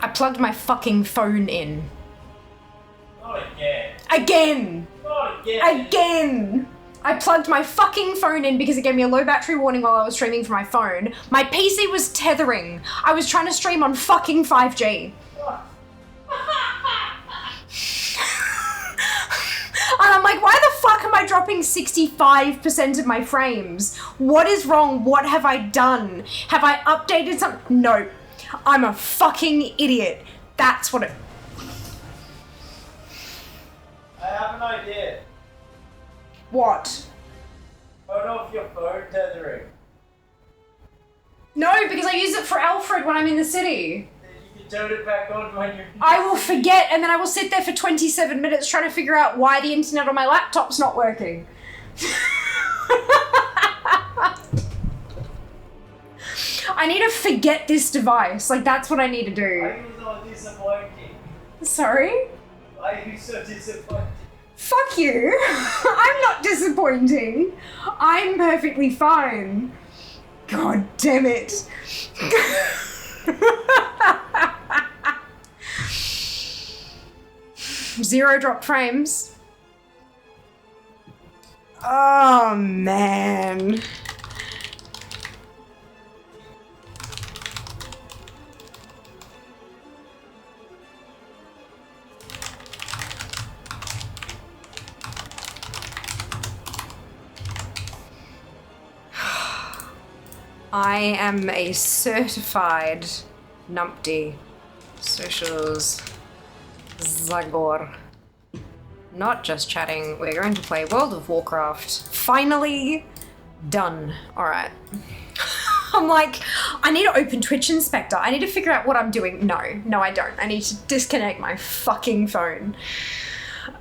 I plugged my fucking phone in. Not again. Again! Not again. Again! I plugged my fucking phone in because it gave me a low battery warning while I was streaming from my phone. My PC was tethering. I was trying to stream on fucking 5G. And I'm like, why the fuck am I dropping 65% of my frames? What is wrong? What have I done? Have I updated something? No. I'm a fucking idiot. That's what it... I have an idea. What? Turn off your phone tethering. No, because I use it for Alfred when I'm in the city. Then you can turn it back on when you're in the I will city. forget, and then I will sit there for 27 minutes trying to figure out why the internet on my laptop's not working. I need to forget this device. Like, that's what I need to do. Why are you so disappointing? Sorry? Why are you so disappointing? Fuck you. I'm not disappointing. I'm perfectly fine. God damn it. Zero dropped frames. Oh, man. I am a certified numpty. Socials. Zagor. Not just chatting, we're going to play World of Warcraft. Finally done. Alright. I'm like, I need to open Twitch Inspector. I need to figure out what I'm doing. No, I don't. I need to disconnect my fucking phone.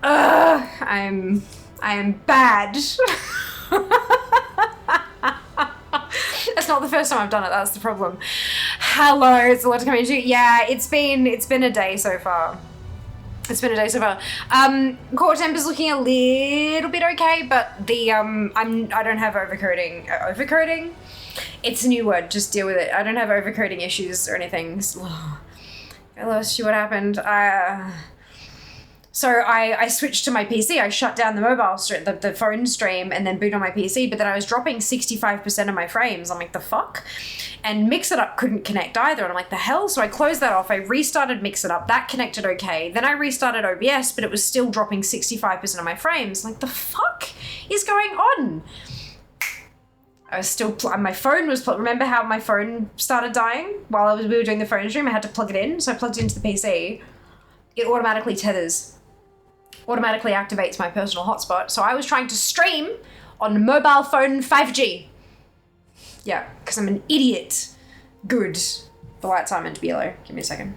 I am bad. That's not the first time I've done it, that's the problem. Hello, it's a lot to come into. Yeah, it's been a day so far. It's been a day so far. Core temp is looking a little bit okay, but the I don't have overcoding. Overcoding? It's a new word, just deal with it. I don't have overcoding issues or anything. Hello, see what happened. So I switched to my PC. I shut down the mobile stream, the phone stream, and then boot on my PC. But then I was dropping 65% of my frames. I'm like, the fuck? And Mix It Up couldn't connect either. And I'm like, the hell? So I closed that off. I restarted Mix It Up. That connected okay. Then I restarted OBS, but it was still dropping 65% of my frames. I'm like, the fuck is going on? I was still, my phone was, remember how my phone started dying while we were doing the phone stream? I had to plug it in. So I plugged it into the PC. It automatically tethers. Automatically activates my personal hotspot. So I was trying to stream on mobile phone 5G. Yeah, because I'm an idiot. Good. The lights are meant to be yellow. Give me a second.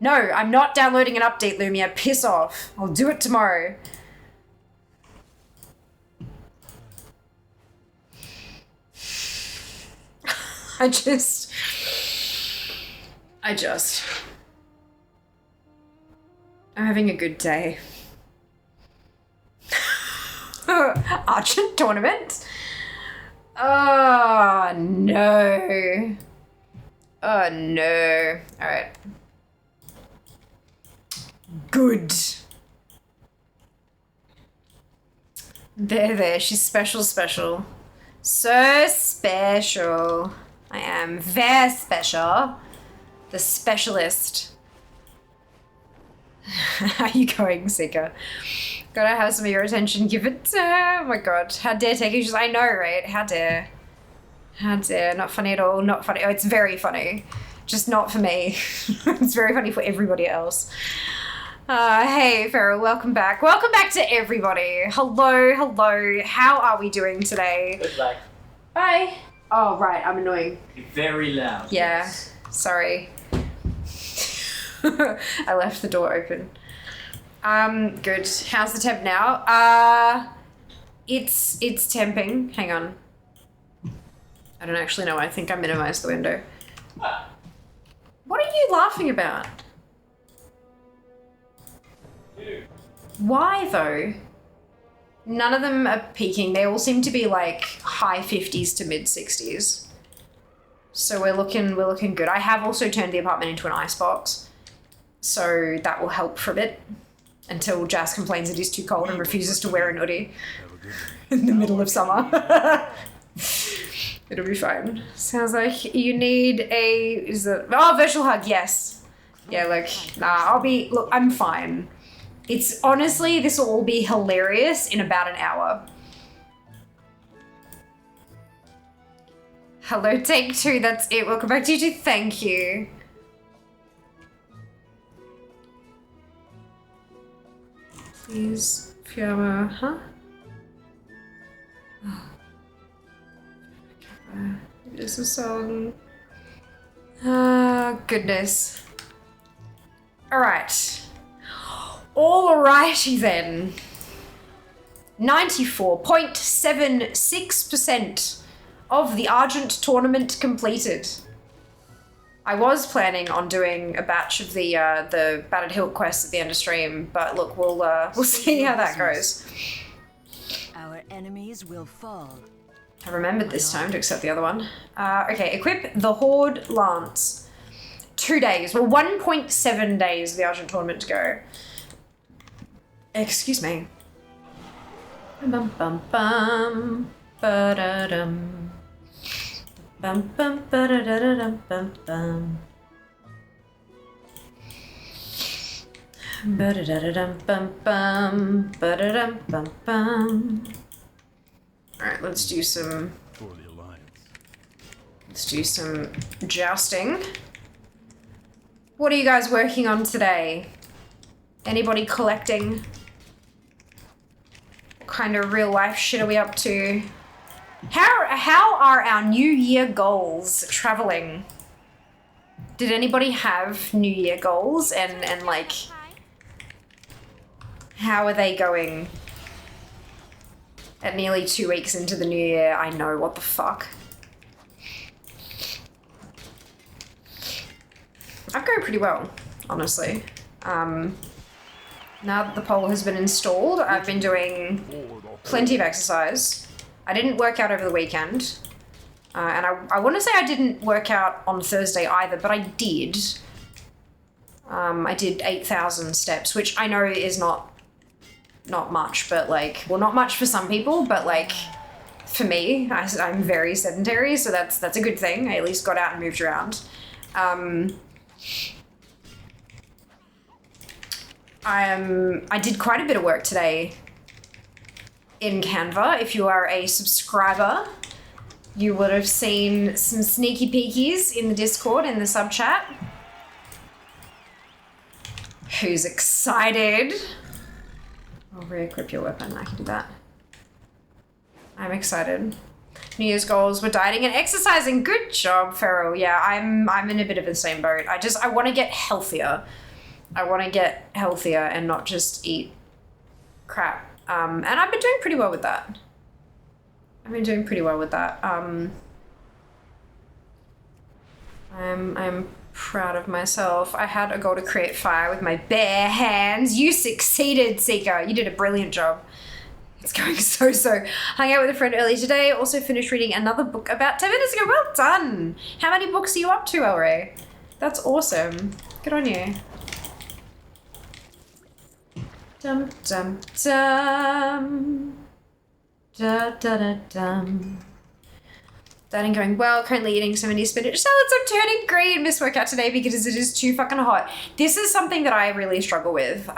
No, I'm not downloading an update, Lumia. Piss off. I'll do it tomorrow. I'm having a good day. Argent tournament? Oh, no. Oh, no. Alright. Good. There. She's special. So special. I am very special. The specialist. How are you going, Seeker? Gotta have some of your attention. Give it. Oh my god. How dare take issues? I know, right? How dare. Not funny at all. Not funny. Oh, it's very funny. Just not for me. It's very funny for everybody else. Hey, Farrell. Welcome back. Welcome back to everybody. Hello. How are we doing today? Good luck. Bye. Oh, right. I'm annoying. You're very loud. Yeah. Yes. Sorry. I left the door open. Good. How's the temp now? It's temping. Hang on. I don't actually know. I think I minimized the window. What are you laughing about? You. Why though? None of them are peaking. They all seem to be like high 50s to mid 60s. So we're looking good. I have also turned the apartment into an icebox, so that will help for a bit until Jazz complains it is too cold and refuses to wear an hoodie in the middle of summer. It'll be fine. Sounds like you need virtual hug, yes. Yeah, look, I'm fine. It's honestly, this will all be hilarious in about an hour. Hello, take two, that's it. Welcome back to YouTube, thank you. Please, Fiamma, huh? This is a song. Ah, goodness. Alright. Alrighty then. 94.76% of the Argent tournament completed. I was planning on doing a batch of the Battered Hilt quest at the end of stream, but look, we'll see how that goes. Our enemies will fall. I remembered this time to accept the other one. Okay, equip the Horde Lance. 2 days, well 1.7 days of the Argent tournament to go. Excuse me. Bum bum bum ba-da-dum. Bum bum ba-da-da-da-dum bum bum. Ba-da-da-da-dum bum bum ba-da-dum bum bum. Alright, let's do some jousting. What are you guys working on today? Anybody collecting? What kind of real life shit are we up to? How are our New Year goals traveling? Did anybody have New Year goals and like how are they going? At nearly 2 weeks into the new year, I know, what the fuck. I'm going pretty well, honestly. Now that the poll has been installed, I've been doing plenty of exercise. I didn't work out over the weekend. And I want to say I didn't work out on Thursday either, but I did. I did 8,000 steps, which I know is not much, but like, well, not much for some people, but like, for me, I'm very sedentary, so that's a good thing. I at least got out and moved around. I did quite a bit of work today in Canva. If you are a subscriber, you would have seen some sneaky peekies in the Discord, in the sub chat. Who's excited? I'll re-equip your weapon, I can do that. I'm excited. New Year's goals were dieting and exercising. Good job, Feral. Yeah, I'm in a bit of the same boat. I want to get healthier. I want to get healthier and not just eat crap. And I've been doing pretty well with that. I'm proud of myself. I had a goal to create fire with my bare hands. You succeeded, Seeker. You did a brilliant job. It's going so. Hung out with a friend earlier today. Also finished reading another book about 10 minutes ago. Well done. How many books are you up to, Elray? That's awesome. Good on you. Dum dum dum. Da da da dum. Dining going well. Currently eating so many spinach salads. I'm turning green. Missed workout today because it is too fucking hot. This is something that I really struggle with.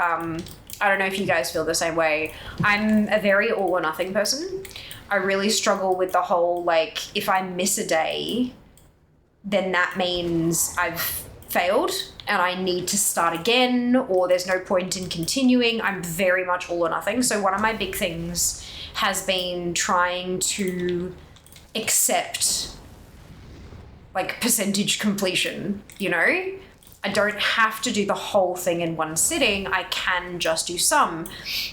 I don't know if you guys feel the same way. I'm a very all or nothing person. I really struggle with the whole, like, if I miss a day, then that means I've failed and I need to start again, or there's no point in continuing. I'm very much all or nothing. So one of my big things has been trying to accept, like, percentage completion, you know? I don't have to do the whole thing in one sitting. I can just do some.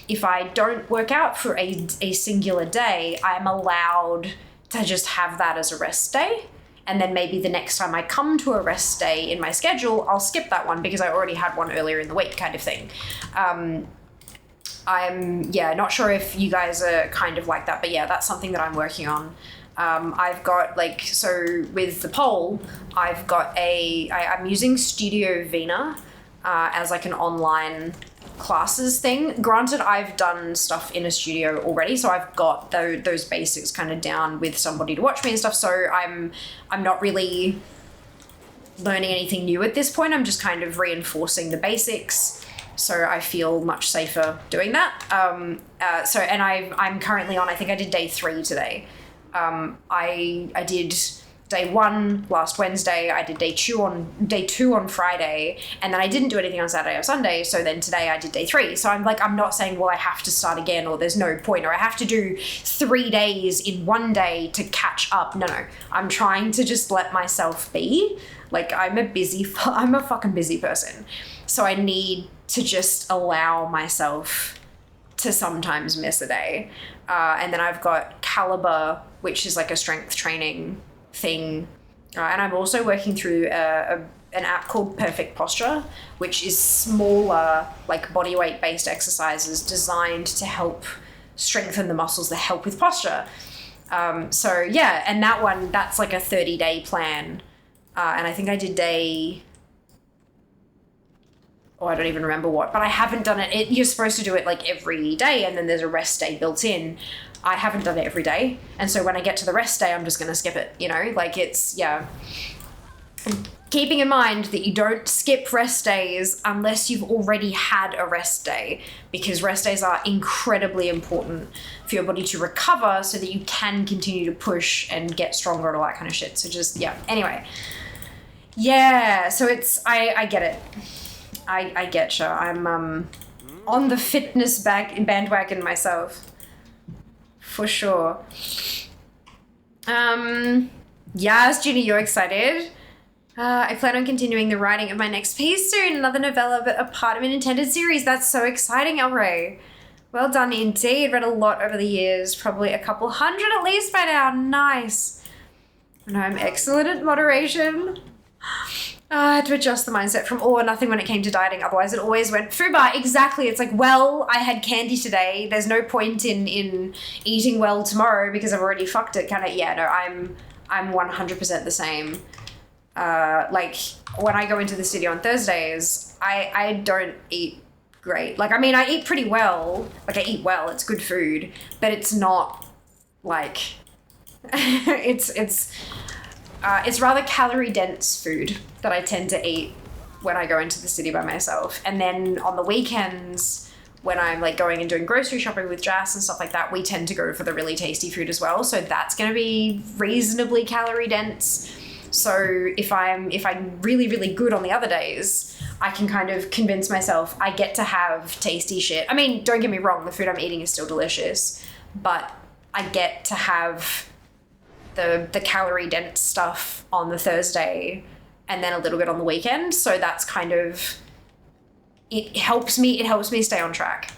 If I don't work out for a singular day, I'm allowed to just have that as a rest day. And then maybe the next time I come to a rest day in my schedule, I'll skip that one because I already had one earlier in the week, kind of thing. I'm not sure if you guys are kind of like that, but yeah, that's something that I'm working on. I've got like, so with the poll, I've got I'm using Studio Vina as like an online classes thing. Granted, I've done stuff in a studio already, so I've got those basics kind of down with somebody to watch me and stuff, so I'm not really learning anything new at this point. I'm just kind of reinforcing the basics, so I feel much safer doing that. And I'm currently on, I think I did day 3 today. I did day 1 last Wednesday, I did day 2 on Friday, and then I didn't do anything on Saturday or Sunday, so then today I did day 3. So I'm not saying, well, I have to start again, or there's no point, or I have to do 3 days in one day to catch up. No. I'm trying to just let myself be. Like, I'm a fucking busy person. So I need to just allow myself to sometimes miss a day. And then I've got Caliber, which is like a strength training thing. And I'm also working through an app called Perfect Posture, which is smaller, like bodyweight based exercises designed to help strengthen the muscles that help with posture. So yeah, and that's like a 30-day plan. And I think I did I don't even remember what, but I haven't done it. You're supposed to do it like every day, and then there's a rest day built in. I haven't done it every day. And so when I get to the rest day, I'm just going to skip it, like it's, yeah. Keeping in mind that you don't skip rest days unless you've already had a rest day, because rest days are incredibly important for your body to recover so that you can continue to push and get stronger and all that kind of shit. So just, yeah. Anyway. Yeah. So I get it. I get you. I'm on the fitness bandwagon myself. For sure. Yes, Ginny, you're excited? I plan on continuing the writing of my next piece soon. Another novella, but a part of an intended series. That's so exciting, El Rey. Well done indeed. Read a lot over the years. Probably a couple hundred at least by now. Nice. And I'm excellent at moderation. I had to adjust the mindset from all or nothing when it came to dieting. Otherwise, it always went fubar. Exactly. It's like, well, I had candy today. There's no point in eating well tomorrow because I've already fucked it. Kind of. Yeah. No. I'm 100% the same. Like when I go into the studio on Thursdays, I don't eat great. Like, I mean, I eat pretty well. Like, I eat well. It's good food, but it's not like it's rather calorie dense food that I tend to eat when I go into the city by myself. And then on the weekends, when I'm like going and doing grocery shopping with Jas and stuff like that, we tend to go for the really tasty food as well. So that's going to be reasonably calorie dense. So if I'm really, really good on the other days, I can kind of convince myself I get to have tasty shit. I mean, don't get me wrong, the food I'm eating is still delicious, but I get to have the calorie dense stuff on the Thursday and then a little bit on the weekend. So that's kind of, it helps me stay on track.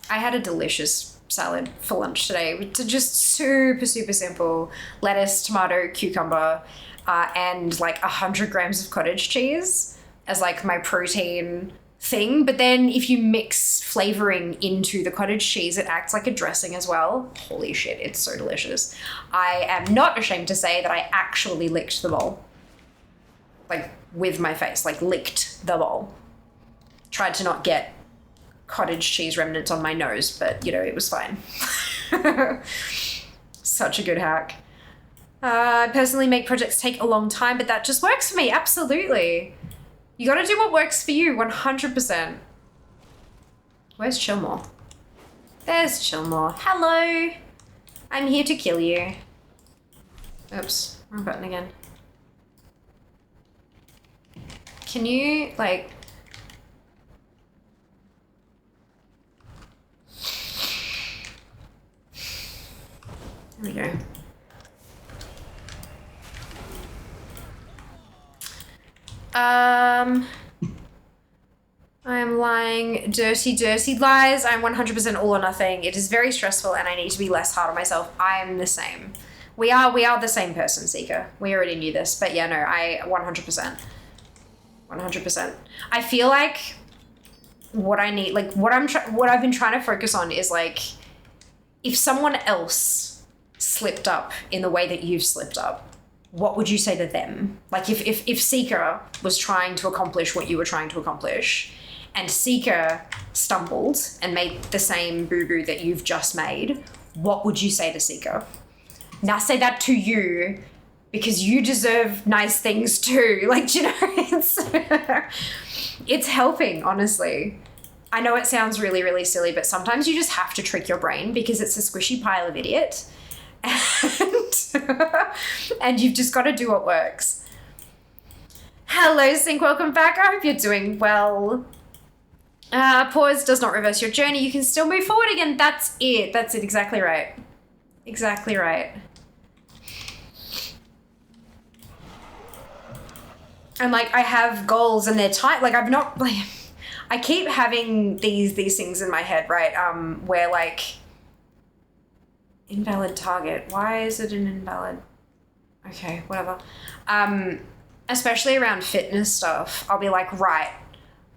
I had a delicious salad for lunch today. It's just super, super simple. Lettuce, tomato, cucumber, and like 100 grams of cottage cheese as like my protein thing. But then if you mix flavoring into the cottage cheese, it acts like a dressing as well. Holy shit, it's so delicious. I am not ashamed to say that I actually licked the bowl. Like with my face, like licked the bowl. Tried to not get cottage cheese remnants on my nose, but it was fine. Such a good hack. I personally make projects take a long time, but that just works for me. Absolutely. You gotta do what works for you, 100%. Where's Chillmore? There's Chillmore. Hello. I'm here to kill you. Oops, wrong button again. Can you, like... There we go. I am lying. Dirty lies. I'm 100% all or nothing. It is very stressful and I need to be less hard on myself. I am the same. We are the same person, Seeker. We already knew this, but yeah, no, I 100%. 100%. I feel like what I need, like what I've been trying to focus on is like, if someone else slipped up in the way that you've slipped up, what would you say to them? Like if Seeker was trying to accomplish what you were trying to accomplish, and Seeker stumbled and made the same boo-boo that you've just made, what would you say to Seeker? Now say that to you, because you deserve nice things too. Like, you know, it's helping, honestly. I know it sounds really, really silly, but sometimes you just have to trick your brain because it's a squishy pile of idiot. And you've just got to do what works. Hello, Sync. Welcome back. I hope you're doing well. Pause does not reverse your journey. You can still move forward again. That's it. That's it. Exactly right. Exactly right. And like, I have goals and they're tight. Like, I've not, like, I keep having these things in my head, right? Where like, invalid target. Why is it an invalid? Okay, whatever. Especially around fitness stuff, I'll be like, right,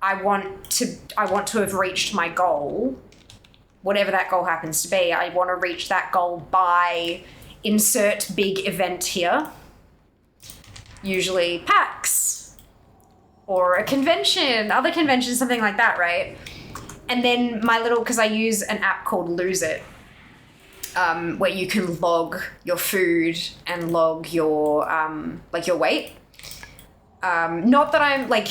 I want to have reached my goal, whatever that goal happens to be. I want to reach that goal by insert big event here. Usually PAX or a convention, other conventions, something like that, right? And then my little, because I use an app called Lose It, where you can log your food and log your like your weight. Not that I'm like,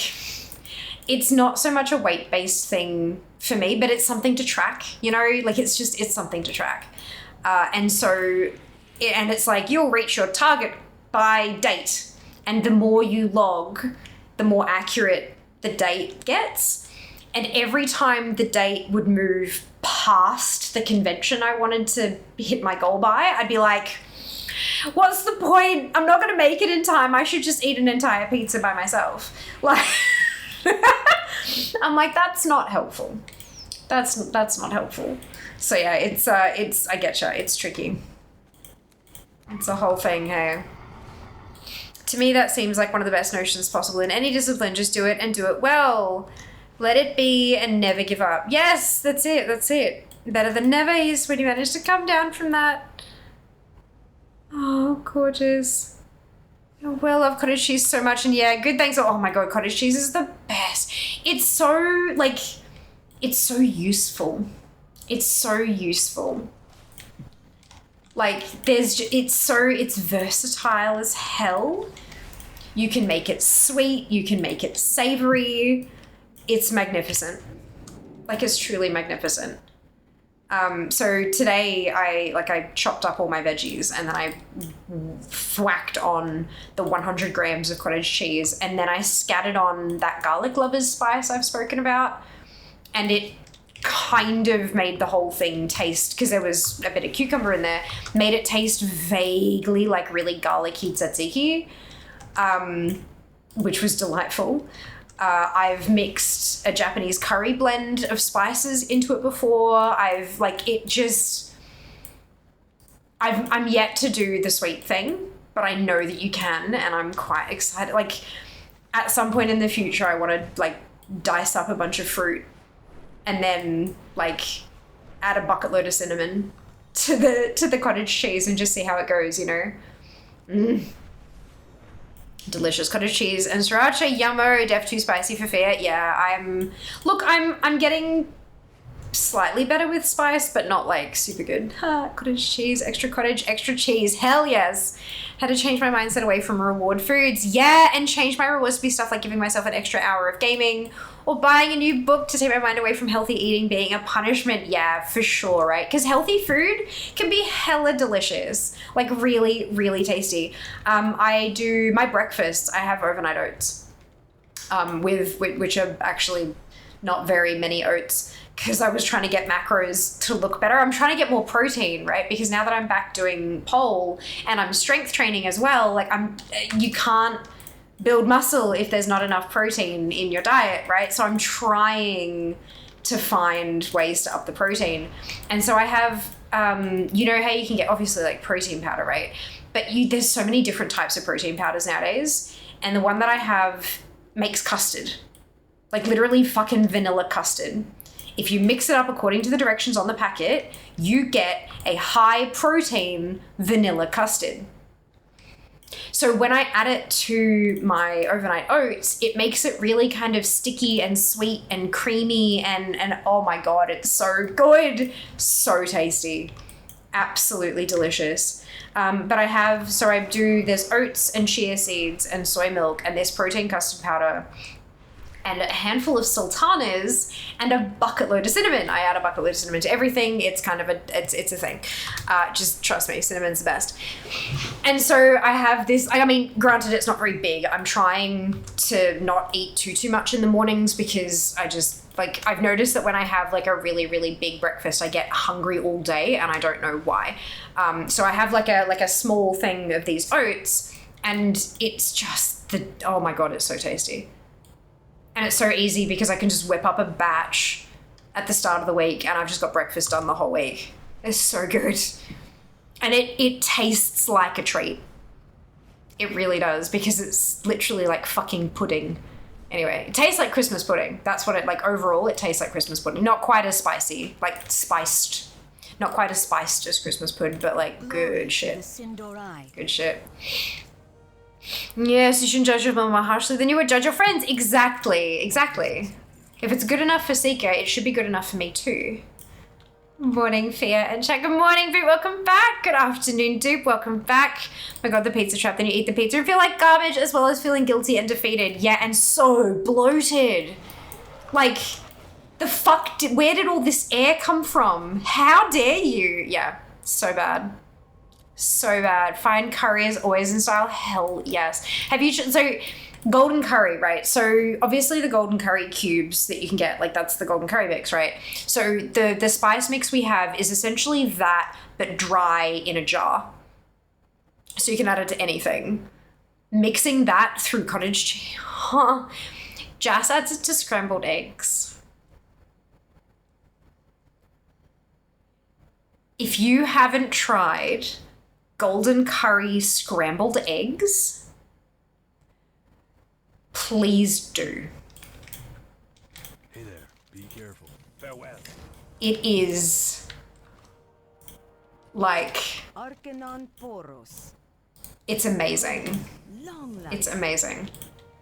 it's not so much a weight-based thing for me, but it's something to track, you know, like it's something to track. And so, and it's like, you'll reach your target by date. And the more you log, the more accurate the date gets. And every time the date would move past the convention I wanted to hit my goal by, I'd be like, what's the point? I'm not going to make it in time. I should just eat an entire pizza by myself. Like, I'm like, that's not helpful. That's not helpful. So yeah, it's I get you. It's tricky. It's a whole thing, hey. To me, that seems like one of the best notions possible in any discipline. Just do it and do it well. Let it be and never give up. Yes, that's it. That's it. Better than never is when you manage to come down from that. Oh, gorgeous. Well, I love cottage cheese so much. And yeah, good thanks. Oh my God, cottage cheese is the best. It's so, like, it's so useful. It's so useful. Like, it's versatile as hell. You can make it sweet. You can make it savory. It's magnificent. Like, it's truly magnificent. So today I chopped up all my veggies and then I whacked on the 100 grams of cottage cheese and then I scattered on that garlic lovers spice I've spoken about, and it kind of made the whole thing taste, because there was a bit of cucumber in there, made it taste vaguely like really garlicky tzatziki, which was delightful. I've mixed a Japanese curry blend of spices into it before. I'm yet to do the sweet thing, but I know that you can, and I'm quite excited. Like, at some point in the future, I want to like dice up a bunch of fruit and then like add a bucket load of cinnamon to the cottage cheese and just see how it goes, you know? Delicious cottage cheese and sriracha, yummo, def too spicy for Fiat. Yeah, I'm getting slightly better with spice, but not like super good. Cottage cheese, extra cottage, extra cheese. Hell yes. Had to change my mindset away from reward foods. Yeah, and change my rewards to be stuff like giving myself an extra hour of gaming or buying a new book to take my mind away from healthy eating being a punishment. Yeah, for sure, right? Because healthy food can be hella delicious. Like really, really tasty. I do my breakfast. I have overnight oats, which are actually not very many oats, because I was trying to get macros to look better. I'm trying to get more protein, right? Because now that I'm back doing pole and I'm strength training as well, like you can't build muscle if there's not enough protein in your diet, right? So I'm trying to find ways to up the protein. And so I have, you know how you can get obviously like protein powder, right? But there's so many different types of protein powders nowadays. And the one that I have makes custard, like literally fucking vanilla custard. if you mix it up according to the directions on the packet, you get a high protein vanilla custard. So when I add it to my overnight oats, it makes it really kind of sticky and sweet and creamy and oh my God, it's so good. So tasty. Absolutely delicious. But there's oats and chia seeds and soy milk and this protein custard powder and a handful of sultanas and a bucket load of cinnamon. I add a bucket load of cinnamon to everything. It's kind of it's a thing. Just trust me, cinnamon's the best. And so I have this, I mean, granted it's not very big. I'm trying to not eat too much in the mornings because I've noticed that when I have like a really, really big breakfast, I get hungry all day and I don't know why. So I have like a small thing of these oats and it's just oh my God, it's so tasty. And it's so easy because I can just whip up a batch at the start of the week and I've just got breakfast done the whole week. It's so good. And it tastes like a treat. It really does because it's literally like fucking pudding. Anyway, it tastes like Christmas pudding. That's what overall, it tastes like Christmas pudding. Not quite as spicy, like spiced. Not quite as spiced as Christmas pudding, but like good shit. Good shit. Yes, you shouldn't judge your mom more harshly than you would judge your friends. Exactly. If it's good enough for Seeker, it should be good enough for me too. Morning, Fear and chat. Good morning, Boot. Welcome back. Good afternoon, Dupe. Welcome back. Oh my God, the pizza trap. Then you eat the pizza and feel like garbage as well as feeling guilty and defeated. Yeah, and so bloated. Like, the fuck? Where did all this air come from? How dare you? Yeah, so bad. So bad. Fine curry is always in style. Hell yes. So golden curry, right? So obviously the golden curry cubes that you can get, like that's the golden curry mix, right? So the spice mix we have is essentially that, but dry in a jar. So you can add it to anything. Mixing that through cottage cheese. Jas adds it to scrambled eggs. If you haven't tried golden curry scrambled eggs, please do. Hey there, be careful. Farewell. It is like, it's amazing. It's amazing.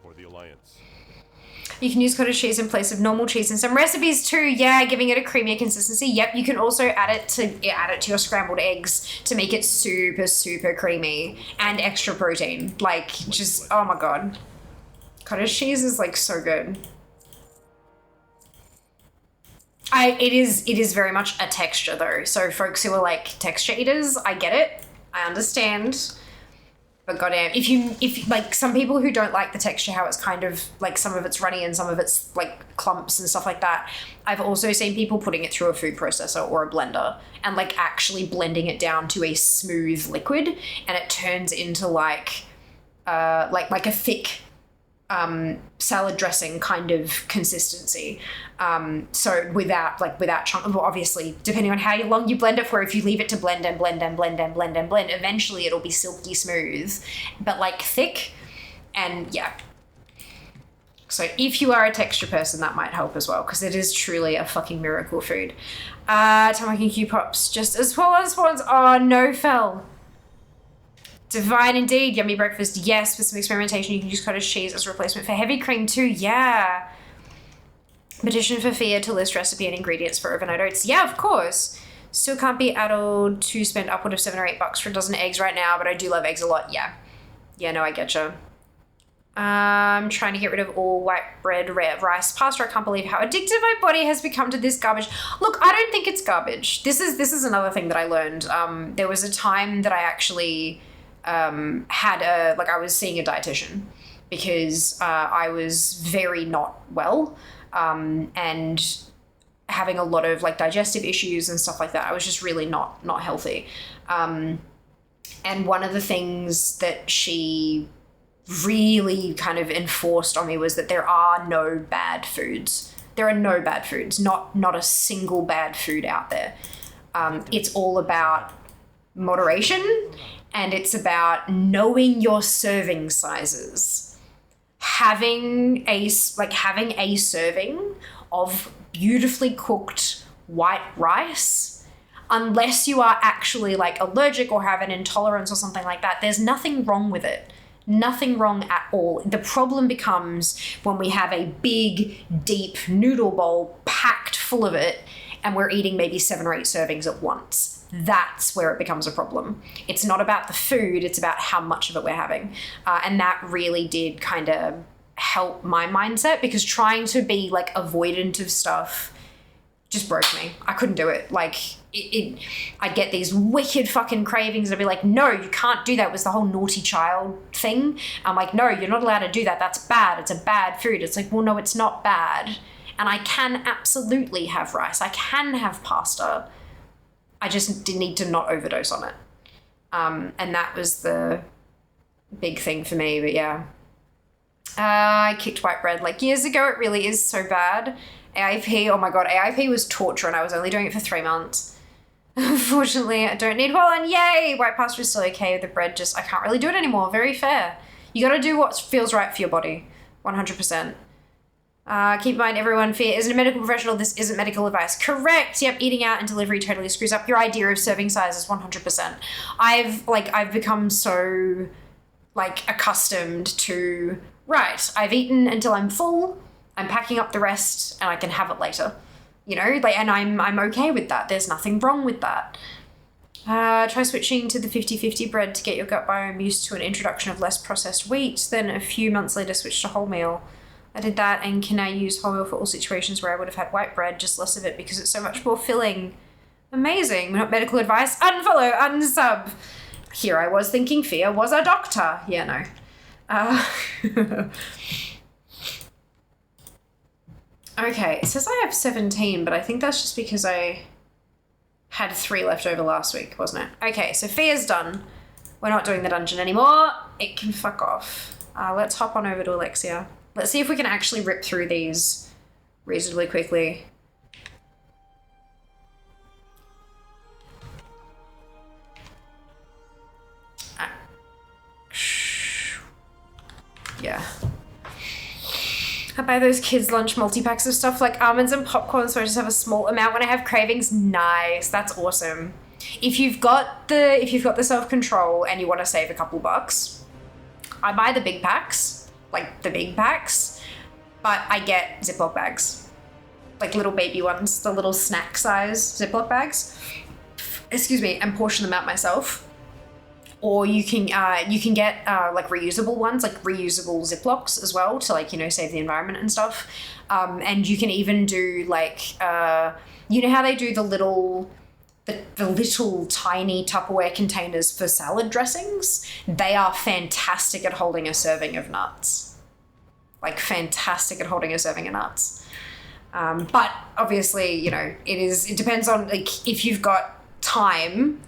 For the Alliance. You can use cottage cheese in place of normal cheese in some recipes too. Yeah, giving it a creamier consistency. Yep, you can also add it to your scrambled eggs to make it super, super creamy and extra protein. Like, just, oh my God. Cottage cheese is like so good. It is very much a texture though. So folks who are like texture eaters, I get it. I understand. But goddamn, if like some people who don't like the texture, how it's kind of like some of it's runny and some of it's like clumps and stuff like that. I've also seen people putting it through a food processor or a blender and like actually blending it down to a smooth liquid, and it turns into like a thick salad dressing kind of consistency. So without chunk, well, obviously depending on how long you blend it for, if you leave it to blend, eventually it'll be silky smooth, but like thick. And yeah. So if you are a texture person, that might help as well, because it is truly a fucking miracle food. Tamaki Q pops just as well as ones. Oh no, fell. Divine indeed. Yummy breakfast. Yes, with some experimentation, you can use cottage cheese as a replacement for heavy cream too. Yeah. Petition for Fia to list recipe and ingredients for overnight oats. Yeah, of course. Still can't be addled to spend upward of $7 or $8 for a dozen eggs right now, but I do love eggs a lot. Yeah. Yeah, no, I getcha. I'm trying to get rid of all white bread, red rice, pasta. I can't believe how addicted my body has become to this garbage. Look, I don't think it's garbage. This is another thing that I learned. There was a time that I actually I was seeing a dietitian because I was very not well and having a lot of like digestive issues and stuff like that. I was just really not healthy. And one of the things that she really kind of enforced on me was that there are no bad foods. There are no bad foods, not a single bad food out there. It's all about moderation, and it's about knowing your serving sizes. Having a serving of beautifully cooked white rice, unless you are actually like allergic or have an intolerance or something like that. There's nothing wrong with it. Nothing wrong at all. The problem becomes when we have a big, deep noodle bowl packed full of it and we're eating maybe 7 or 8 servings at once. That's where it becomes a problem. It's not about the food, it's about how much of it we're having. And that really did kind of help my mindset, because trying to be like avoidant of stuff just broke me. I couldn't do it. Like I'd get these wicked fucking cravings. I'd be like, no, you can't do that. It was the whole naughty child thing. I'm like, no, you're not allowed to do that. That's bad. It's a bad food. It's like, well, no, it's not bad. And I can absolutely have rice. I can have pasta. I just need to not overdose on it. And that was the big thing for me. But yeah, I kicked white bread like years ago. It really is so bad. AIP, oh my God, AIP was torture and I was only doing it for 3 months. Unfortunately, I don't need one. Yay! White pasta is still okay. The bread just, I can't really do it anymore. Very fair. You gotta do what feels right for your body. 100%. Keep in mind, everyone, fear isn't a medical professional. This isn't medical advice. Correct. Yep. Eating out and delivery totally screws up your idea of serving sizes. 100%. I've become so like accustomed to, right, I've eaten until I'm full. I'm packing up the rest and I can have it later, you know, like, and I'm okay with that. There's nothing wrong with that. Try switching to the 50-50 bread to get your gut biome used to an introduction of less processed wheat. Then a few months later, switch to wholemeal. I did that, and can I use wholemeal for all situations where I would have had white bread, just less of it because it's so much more filling. Amazing. Not medical advice. Unfollow, unsub. Here I was thinking fear was a doctor. Yeah, no. Okay, it says I have 17, but I think that's just because I had 3 left over last week, wasn't it? Okay, so fear's done. We're not doing the dungeon anymore. It can fuck off. Let's hop on over to Alexia. Let's see if we can actually rip through these reasonably quickly. Yeah. I buy those kids' lunch multi-packs of stuff like almonds and popcorn, so I just have a small amount when I have cravings. Nice. That's awesome. If you've got the self-control and you want to save a couple bucks, I buy the big packs, like the big packs, but I get Ziploc bags, like little baby ones, the little snack size Ziploc bags, excuse me, and portion them out myself. Or you can get like reusable ones, like reusable Ziplocs as well to, like, you know, save the environment and stuff. And you can even do like, you know how they do the little tiny Tupperware containers for salad dressings? They are fantastic at holding a serving of nuts. Like fantastic at holding a serving of nuts. But obviously, you know, it depends on, like, if you've got time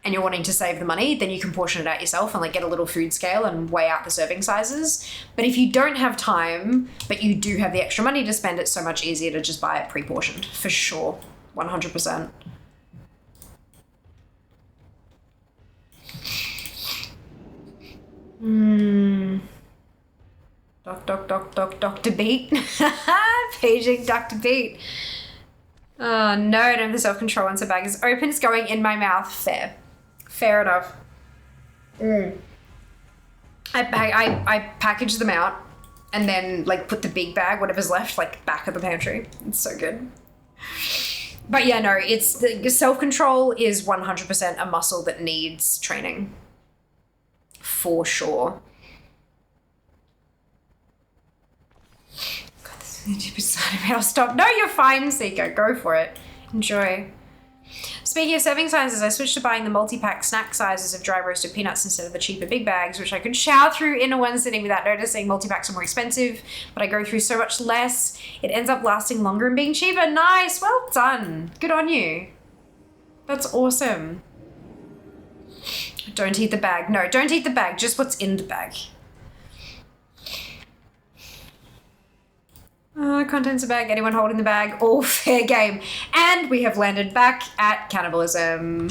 and you're wanting to save the money, then you can portion it out yourself and like get a little food scale and weigh out the serving sizes. But if you don't have time, but you do have the extra money to spend, it's so much easier to just buy it pre-portioned, for sure. 100%. Dr. Beat. Paging Dr. Beat. Oh no, I don't have the self-control once a bag is open. It's going in my mouth. Fair enough. I package them out and then like put the big bag, whatever's left, like back at the pantry. It's so good. But yeah, no, it's the self-control is 100% a muscle that needs training. For sure. God, this is 50% of me. I'll stop. No, you're fine, Seiko. Go for it. Enjoy. Speaking of serving sizes, I switched to buying the multi-pack snack sizes of dry roasted peanuts instead of the cheaper big bags, which I could chow through in a one sitting without noticing. Multi-packs are more expensive, but I go through so much less. It ends up lasting longer and being cheaper. Nice. Well done. Good on you. That's awesome. Don't eat the bag. No, don't eat the bag. Just what's in the bag. Contents of bag. Anyone holding the bag? All fair game. And we have landed back at cannibalism.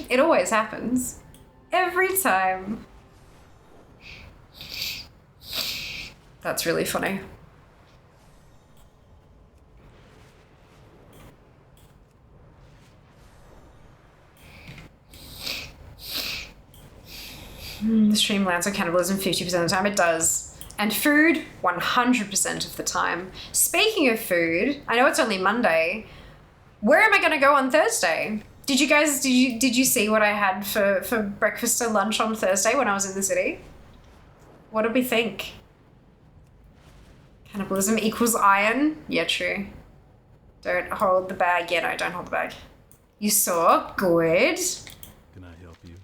It always happens. Every time. That's really funny. The stream lands on cannibalism 50% of the time. It does. And food 100% of the time. Speaking of food, I know it's only Monday. Where am I going to go on Thursday? Did you see what I had for breakfast and lunch on Thursday when I was in the city? What did we think? Cannibalism equals iron? Yeah, true. Don't hold the bag. Yeah, no, don't hold the bag. You saw? Good. Can I help you?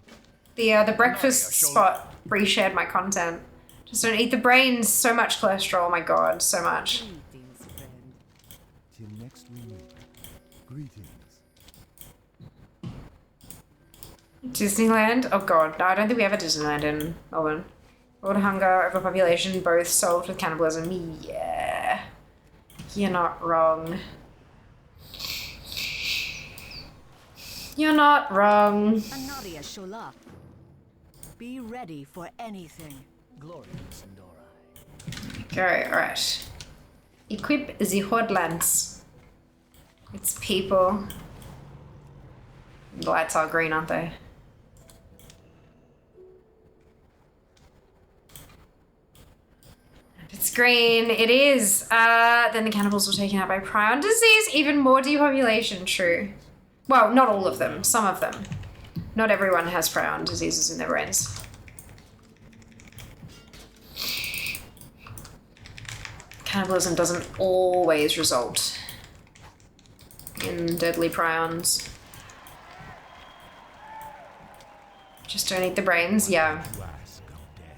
The breakfast spot reshared my content. Just don't eat the brains. So much cholesterol. Oh my god, so much. Greetings, friend. Till next we meet. Greetings. Disneyland? Oh god, no, I don't think we have a Disneyland in Melbourne. World hunger, overpopulation, both solved with cannibalism. Yeah. You're not wrong. You're not wrong. Anadia Shola. Be ready for anything. Glorious Nora. Go, alright. Equip the Hordlands. It's people. The lights are green, aren't they? It's green. It is. Then the cannibals were taken out by prion disease. Even more depopulation. True. Well, not all of them. Some of them. Not everyone has prion diseases in their brains. Cannibalism doesn't always result in deadly prions. Just don't eat the brains. Yeah. Last go dead.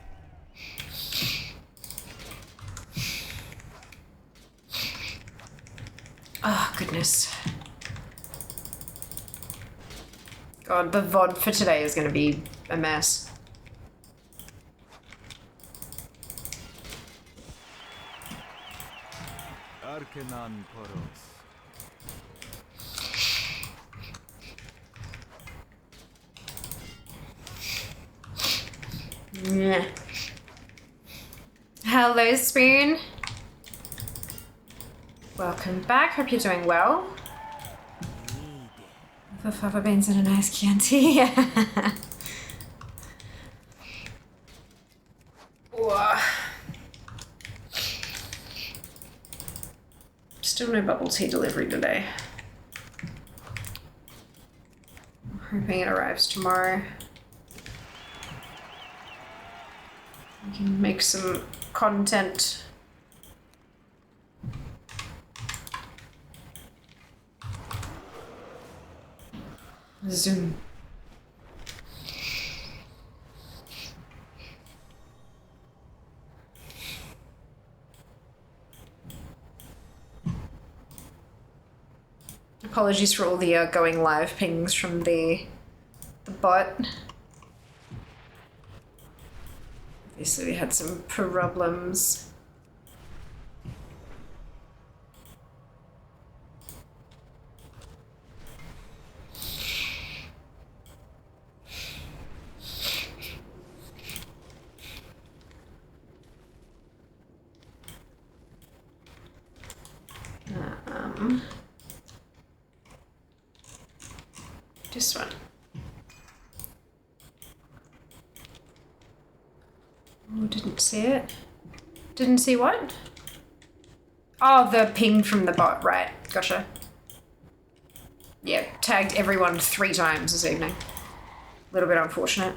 Oh, goodness. God, the VOD for today is going to be a mess. Arcanon Poros. Meh. Hello, Spoon. Welcome back. Hope you're doing well. For fava beans and a nice Chianti. Whoa. Still no bubble tea delivery today. I'm hoping it arrives tomorrow. We can make some content. Zoom. Apologies for all the going live pings from the bot. Obviously we had some problems. This one. Oh, didn't see it. Didn't see what? Oh, the ping from the bot, right. Gotcha. Yeah, tagged everyone 3 times this evening. A little bit unfortunate.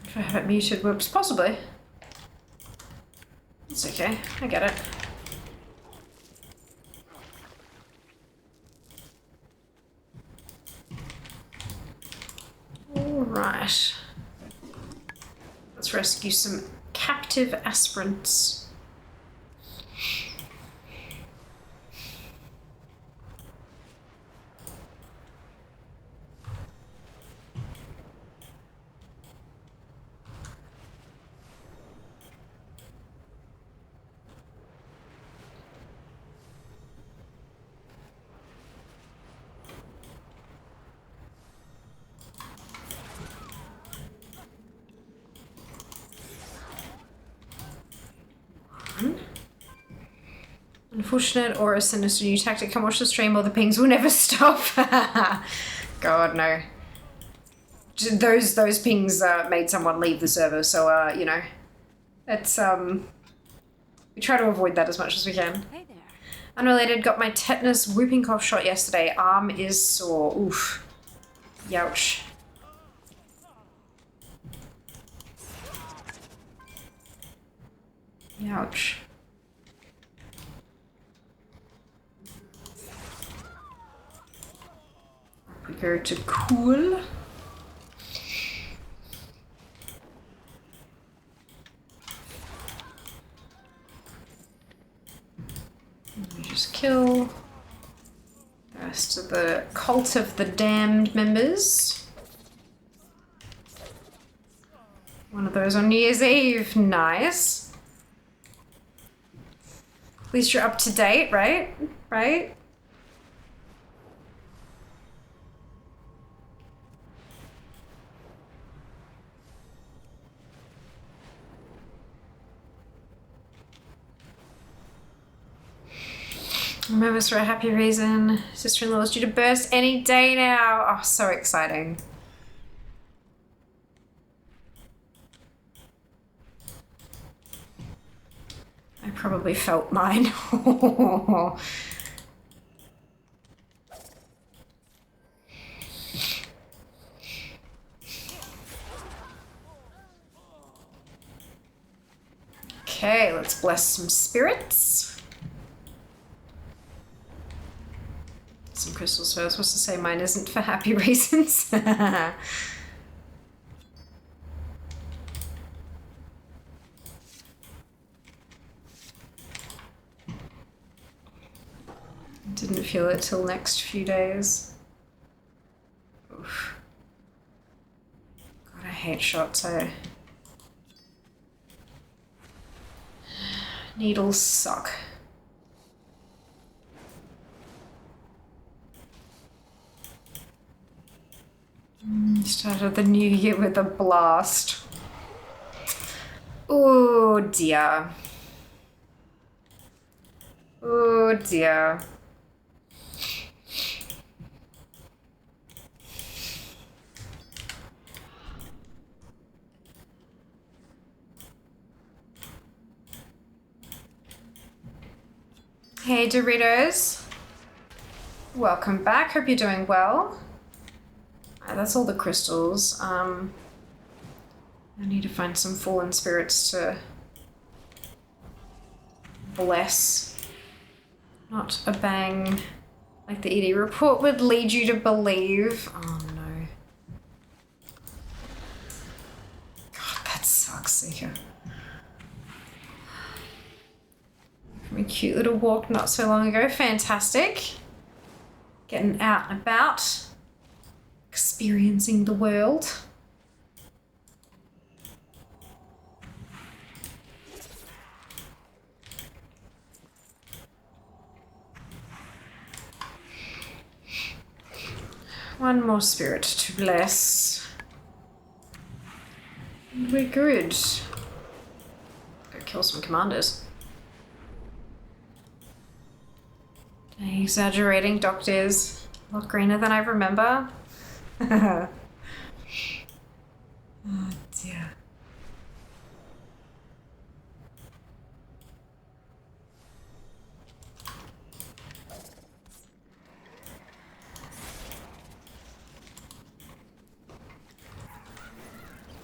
If I have it muted, whoops, possibly. It's okay, I get it. Alright. Let's rescue some captive aspirants. Unfortunate or a sinister new tactic. Come watch the stream or the pings will never stop. God, no. Those pings made someone leave the server, so, you know, it's, we try to avoid that as much as we can. Hey there. Unrelated, got my tetanus whooping cough shot yesterday. Arm is sore. Oof. Youch. Youch. We go to cool. We just kill the rest of the Cult of the Damned members. One of those on New Year's Eve. Nice. At least you're up to date, right? Right? Moments for a happy reason. Sister-in-law is due to burst any day now. Oh, so exciting. I probably felt mine. Okay, let's bless some spirits. Some crystals first. What's to say mine isn't for happy reasons? Didn't feel it till next few days. Oof. God, I hate shots. Needles suck. Started the new year with a blast. Oh dear. Oh dear. Hey Doritos. Welcome back. Hope you're doing well. That's all the crystals. I need to find some fallen spirits to bless. Not a bang like the ED report would lead you to believe. Oh no. God, that sucks. From a cute little walk not so long ago. Fantastic. Getting out and about. Experiencing the world. One more spirit to bless. We're good. Go kill some commanders. Exaggerating, doctors. A lot greener than I remember. Oh dear.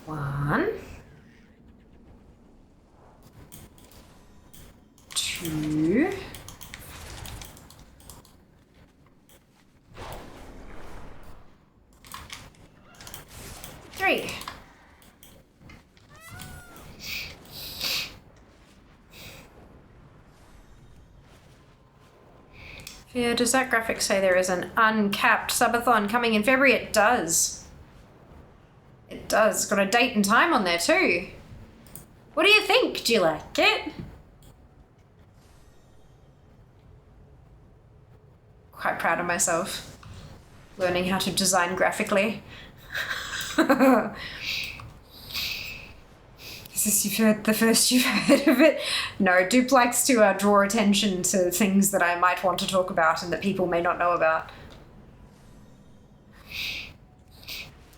One. Two. 3. Yeah, does that graphic say there is an uncapped subathon coming in February? It does. It does. It's got a date and time on there too. What do you think? Do you like it? Quite proud of myself. Learning how to design graphically. Is this the first you've heard of it? No, Dupe likes to draw attention to things that I might want to talk about and that people may not know about.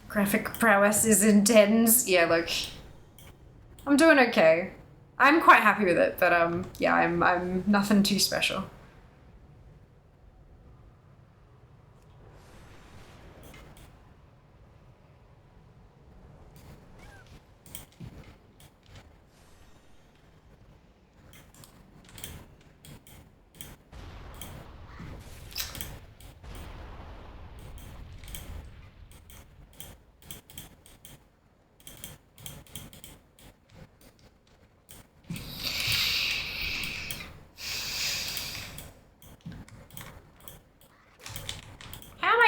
Graphic prowess is intense. Yeah, look. I'm doing okay. I'm quite happy with it, but yeah, I'm nothing too special.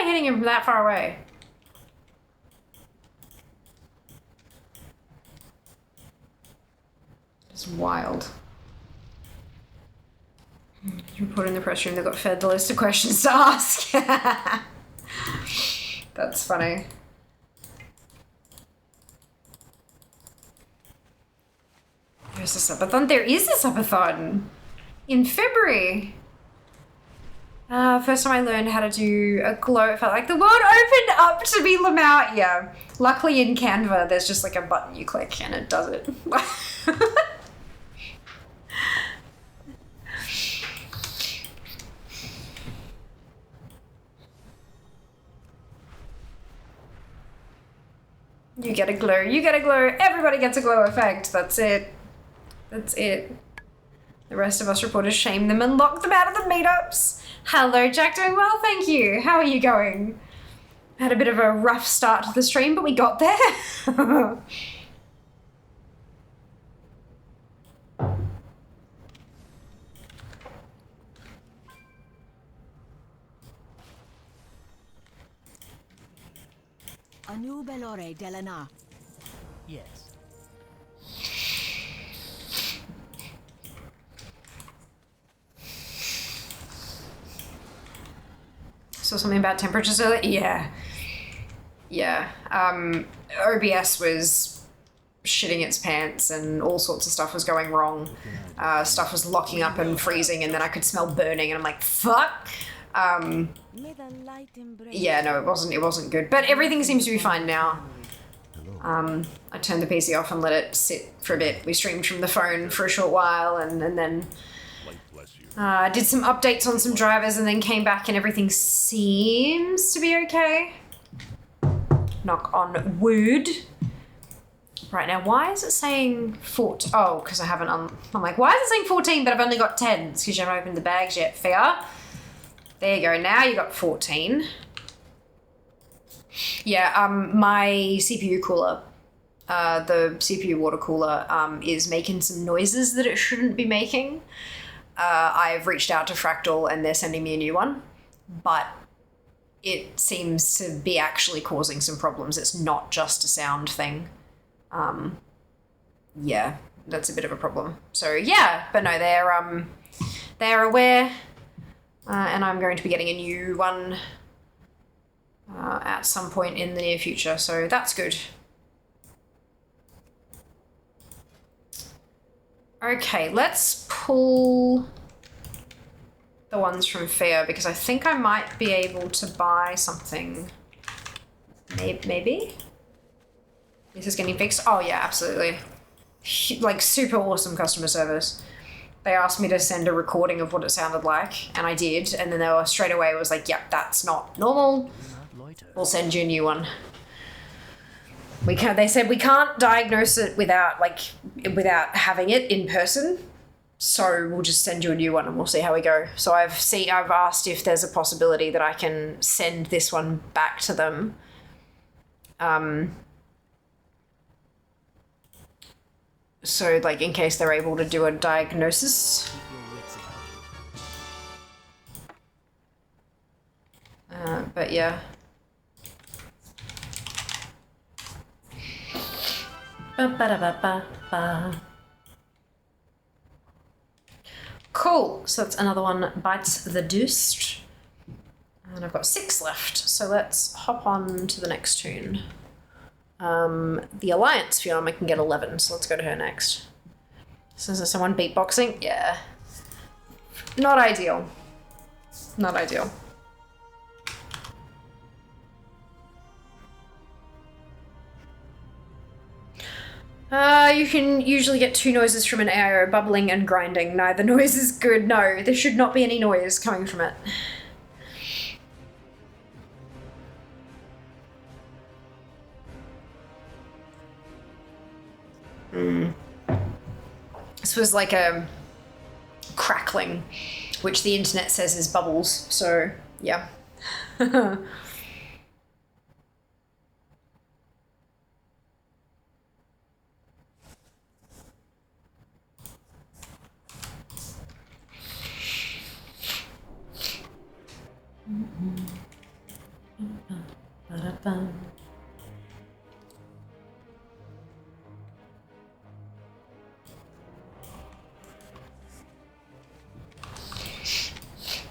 Hitting him from that far away. It's wild. You put in the press room, they got fed the list of questions to ask. That's funny. There's a subathon. There is a subathon in February. First time I learned how to do a glow, it felt like the world opened up to me, Lamau. Yeah. Luckily in Canva, there's just like a button you click and it does it. You get a glow, you get a glow, everybody gets a glow effect. That's it. That's it. The rest of us reporters shame them and lock them out of the meetups. Hello, Jack. Doing well, thank you. How are you going? Had a bit of a rough start to the stream, but we got there. A new Bellore Delana. Yes. Saw something about temperatures earlier? Yeah. Yeah. OBS was shitting its pants and all sorts of stuff was going wrong. Stuff was locking up and freezing and then I could smell burning and I'm like, fuck. Yeah, no, it wasn't good. But everything seems to be fine now. I turned the PC off and let it sit for a bit. We streamed from the phone for a short while and then did some updates on some drivers and then came back and everything seems to be okay. Knock on wood. Right, now why is it saying 14? Oh, because I haven't, I'm like, why is it saying 14 but I've only got 10? It's because you haven't opened the bags yet, fair. There you go, now you got 14. Yeah, my CPU cooler, the CPU water cooler is making some noises that it shouldn't be making. I've reached out to Fractal and they're sending me a new one, but it seems to be actually causing some problems. It's not just a sound thing. Yeah, that's a bit of a problem. So yeah, but no, they're aware, and I'm going to be getting a new one at some point in the near future, so that's good. Okay, let's pull the ones from Fair because I think I might be able to buy something. Maybe? This is getting fixed? Oh yeah, absolutely. Like super awesome customer service. They asked me to send a recording of what it sounded like and I did, and then they were straight away was like, yep, that's not normal. We'll send you a new one. They said we can't diagnose it without having it in person. So we'll just send you a new one and we'll see how we go. So I've asked if there's a possibility that I can send this one back to them. So like in case they're able to do a diagnosis. But yeah. Cool, so that's another one bites the dust. And I've got 6 left, so let's hop on to the next tune. The Alliance film, I can get 11, so let's go to her next. So is there someone beatboxing? Yeah. Not ideal. Not ideal. You can usually get 2 noises from an AIO, bubbling and grinding. Neither noise is good. No, there should not be any noise coming from it. This was like a crackling, which the internet says is bubbles, so yeah.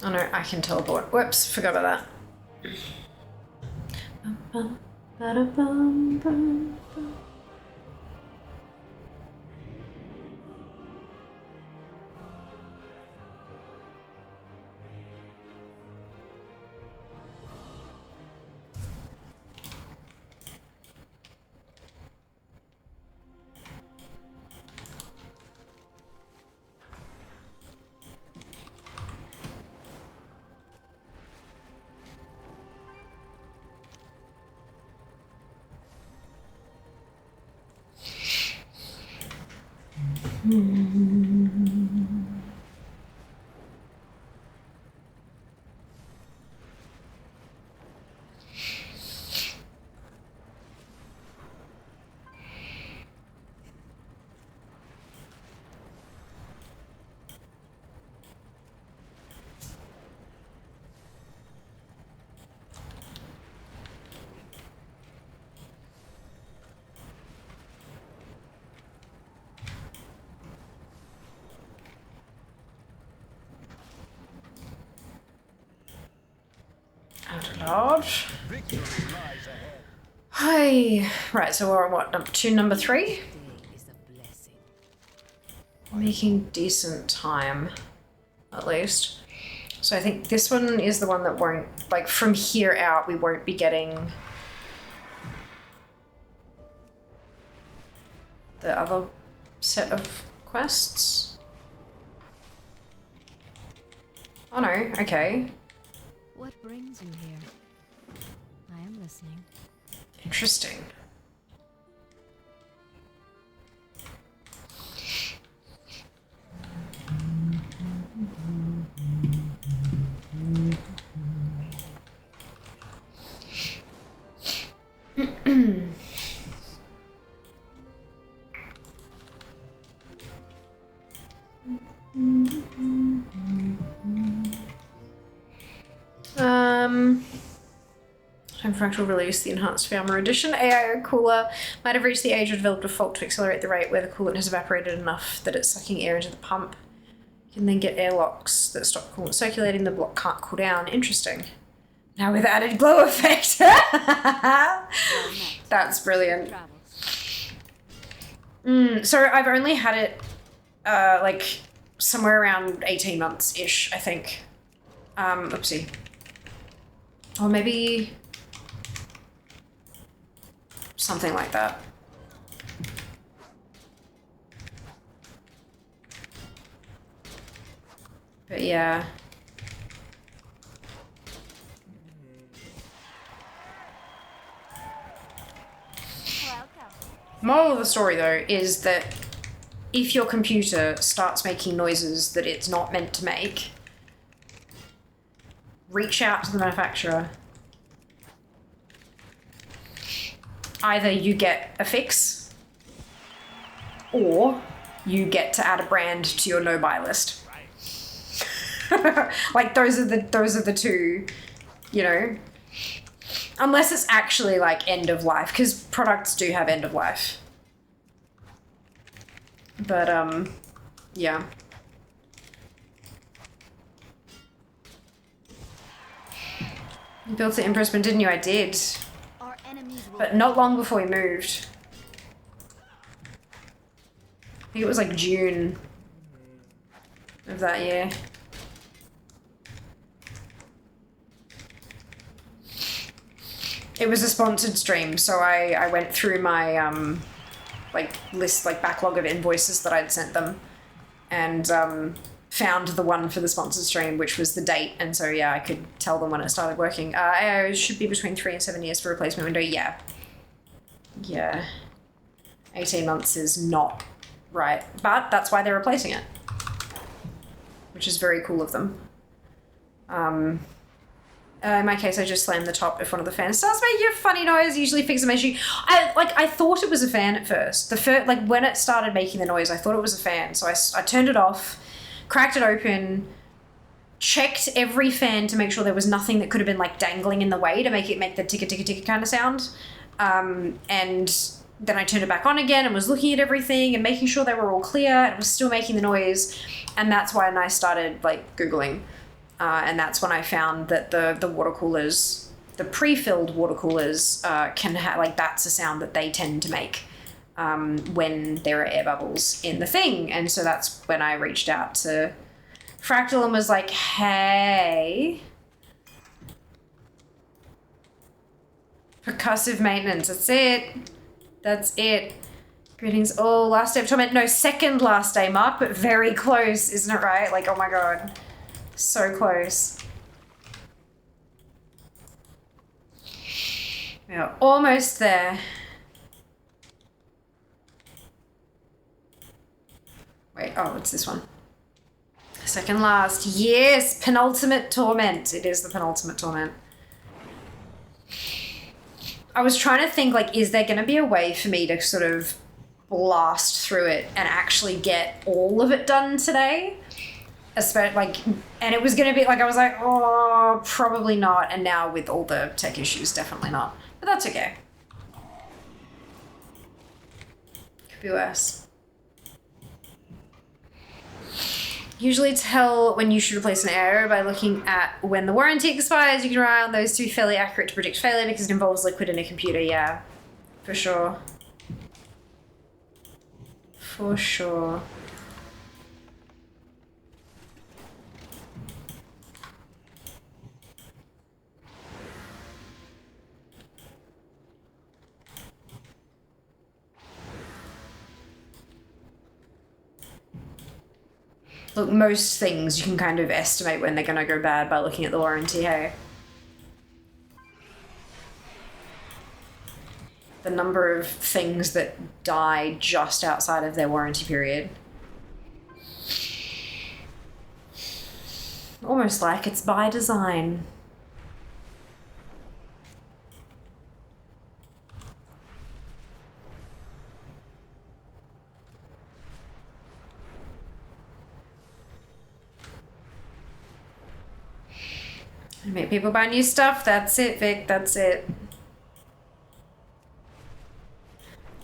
Oh no, I can teleport. Whoops, forgot about that. Large. Hi. Right, so we're on what, number 2, number 3? Making decent time, at least. So I think this one is the one that won't, like, from here out, we won't be getting the other set of quests. Oh no, okay. What brings you here? I am listening. Interesting. Time for actual release, the enhanced Farmer Edition. AIO cooler might have reached the age of developed default to accelerate the rate where the coolant has evaporated enough that it's sucking air into the pump. You can then get airlocks that stop coolant circulating. The block can't cool down. Interesting. Now with added glow effect. That's brilliant. So I've only had it like somewhere around 18 months-ish, I think. Oopsie. Or maybe something like that. But yeah. Moral of the story though is that if your computer starts making noises that it's not meant to make, reach out to the manufacturer. Either you get a fix, or you get to add a brand to your no-buy list. Like those are the two, you know. Unless it's actually like end of life, because products do have end of life. But yeah. You built the Empress, but didn't you? I did. Our But not long before we moved. I think it was like June of that year. It was a sponsored stream, so I went through my like list, like backlog of invoices that I'd sent them, and found the one for the sponsored stream, which was the date, and so yeah, I could tell them when it started working. It should be between 3 and 7 years for replacement window. Yeah. 18 months is not right, but that's why they're replacing it, which is very cool of them. In my case, I just slammed the top if one of the fans starts making a funny noise, usually fix the issue. I thought it was a fan at first. Like when it started making the noise, I thought it was a fan. So I turned it off, cracked it open, checked every fan to make sure there was nothing that could have been like dangling in the way to make the ticka ticka ticka kind of sound. And then I turned it back on again and was looking at everything and making sure they were all clear, and it was still making the noise. And that's when I started like Googling. And that's when I found that the water coolers, the pre-filled water coolers, can have, like, that's a sound that they tend to make when there are air bubbles in the thing. And so that's when I reached out to Fractal and was like, hey, percussive maintenance, that's it. Greetings. Oh, last day of torment. No, second last day, Mark, but very close, isn't it right? Like, oh my God. So close. We are almost there. Wait, oh, it's this one. Second last. Yes, penultimate torment. It is the penultimate torment. I was trying to think, like, is there going to be a way for me to sort of blast through it and actually get all of it done today? Especially, like, and it was going to be, like, I was like, oh, probably not. And now with all the tech issues, definitely not. But that's okay. Could be worse. Usually tell when you should replace an error by looking at when the warranty expires. You can rely on those to be fairly accurate to predict failure because it involves liquid in a computer. Yeah, for sure. For sure. Look, most things you can kind of estimate when they're going to go bad by looking at the warranty, hey? The number of things that die just outside of their warranty period. Almost like it's by design. Make people buy new stuff. That's it, Vic. That's it.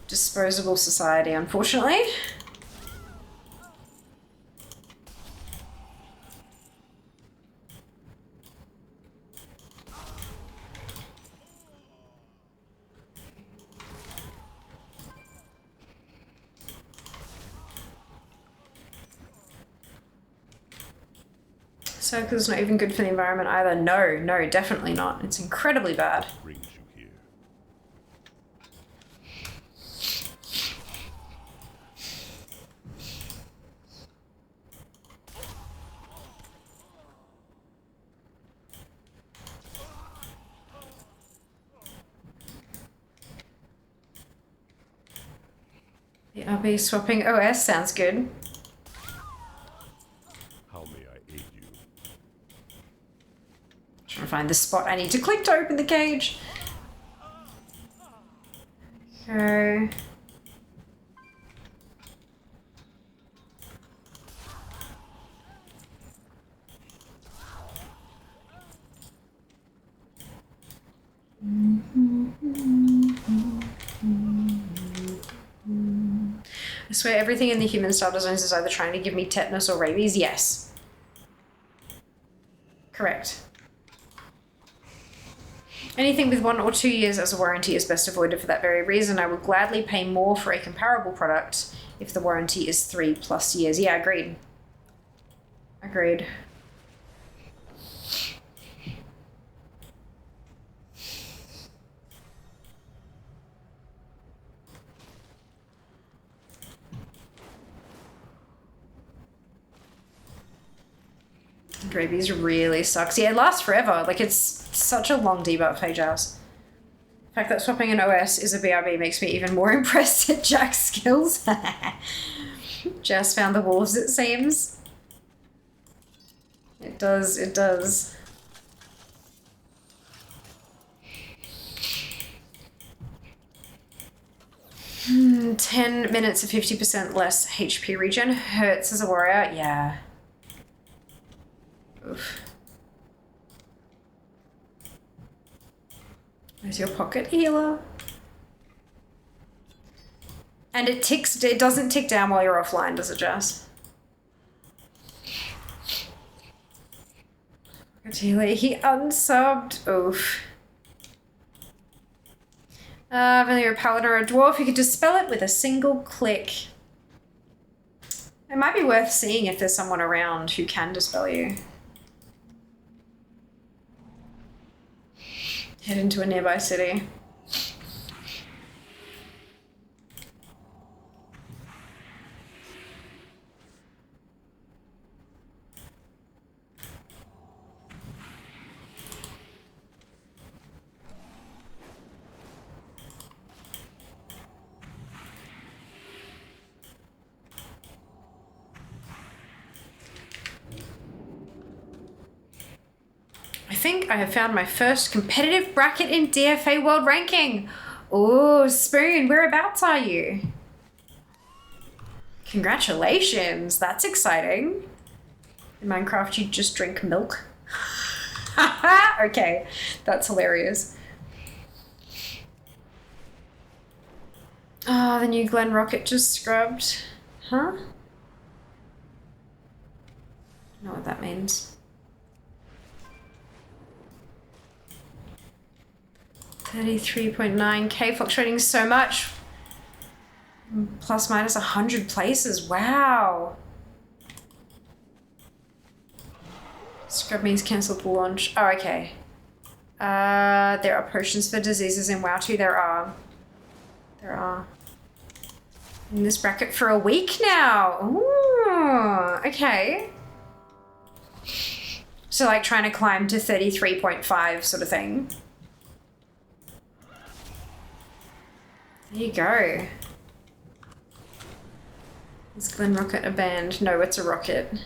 Disposable society, unfortunately. Circle's not even good for the environment either. No, no, definitely not. It's incredibly bad. Brings you here. The RB swapping OS sounds good. How may I aid you? Trying to find the spot I need to click to open the cage. Okay. I swear everything in the human star designs is either trying to give me tetanus or rabies. Yes. Correct. Anything with 1 or 2 years as a warranty is best avoided for that very reason. I would gladly pay more for a comparable product if the warranty is 3+ years. Yeah, agreed. Agreed. Rabies really sucks. Yeah, it lasts forever. Like, it's such a long debuff, hey Jazz. The fact that swapping an OS is a BRB makes me even more impressed at Jack's skills. Jazz found the wolves, it seems. It does, it does. Hmm, 10 minutes of 50% less HP regen hurts as a warrior. Yeah. Oof. There's your pocket healer. And it ticks, it doesn't tick down while you're offline, does it, Jazz? Pocket healer, he unsubbed. Oof. Whether you're a paladin or a dwarf, you could dispel it with a single click. It might be worth seeing if there's someone around who can dispel you. Head into a nearby city. I think I have found my first competitive bracket in DFA World Ranking. Oh, Spoon, whereabouts are you? Congratulations, that's exciting. In Minecraft, you just drink milk. Okay, that's hilarious. Oh, the new Glen rocket just scrubbed. Huh? I don't know what that means. 33.9k, fluctuating so much. Plus minus 100 places, wow. Scrub means cancel the launch. Oh, okay. There are potions for diseases in WoW 2. There are. There are. In this bracket for a week now. Ooh, okay. So like trying to climb to 33.5 sort of thing. There you go. Is Glen Rocket a band? No, it's a rocket.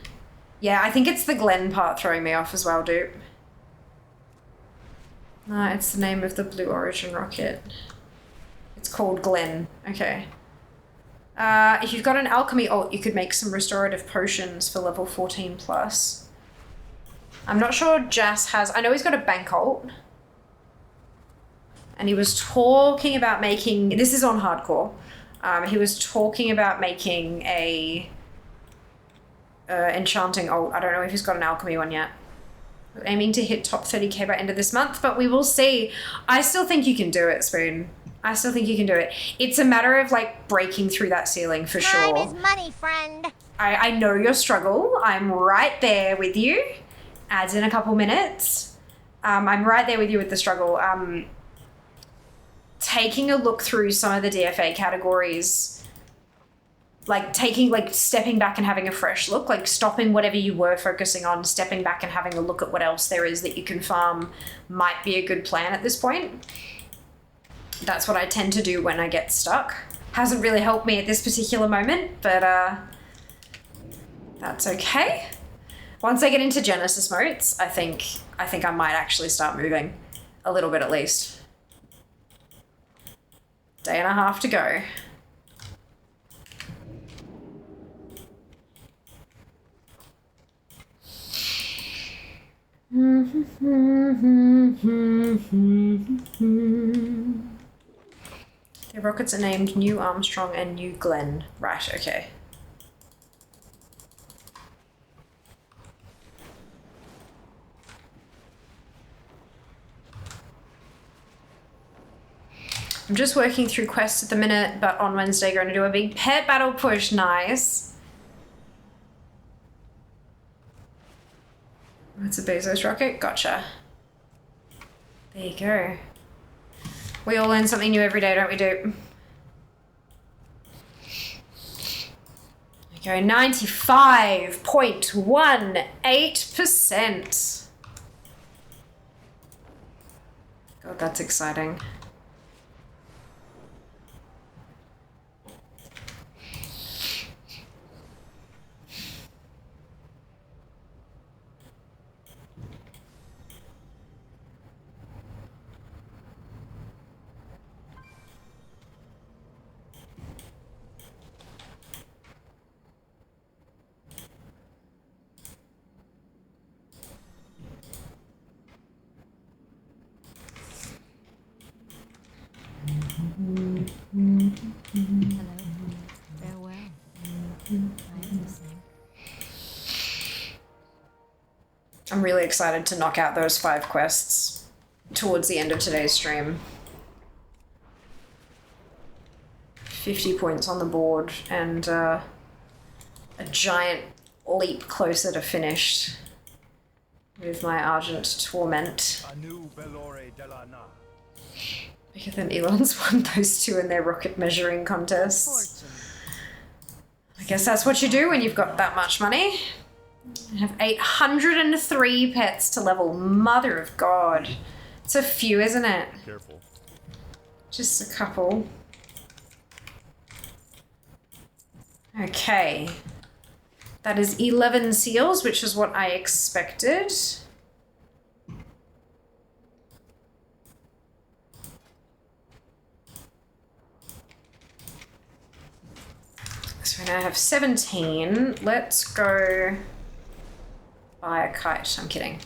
Yeah, I think it's the Glen part throwing me off as well, dupe. It's the name of the Blue Origin rocket. It's called Glen. Okay. If you've got an alchemy ult, you could make some restorative potions for level 14 plus. I'm not sure Jas has... I know he's got a bank ult. And he was talking about making... This is on hardcore. He was talking about making a enchanting ult. I don't know if he's got an alchemy one yet. We're aiming to hit top 30k by end of this month, but we will see. I still think you can do it, Spoon. I still think you can do it. It's a matter of like breaking through that ceiling for sure. Time is money, friend. I know your struggle. I'm right there with you. Adds in a couple minutes. I'm right there with you with the struggle. Taking a look through some of the DFA categories, like stepping back and having a fresh look, like stopping whatever you were focusing on, stepping back and having a look at what else there is that you can farm might be a good plan at this point. That's what I tend to do when I get stuck. Hasn't really helped me at this particular moment, but that's okay. Once I get into Genesis modes, I think I might actually start moving a little bit at least. Day and a half to go. The rockets are named New Armstrong and New Glen. Right, okay. I'm just working through quests at the minute, but on Wednesday going to do a big pet battle push. Nice. It's a Bezos rocket. Gotcha. There you go. We all learn something new every day, don't we, Dupe? There you go. 95.18%. God, that's exciting. Hello. Farewell. I am listening. I'm really excited to knock out those 5 quests towards the end of today's stream. 50 points on the board and a giant leap closer to finished with my Argent Torment. Bigger than Elon's won those 2 in their rocket measuring contests. I guess that's what you do when you've got that much money. I have 803 pets to level. Mother of God. It's a few, isn't it? Careful. Just a couple. Okay. That is 11 seals, which is what I expected. So now I have 17. Let's go buy a kite. I'm kidding.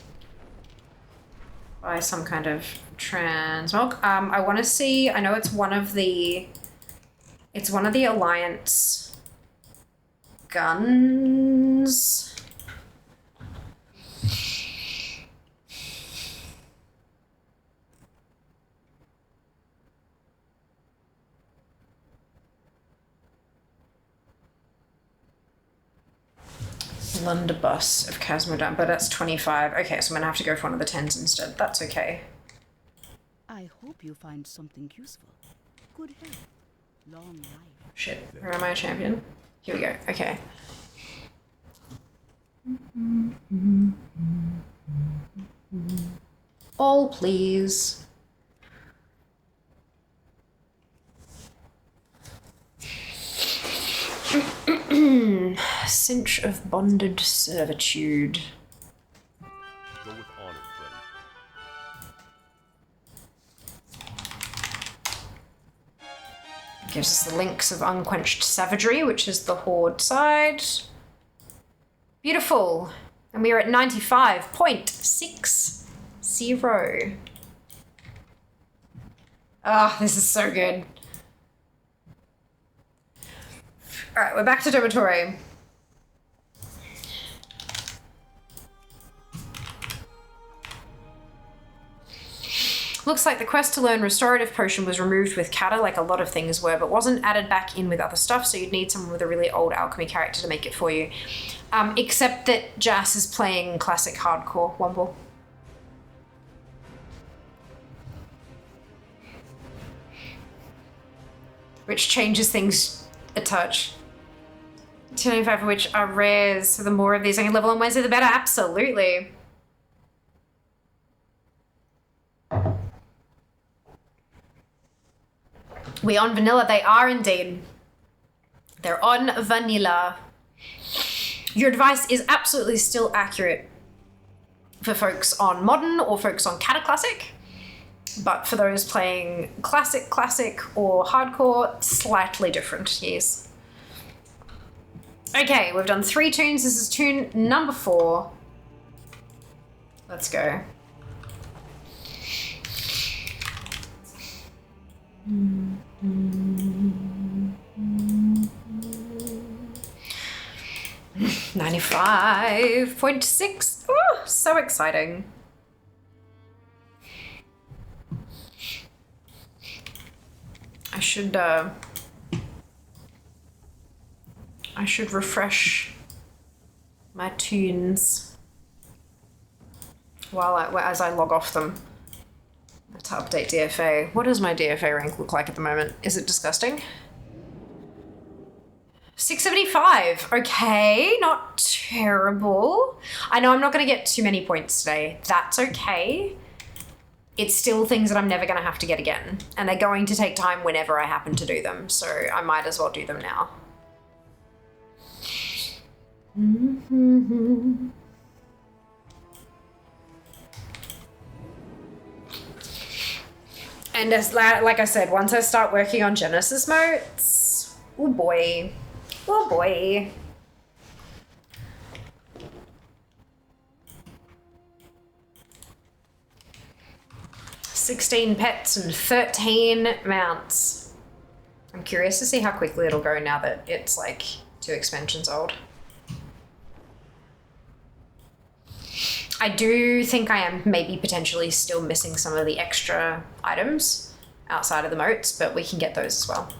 Buy some kind of transmog. I want to see. I know it's one of the Alliance guns. Blunderbuss of Casmodon, but that's 25. Okay, so I'm gonna have to go for one of the 10s instead. That's okay. I hope you find something useful. Good health. Long life. Shit, where am I, champion? Here we go, okay. All, please. Cinch of bonded servitude. Go with honor, friend. Gives us the links of unquenched savagery, which is the horde side. Beautiful. And we are at 95.60. Ah, this is so good. All right, we're back to Dormitory. Looks like the quest to learn Restorative Potion was removed with Kata, like a lot of things were, but wasn't added back in with other stuff, so you'd need someone with a really old alchemy character to make it for you. Except that Jas is playing classic hardcore Womble. Which changes things a touch. 295 of which are rares, so the more of these I can level on Wednesday, the better. Absolutely. We on vanilla? They are indeed. They're on vanilla. Your advice is absolutely still accurate for folks on modern or folks on Cataclassic, but for those playing classic or hardcore, slightly different, yes. Okay, we've done 3 tunes. This is tune number 4. Let's go. $95.6. Oh, so exciting. should refresh my tunes as I log off them. To update DFA. What does my DFA rank look like at the moment? Is it disgusting? 675. Okay, not terrible. I know I'm not going to get too many points today. That's okay. It's still things that I'm never going to have to get again. And they're going to take time whenever I happen to do them. So I might as well do them now. And as like I said, once I start working on Genesis modes, oh boy. 16 pets and 13 mounts. I'm curious to see how quickly it'll go now that it's like 2 expansions old. I do think I am maybe potentially still missing some of the extra items outside of the moats, but we can get those as well.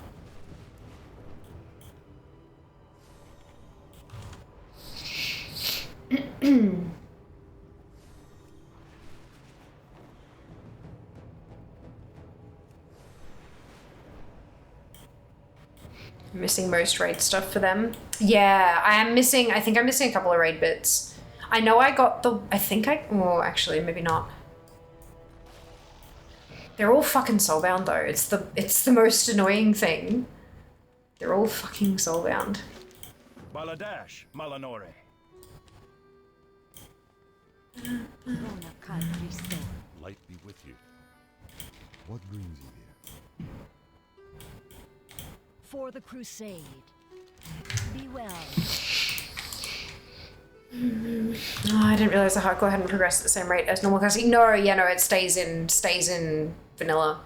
Missing most raid stuff for them. Yeah, I think I'm missing a couple of raid bits. I know I got well, actually, maybe not. They're all fucking soulbound though. It's the most annoying thing. They're all fucking soulbound. Baladash, Malanore. Light be with you. What brings you here? For the crusade. Be well. Oh, I didn't realize the hardcore hadn't progressed at the same rate as normal classic. No, yeah, no, it stays in vanilla.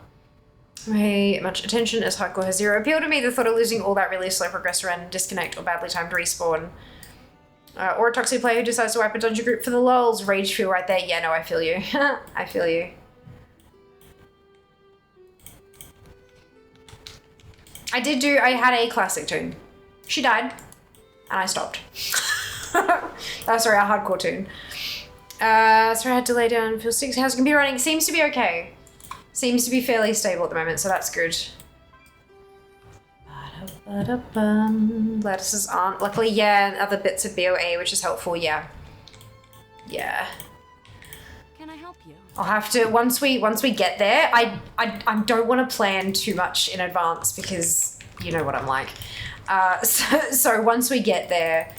Pay much attention as hardcore has 0 appeal to me. The thought of losing all that really slow progress around disconnect or badly timed respawn. Or a toxic player who decides to wipe a dungeon group for the lulz. Rage feel right there. Yeah, no, I feel you. I feel you. I had a classic toon. She died, and I stopped. That's sorry, a hardcore toon. So I had to lay down for 6 hours. Computer running seems to be okay. Seems to be fairly stable at the moment, so that's good. Lattices aren't. Luckily, yeah, other bits of BOA, which is helpful, yeah. Yeah. Can I help you? I'll have to, once we get there, I don't want to plan too much in advance because you know what I'm like. So once we get there,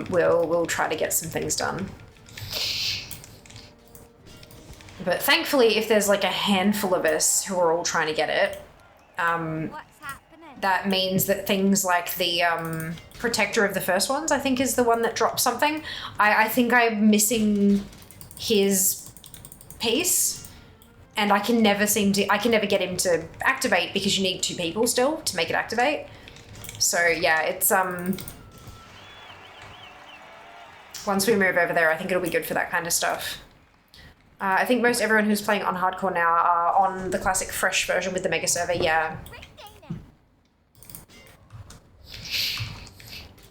we'll try to get some things done. But thankfully, if there's like a handful of us who are all trying to get it, that means that things like the protector of the first ones, I think is the one that drops something. I think I'm missing his piece, and I can never get him to activate because you need 2 people still to make it activate. So yeah, it's once we move over there, I think it'll be good for that kind of stuff. I think most everyone who's playing on hardcore now are on the classic fresh version with the mega server, yeah.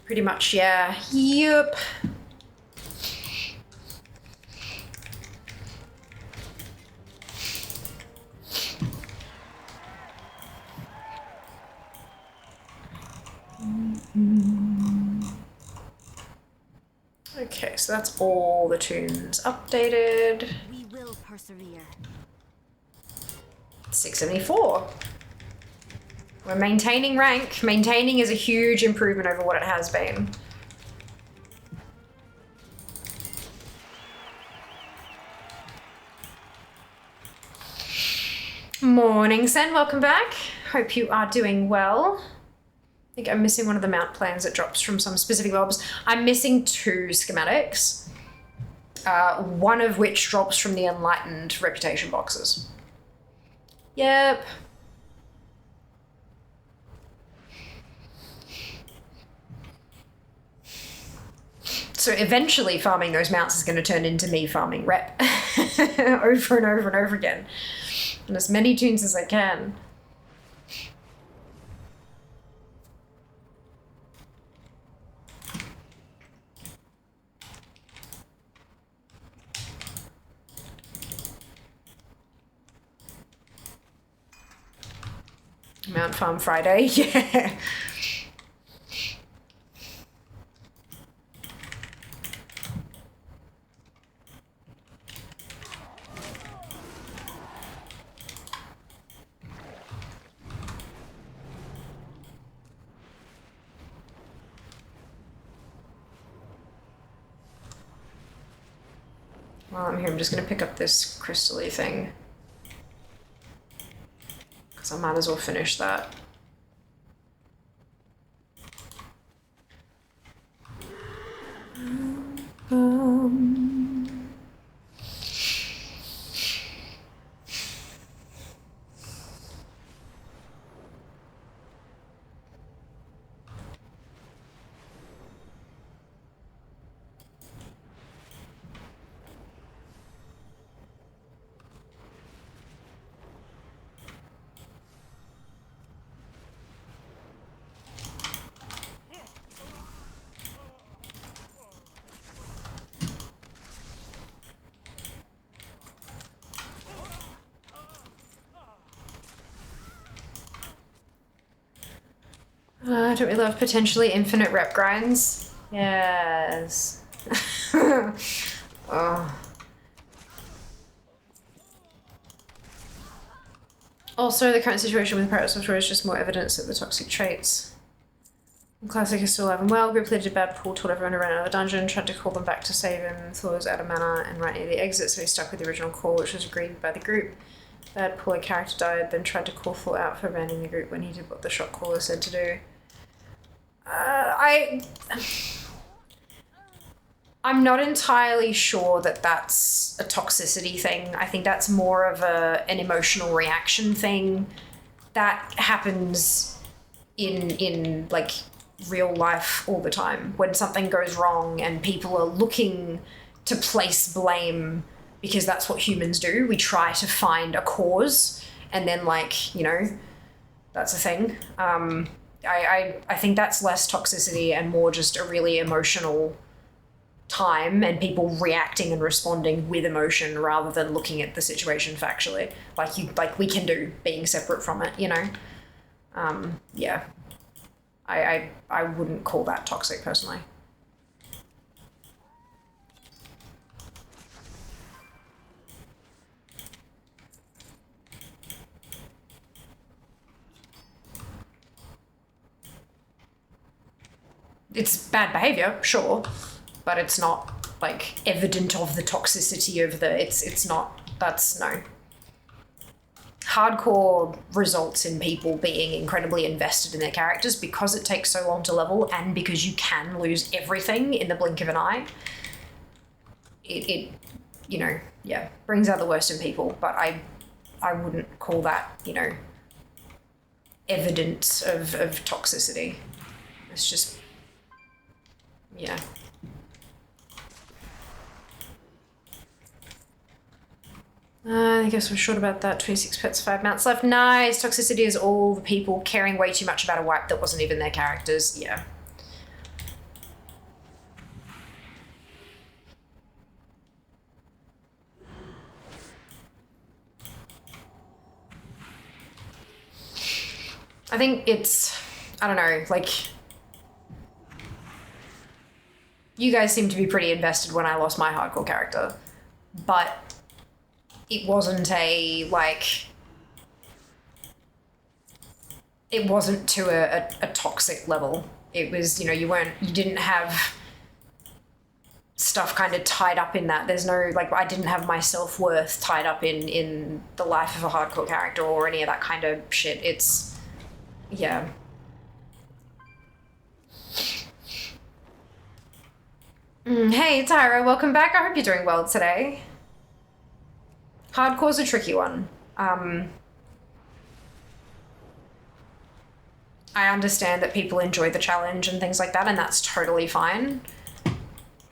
Pretty much, yeah. Yup. Okay, so that's all the tunes updated. We will persevere. 674. We're maintaining rank. Maintaining is a huge improvement over what it has been. Morning, Sen. Welcome back. Hope you are doing well. I think I'm missing one of the mount plans that drops from some specific mobs. I'm missing 2 schematics. One of which drops from the Enlightened reputation boxes. Yep. So eventually farming those mounts is going to turn into me farming rep over and over and over again. And as many tunes as I can. Mount Farm Friday, yeah. While I'm here, I'm just going to pick up this crystal-y thing. Because I might as well finish that. Don't we love potentially infinite rep grinds? Yes. Oh. Also, the current situation with pirate software is just more evidence of the toxic traits. Classic is still alive and well. Group leader did bad pool, told everyone to run out of the dungeon, tried to call them back to save him, thought he was out of mana and right near the exit, so he stuck with the original call, which was agreed by the group. Bad pool, a character died, then tried to call full out for abandoning the group when he did what the shot caller said to do. I'm not entirely sure that that's a toxicity thing. I think that's more of an emotional reaction thing that happens in like real life all the time. When something goes wrong and people are looking to place blame because that's what humans do. We try to find a cause and then like, you know, that's a thing. I think that's less toxicity and more just a really emotional time and people reacting and responding with emotion rather than looking at the situation factually, like we can do, being separate from it, you know. Yeah, I wouldn't call that toxic personally. It's bad behavior, sure, but it's not like evident of the toxicity of the, it's not, that's no. Hardcore results in people being incredibly invested in their characters because it takes so long to level and because you can lose everything in the blink of an eye. It you know, yeah, brings out the worst in people, but I wouldn't call that, you know, evidence of toxicity. It's just, yeah. I guess we're short about that. 26 pets, 5 mounts left. Nice. Toxicity is all the people caring way too much about a wipe that wasn't even their characters. Yeah. I think it's, I don't know, like, you guys seem to be pretty invested when I lost my hardcore character, but it wasn't a, like, it wasn't to a toxic level. It was, you know, you didn't have stuff kind of tied up in that. There's no, like, I didn't have my self-worth tied up in the life of a hardcore character or any of that kind of shit. It's, yeah. Hey, Tyra, welcome back. I hope you're doing well today. Hardcore's a tricky one. I understand that people enjoy the challenge and things like that, and that's totally fine.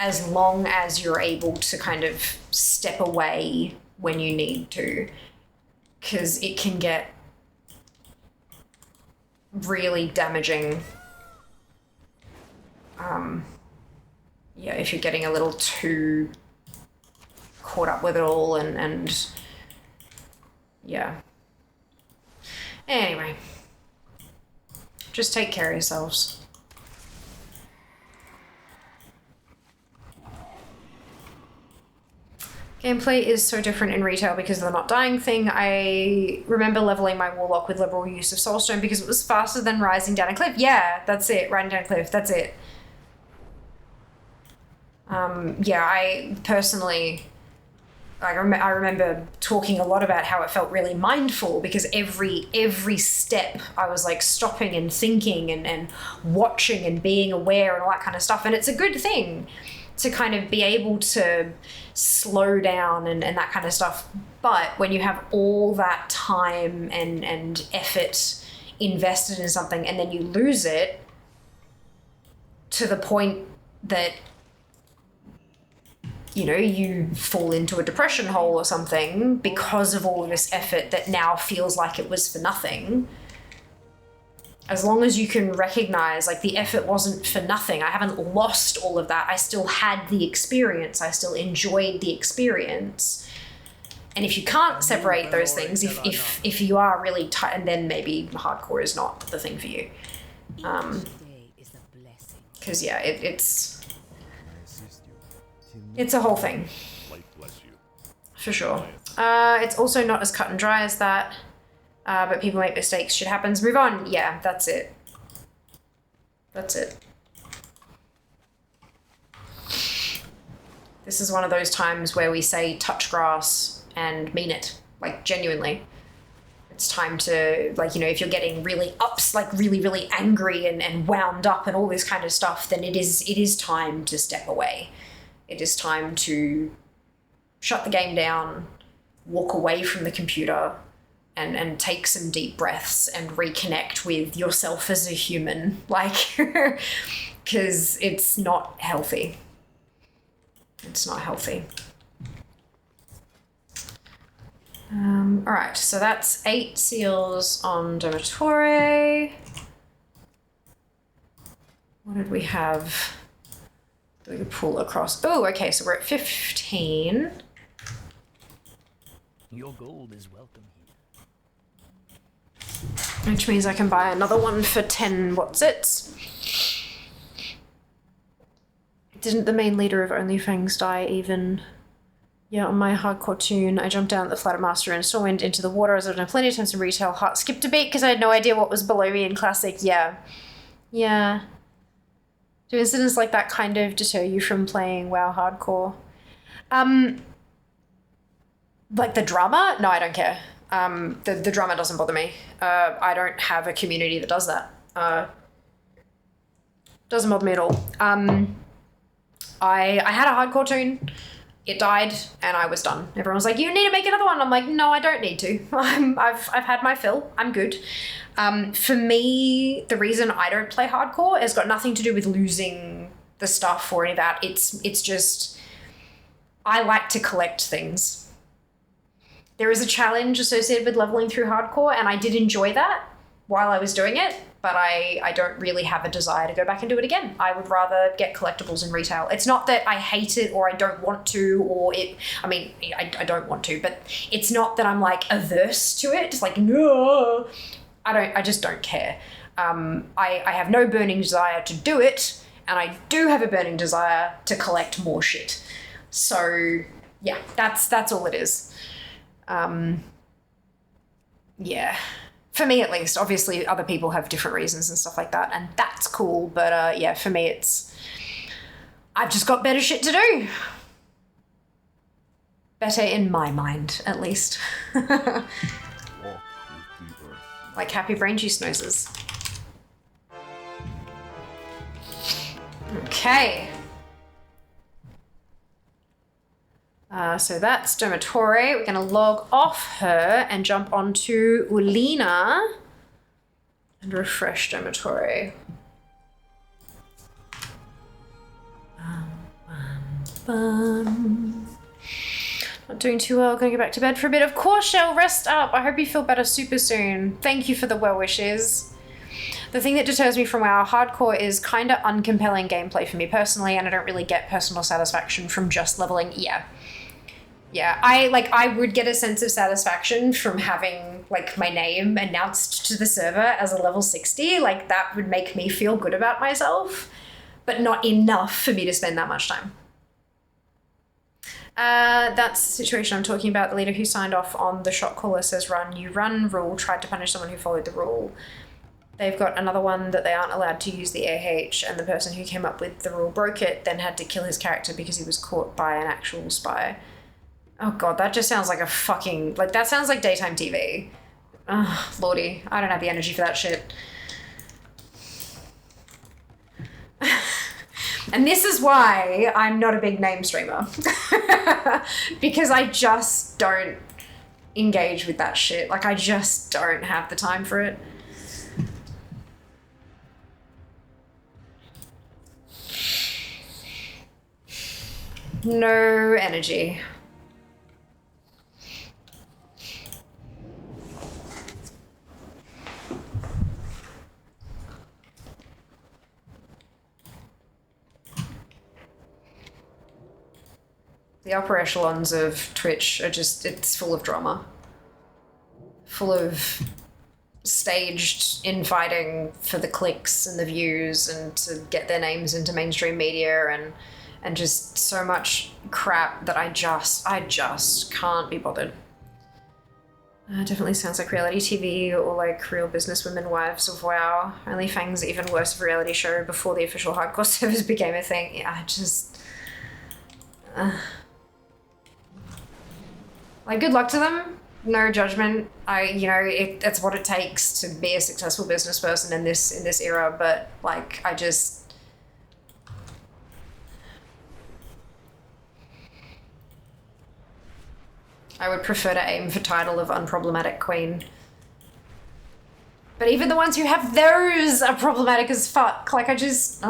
As long as you're able to kind of step away when you need to. Because it can get really damaging. Yeah, if you're getting a little too caught up with it all and yeah. Anyway, Just take care of yourselves. Gameplay is so different in retail because of the not dying thing. I remember leveling my warlock with liberal use of soulstone because it was faster than rising down a cliff. Yeah, that's it. Riding down a cliff. That's it. Yeah, I personally, I remember talking a lot about how it felt really mindful because every step I was like stopping and thinking and watching and being aware and all that kind of stuff. And it's a good thing to kind of be able to slow down and that kind of stuff. But when you have all that time and effort invested in something and then you lose it to the point that, you know, you fall into a depression hole or something because of all of this effort that now feels like it was for nothing. As long as you can recognize, like, the effort wasn't for nothing. I haven't lost all of that. I still had the experience. I still enjoyed the experience. And if you can't separate those things, if you are really tight, and then maybe hardcore is not the thing for you. Because, yeah, it's a whole thing. For sure. It's also not as cut and dry as that. But people make mistakes, shit happens, move on. Yeah, that's it. That's it. This is one of those times where we say touch grass and mean it, like genuinely. It's time to, like, you know, if you're getting really really angry and wound up and all this kind of stuff, then it is time to step away. It is time to shut the game down, walk away from the computer, and take some deep breaths and reconnect with yourself as a human, like, because it's not healthy. It's not healthy. All right, so that's 8 seals on Domitore. What did we have that we could pull across? Oh, okay, so we're at 15. Your gold is welcome here. Which means I can buy another one for 10 what's-its. Didn't the main leader of OnlyFangs die even? Yeah, on my hardcore tune, I jumped down at the Flatter Master and Stormwind into the water as I've done plenty of times in retail. Heart skipped a beat because I had no idea what was below me in Classic. Yeah. Yeah. Do incidents like that kind of deter you from playing WoW hardcore? Like the drama? No, I don't care. The drama doesn't bother me. I don't have a community that does that. Doesn't bother me at all. I had a hardcore tune. It died and I was done. Everyone was like, you need to make another one. I'm like, no, I don't need to. I've had my fill. I'm good. For me, the reason I don't play hardcore has got nothing to do with losing the stuff or any of that. It's just, I like to collect things. There is a challenge associated with leveling through hardcore, and I did enjoy that while I was doing it, but I don't really have a desire to go back and do it again. I would rather get collectibles in retail. It's not that I hate it or I don't want to, or I don't want to, but it's not that I'm like averse to it. It's like, no, I just don't care. I have no burning desire to do it, and I do have a burning desire to collect more shit. So yeah, that's all it is. Yeah, for me at least. Obviously other people have different reasons and stuff like that, and that's cool, but yeah, for me I've just got better shit to do. Better in my mind, at least. Like happy brain juice noses. Okay. So that's Domitore. We're going to log off her and jump onto Ulina and refresh Domitore. Not doing too well. Going to go back to bed for a bit. Of course, Shell, rest up. I hope you feel better super soon. Thank you for the well wishes. The thing that deters me from WoW hardcore is kind of uncompelling gameplay for me personally, and I don't really get personal satisfaction from just leveling. Yeah, Yeah, I would get a sense of satisfaction from having like my name announced to the server as a level 60. Like that would make me feel good about myself, but not enough for me to spend that much time. That's the situation I'm talking about. The leader who signed off on the shot caller says run. You run, rule, tried to punish someone who followed the rule. They've got another one that they aren't allowed to use the AH, and the person who came up with the rule broke it, then had to kill his character because he was caught by an actual spy. Oh god, that just sounds like a fucking... Like, that sounds like daytime TV. Ugh, lordy. I don't have the energy for that shit. And this is why I'm not a big name streamer. Because I just don't engage with that shit. Like, I just don't have the time for it. No energy. The upper echelons of Twitch are just, it's full of drama. Full of staged infighting for the clicks and the views and to get their names into mainstream media and just so much crap that I just can't be bothered. Definitely sounds like reality TV or like Real Businesswomen Wives of WoW. OnlyFans even worse of a reality show before the official hardcore servers became a thing. Yeah, I just... Like, good luck to them. No judgment. It's what it takes to be a successful business person in this era, but like, I would prefer to aim for title of unproblematic queen. But even the ones who have those are problematic as fuck. Like, I just...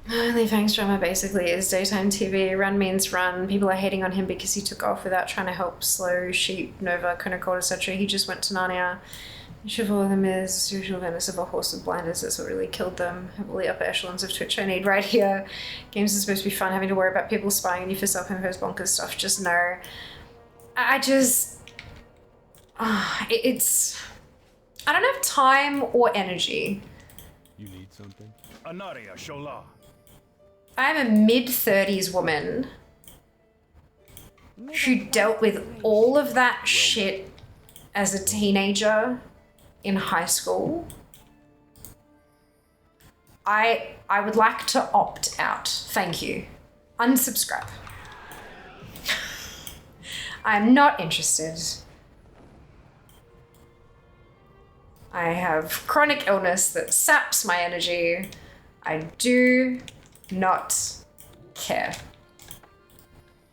OnlyFans drama basically is daytime TV. Run means run. People are hating on him because he took off without trying to help Slow, Sheep, Nova, Kunacord, etc. He just went to Narnia. You should follow them as usual Venice of a horse with blinders. That's what really killed them. All the upper echelons of Twitch I need right here. Games are supposed to be fun. Having to worry about people spying on you for self-imposed bonkers stuff. Just no. It's... I don't have time or energy. You need something? Anaria Shola. I'm a mid-30s woman who dealt with all of that shit as a teenager in high school. I would like to opt out. Thank you. Unsubscribe. I'm not interested. I have chronic illness that saps my energy. I do not care.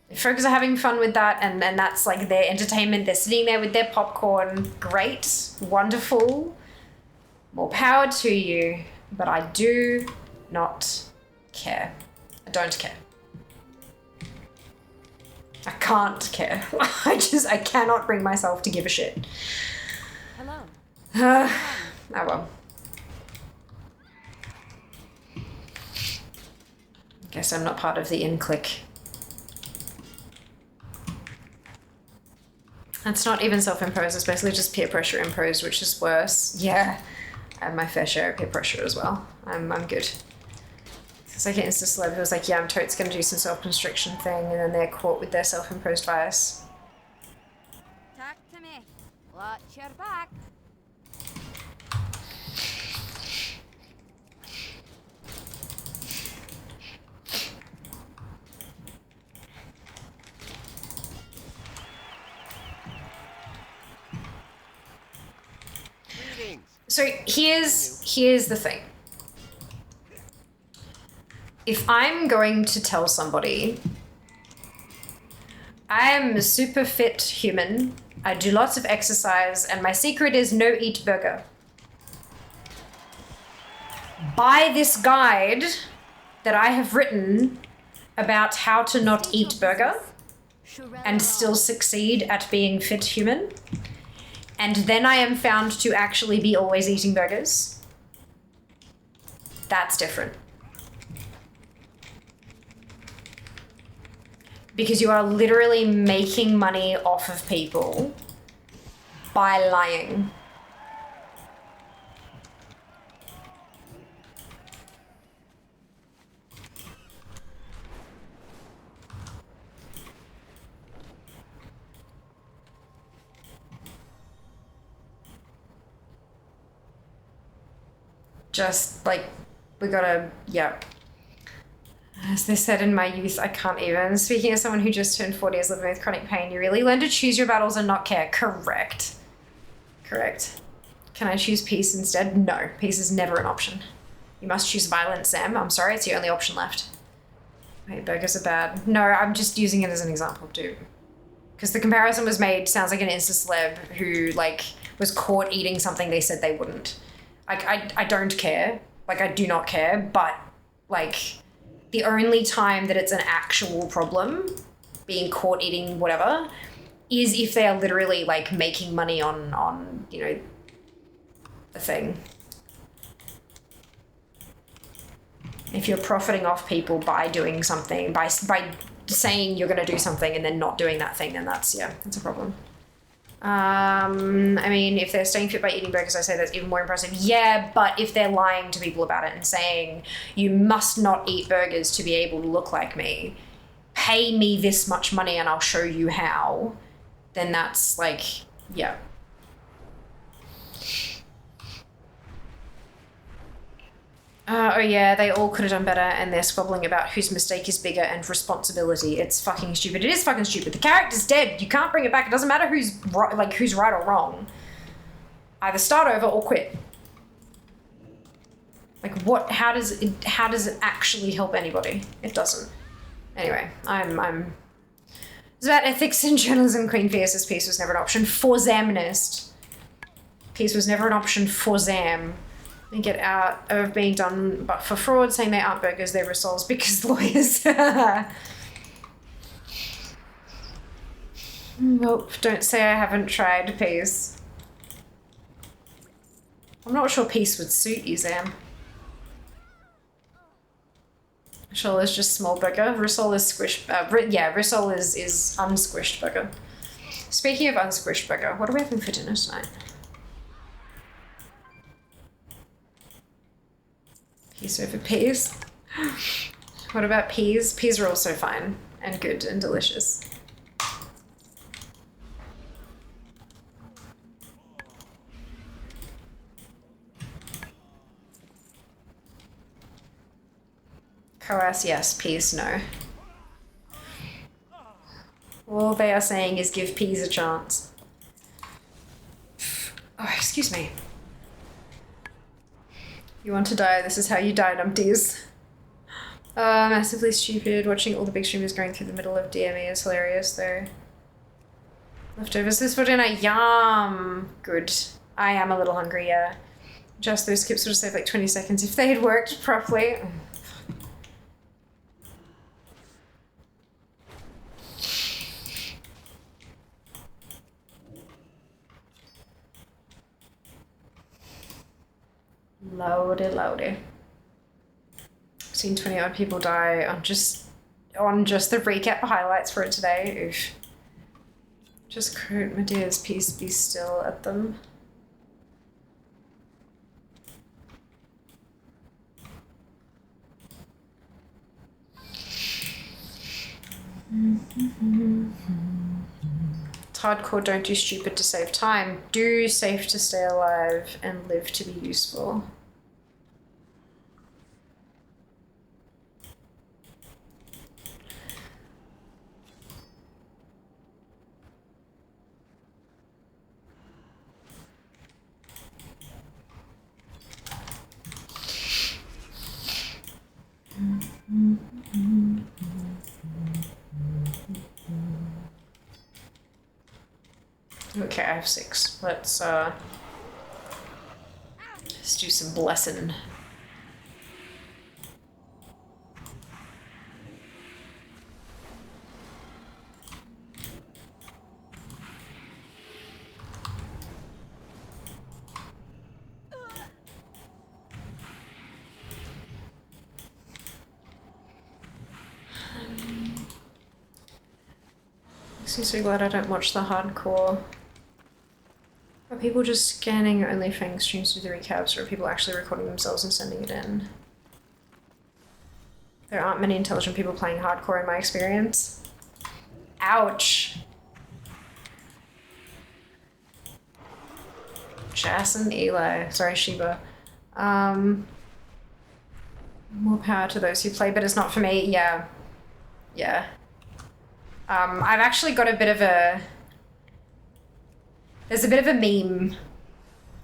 If folks are having fun with that and that's like their entertainment, they're sitting there with their popcorn, great, wonderful, more power to you, but I do not care. I don't care. I can't care. I cannot bring myself to give a shit. Hello. Oh well. Guess I'm not part of the in-click. It's not even self-imposed, it's basically just peer pressure imposed, which is worse. Yeah, I have my fair share of peer pressure as well. I'm good. It's like an Insta-celeb who was like, yeah, I'm totes gonna do some self-constriction thing, and then they're caught with their self-imposed bias. Talk to me. Watch your back. So here's the thing. If I'm going to tell somebody I am a super fit human, I do lots of exercise, and my secret is no eat burger. Buy this guide that I have written about how to not eat burger and still succeed at being fit human. and then I am found to actually be always eating burgers, that's different. Because you are literally making money off of people by lying. Just like, we gotta, yeah. As they said in my youth, I can't even. Speaking as someone who just turned 40 is living with chronic pain, you really learn to choose your battles and not care. Correct. Correct. Can I choose peace instead? No, peace is never an option. You must choose violence, Sam. I'm sorry, it's the only option left. Wait, burgers are bad. No, I'm just using it as an example, dude. Because the comparison was made, sounds like an Insta-celeb who, like, was caught eating something they said they wouldn't. I don't care. Like, I do not care, but, like, the only time that it's an actual problem, being caught eating whatever, is if they are literally, like, making money on you know, the thing. If you're profiting off people by doing something, by saying you're going to do something and then not doing that thing, then that's a problem. I mean, if they're staying fit by eating burgers, I say that's even more impressive. Yeah, but if they're lying to people about it and saying you must not eat burgers to be able to look like me, pay me this much money and I'll show you how, then that's like, yeah. Oh yeah, they all could have done better and they're squabbling about whose mistake is bigger and responsibility. It's fucking stupid. It is fucking stupid. The character's dead. You can't bring it back. It doesn't matter who's right, like who's right or wrong. Either start over or quit. Like what, how does it actually help anybody? It doesn't. Anyway, it's about ethics and journalism. Queen Fierce's peace was never an option for Zamnist. Peace was never an option for Zam. And get out of being done but for fraud, saying they aren't burgers, they're rissoles because lawyers. Nope, don't say I haven't tried peace. I'm not sure peace would suit you, Zam. Rissole is just small burger. Rissole is squished. Yeah, Rissole is unsquished burger. Speaking of unsquished burger, what are we having for dinner tonight? Peas over peas. What about peas? Peas are also fine and good and delicious. Coas, yes. Peas, no. All they are saying is give peas a chance. Oh, excuse me. You want to die, this is how you die, numpties. Massively stupid. Watching all the big streamers going through the middle of DME is hilarious, though. Leftovers this for dinner. Yum! Good. I am a little hungry, yeah. Just those skips would have saved like 20 seconds if they had worked properly. Loady. Seen 20 odd people die on just the recap highlights for it today. Oof. Just quote Medea's peace be still at them. It's hardcore, don't do stupid to save time. Do safe to stay alive and live to be useful. Okay, I have 6. Let's do some blessing. Makes me so glad I don't watch the hardcore. Are people just scanning OnlyFans streams to do the recaps, or are people actually recording themselves and sending it in? There aren't many intelligent people playing hardcore in my experience. Ouch. Jas and Eli. Sorry, Sheba. More power to those who play, but it's not for me. Yeah. Yeah. I've actually got a bit of a... There's a bit of a meme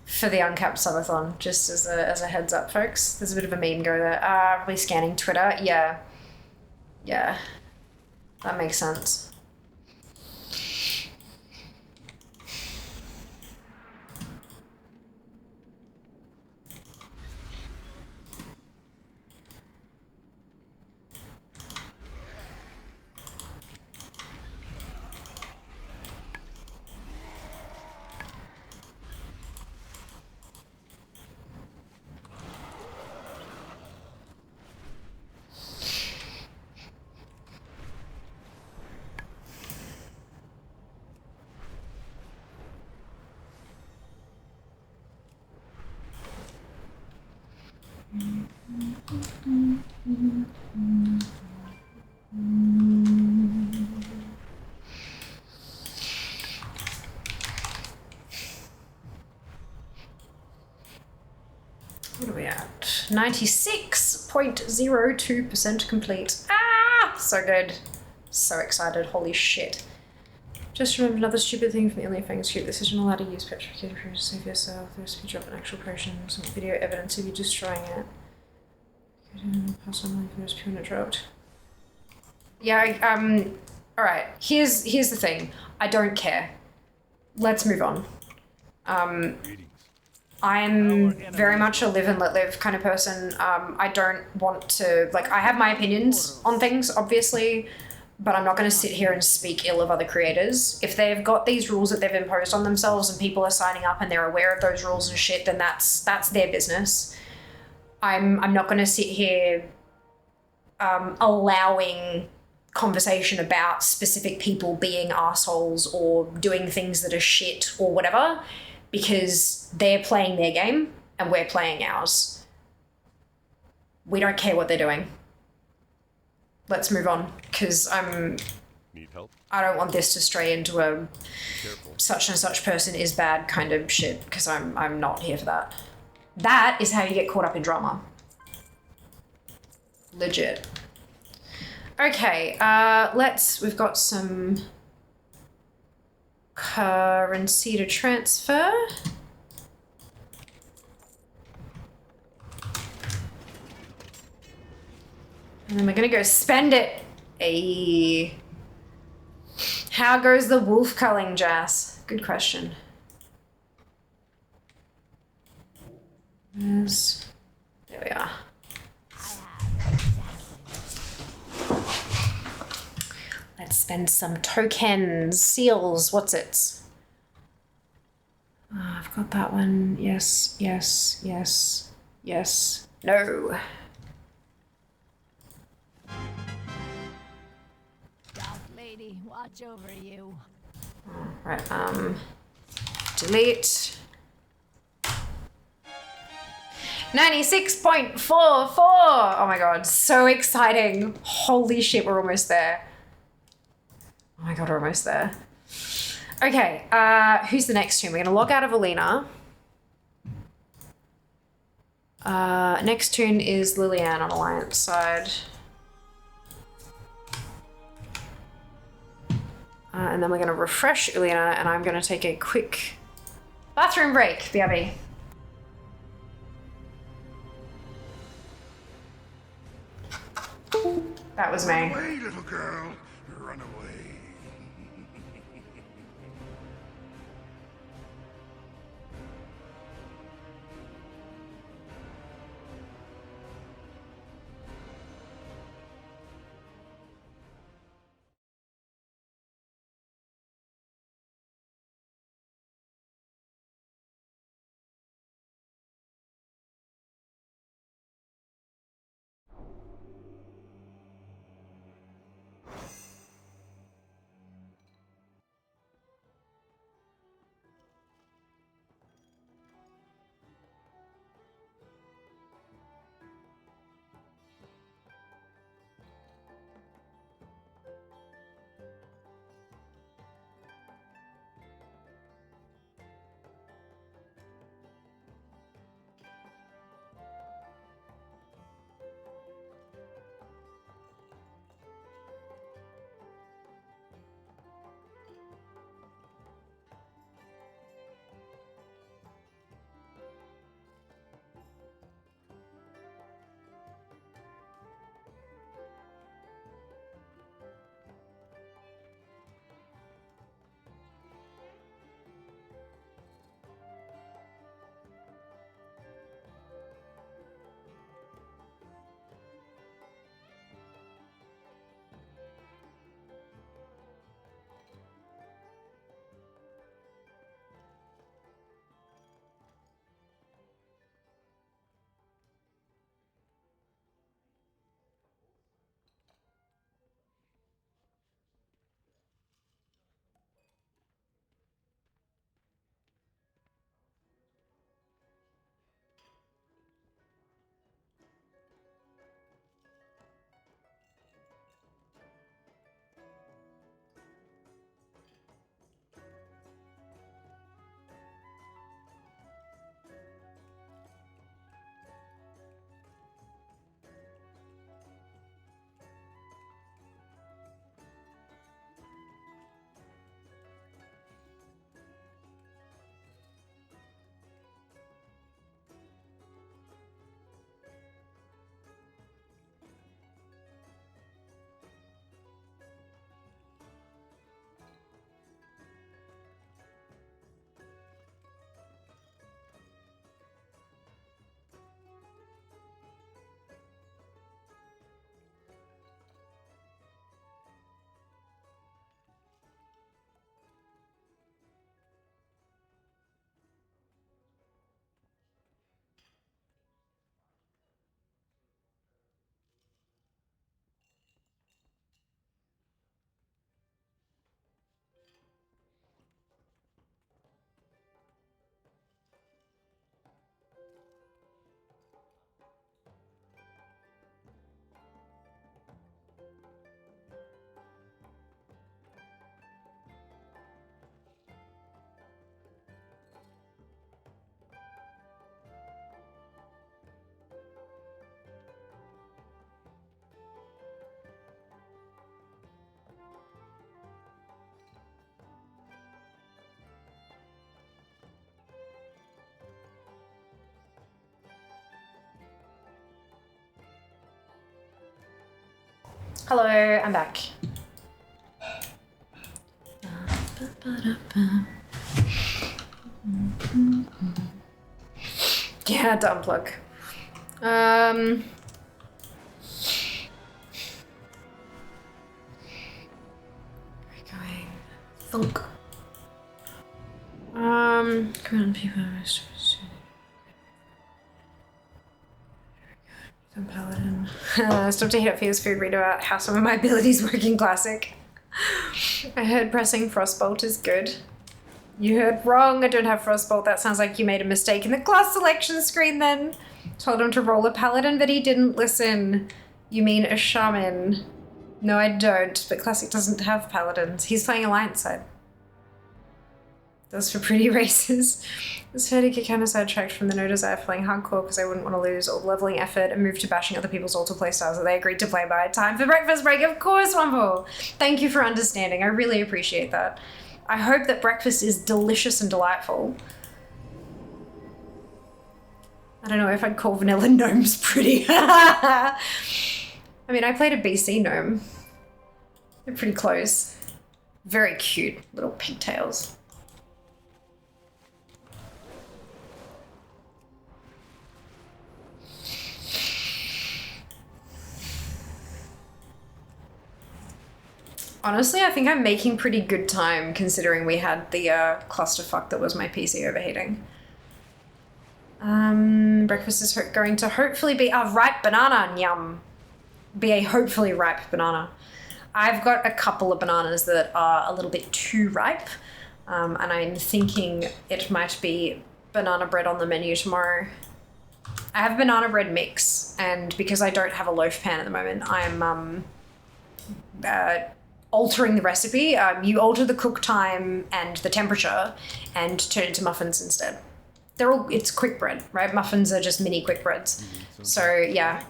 for the Uncapped Subathon, just as a heads up, folks. There's a bit of a meme go there. Probably scanning Twitter. Yeah. Yeah. That makes sense. What are we at? 96.02% complete. Ah! So good. So excited. Holy shit. Just remember another stupid thing from the OnlyFans script. This isn't allowed to use petrification to save yourself. There's a picture of an actual potion, some video evidence of you destroying it. Pass on for this pure dropped. Yeah, alright. Here's the thing. I don't care. Let's move on. I'm very much a live and let live kind of person. I don't want to, like, I have my opinions on things, obviously, but I'm not going to sit here and speak ill of other creators. If they've got these rules that they've imposed on themselves and people are signing up and they're aware of those rules and shit, then that's their business. I'm not going to sit here allowing conversation about specific people being assholes or doing things that are shit or whatever, because they're playing their game and we're playing ours. We don't care what they're doing. Let's move on, because Need help? I don't want this to stray into a such and such person is bad kind of shit, because I'm not here for that. That is how you get caught up in drama. Legit. Okay, we've got some currency to transfer. And then we're gonna go spend it. Ayy. How goes the wolf culling, Jas? Good question. There we are. Let's spend some tokens, seals, what's it? Oh, I've got that one. Yes, yes, yes, yes. No. Dark lady, watch over you. Right, delete. 96.44! Oh my god, so exciting. Holy shit, we're almost there. Oh my god, we're almost there. Okay, who's the next tune? We're gonna log out of Alina. Next tune is Lillian on Alliance side. And then we're gonna refresh Ulina, and I'm gonna take a quick bathroom break, BRB. That was me. Run away, little girl. Run away. Hello, I'm back. Yeah, to unplug. We're going thunk. Command people. Some paladin. Stop to heat up Fear's food. Read about how some of my abilities work in classic. I heard pressing Frostbolt is good. You heard wrong. I don't have Frostbolt. That sounds like you made a mistake in the class selection screen then. Told him to roll a paladin, but he didn't listen. You mean a shaman? No, I don't. But classic doesn't have paladins. He's playing alliance side. Those for pretty races. This heard to get kind of sidetracked from the no desire for playing hardcore because I wouldn't want to lose all the leveling effort and move to bashing other people's alter playstyles that they agreed to play by. Time for breakfast break, of course, Wumble! Thank you for understanding. I really appreciate that. I hope that breakfast is delicious and delightful. I don't know if I'd call vanilla gnomes pretty. I mean, I played a BC gnome. They're pretty close. Very cute little pigtails. Honestly, I think I'm making pretty good time considering we had the clusterfuck that was my PC overheating. Breakfast is going to hopefully be a ripe banana, yum. Be a hopefully ripe banana. I've got a couple of bananas that are a little bit too ripe, and I'm thinking it might be banana bread on the menu tomorrow. I have banana bread mix, and because I don't have a loaf pan at the moment, I'm altering the recipe. You alter the cook time and the temperature and turn it into muffins instead. It's quick bread, right? Muffins are just mini quick breads. So yeah.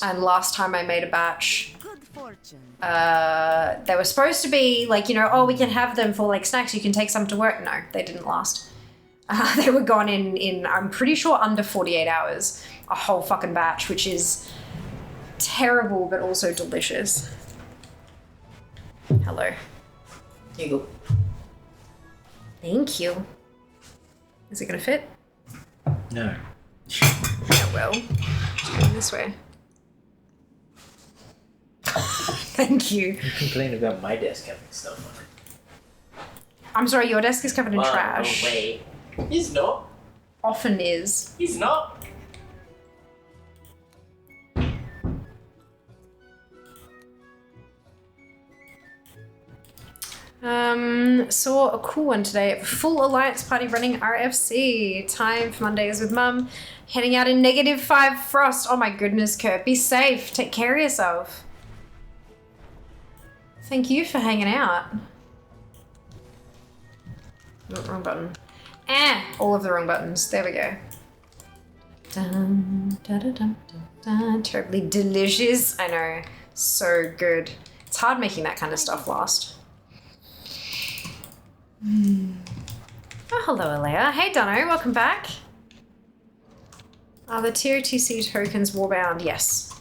And last time I made a batch, Good fortune. they were supposed to be like, you know, oh, we can have them for like snacks. You can take some to work. No, they didn't last. They were gone in I'm pretty sure under 48 hours, a whole fucking batch, which is terrible, but also delicious. Hello. Here you go. Thank you. Is it gonna fit? No. Yeah, well, it's going this way. Thank you. You complain about my desk having stuff on it. I'm sorry, your desk is covered in Well, trash. No way. He's not. Often is. He's not. Saw a cool one today. Full alliance party running RFC. Time for Mondays with Mum. Heading out in -5 frost. Oh my goodness, Kurt. Be safe. Take care of yourself. Thank you for hanging out. Oh, wrong button. All of the wrong buttons. There we go. Dun, dun, dun, dun, dun. Terribly delicious. I know. So good. It's hard making that kind of stuff last. Oh, hello, Alea. Hey, Dunno. Welcome back. Are the TOTC tokens warbound? Yes.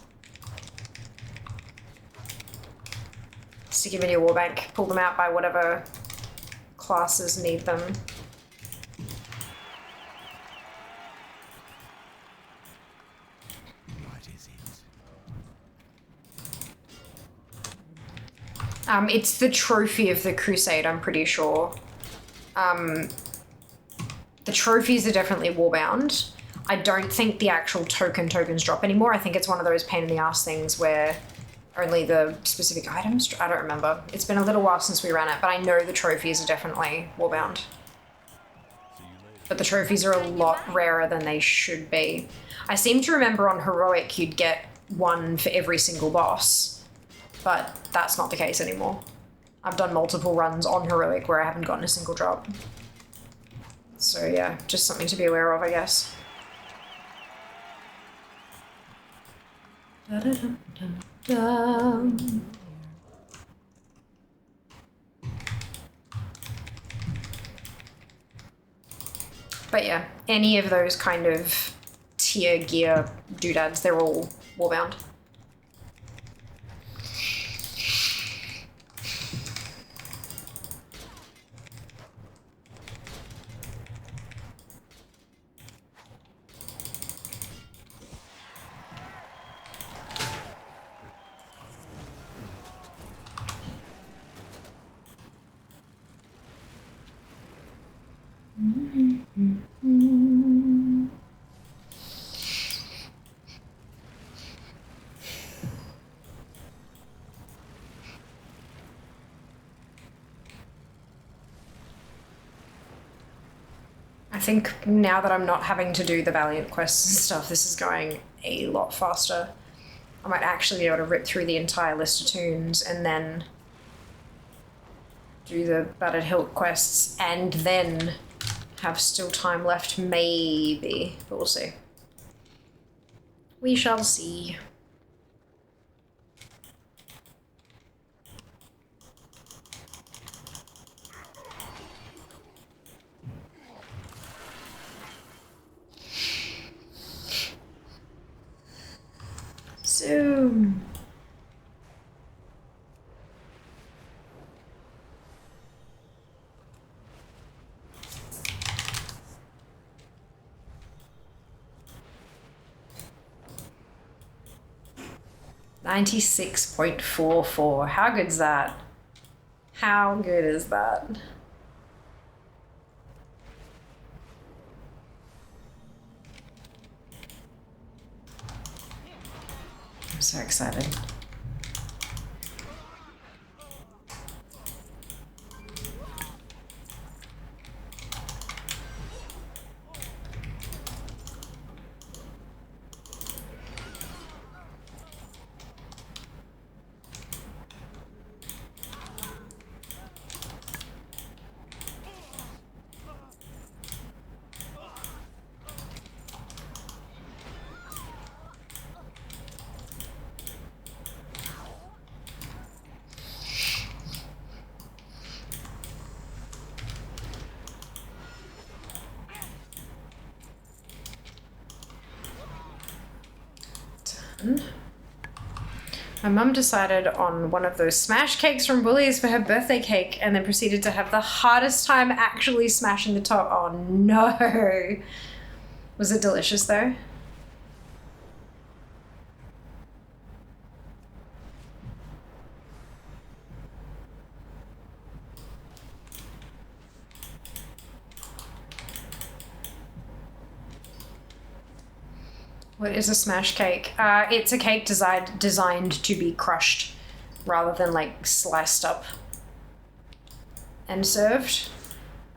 Stick them in your warbank. Pull them out by whatever classes need them. What is it? It's the trophy of the Crusade, I'm pretty sure. The trophies are definitely warbound. I don't think the actual tokens drop anymore. I think it's one of those pain in the ass things where only the specific items, I don't remember. It's been a little while since we ran it, but I know the trophies are definitely warbound. But the trophies are a lot rarer than they should be. I seem to remember on Heroic you'd get one for every single boss, but that's not the case anymore. I've done multiple runs on Heroic where I haven't gotten a single drop. So yeah, just something to be aware of, I guess. Da-da-dum-dum-dum. But yeah, any of those kind of tier gear doodads, they're all warbound. think now that I'm not having to do the Valiant quests and stuff, this is going a lot faster. I might actually be able to rip through the entire list of tunes and then do the Battered Hilt quests and then have still time left, maybe. But we'll see. We shall see. Zoom. $96.44. How good's that? How good is that? I'm so excited. My mum decided on one of those smash cakes from Woolies for her birthday cake and then proceeded to have the hardest time actually smashing the top. Oh no. Was it delicious though? What is a smash cake? It's a cake designed to be crushed rather than like sliced up and served.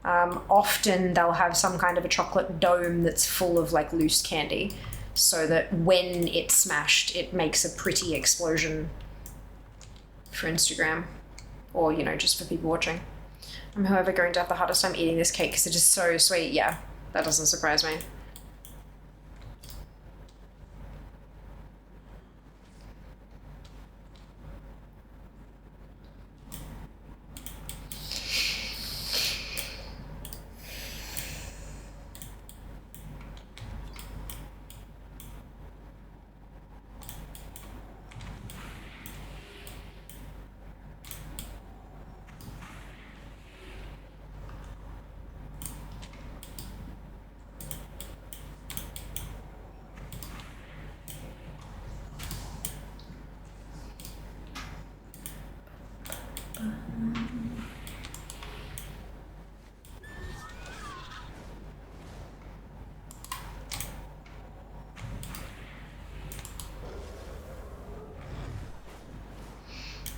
Often they'll have some kind of a chocolate dome that's full of like loose candy so that when it's smashed, it makes a pretty explosion for Instagram or, you know, just for people watching. I'm however going to have the hardest time eating this cake because it is so sweet. Yeah, that doesn't surprise me.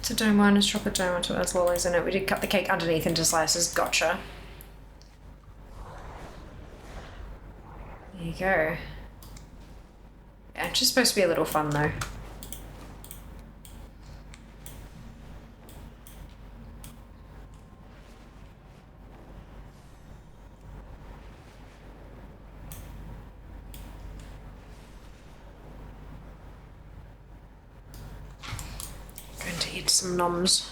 So dome one is chocolate dome onto it has lollies in it. We did cut the cake underneath into slices. Gotcha. There you go. Yeah, it's just supposed to be a little fun though. Going to eat some noms.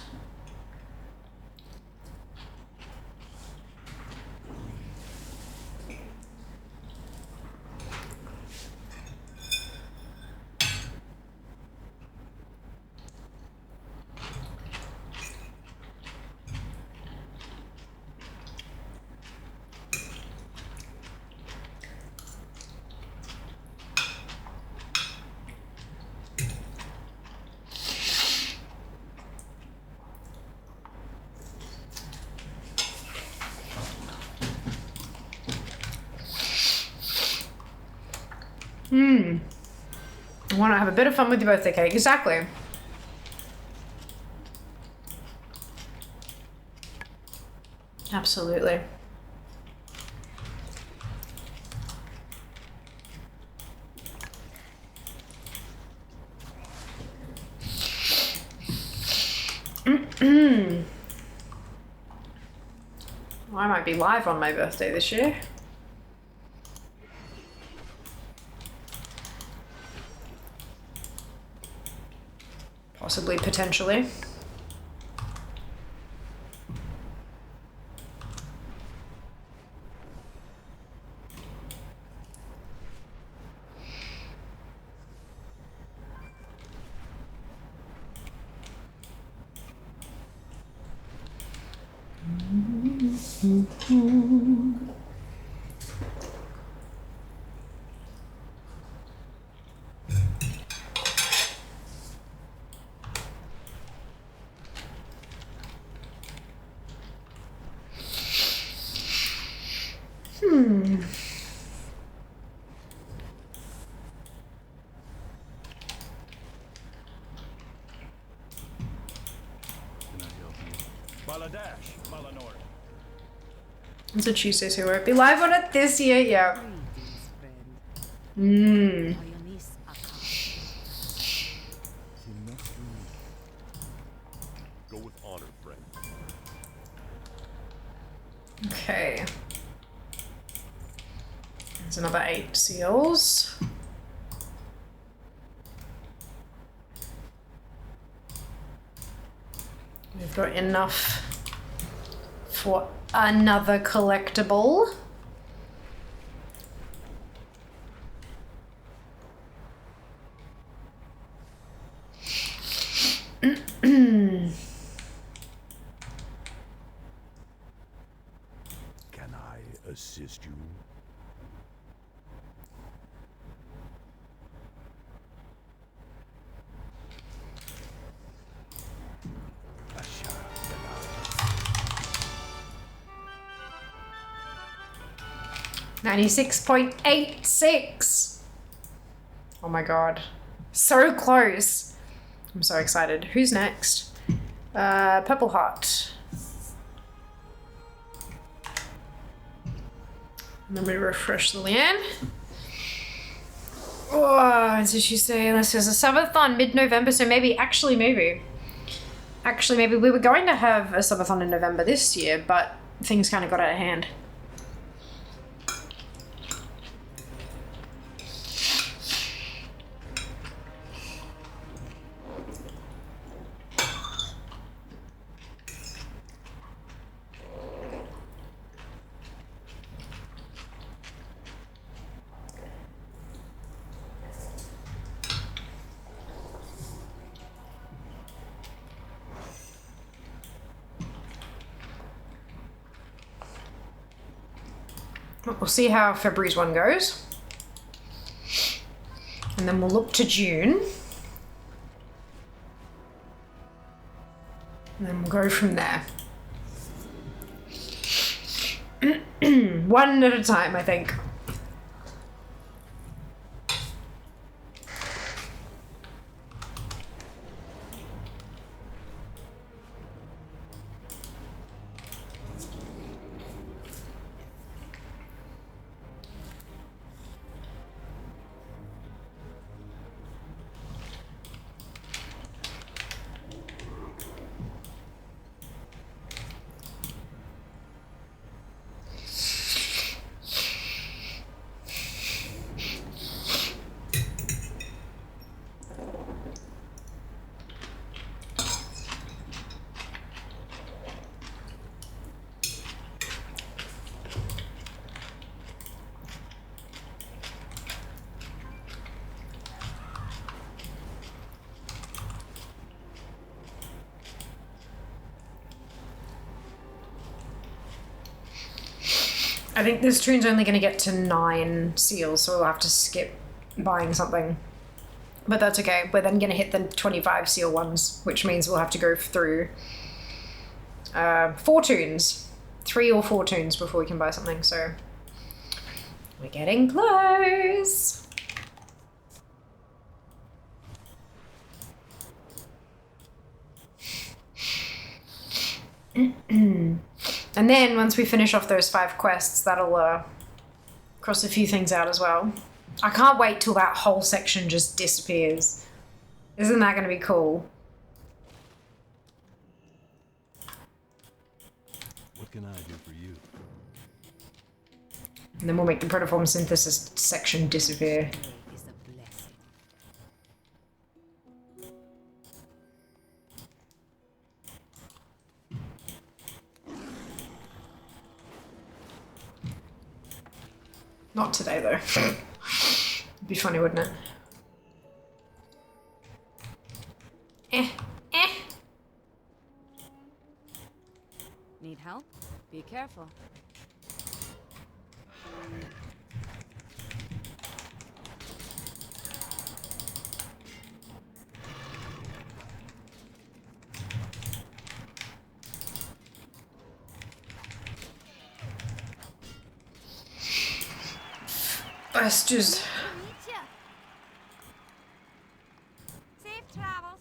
I want to have a bit of fun with your birthday cake. Exactly. Absolutely. I might be live on my birthday this year. Possibly, potentially. Baladash, Malanori. It's a Tuesday, so we won't be live on it this year. Yeah. Greetings, friend. Mm. Lioness Akar. You must leave. Go with honor, friend. Okay. There's another 8 seals. We've got enough for another collectible. Can I assist you? Asha, 96.86. Oh my god. So close. I'm so excited. Who's next? Purple Heart. Let me refresh the Leanne. Oh, did she say this is a subathon mid-November, so maybe maybe we were going to have a subathon in November this year, but things kind of got out of hand. We'll see how February's one goes. And then we'll look to June. And then we'll go from there. One at a time, I think. I think this tune's only going to get to 9 seals, so we'll have to skip buying something. But that's okay. We're then going to hit the 25 seal ones, which means we'll have to go through 4 tunes. 3 or 4 tunes before we can buy something, so we're getting close. And then once we finish off those 5 quests, that'll cross a few things out as well. I can't wait till that whole section just disappears. Isn't that going to be cool? What can I do for you? And then we'll make the protoform synthesis section disappear. Is a blessing. Not today, though. It'd be funny, wouldn't it? Need help? Be careful. Bastards. Safe travels.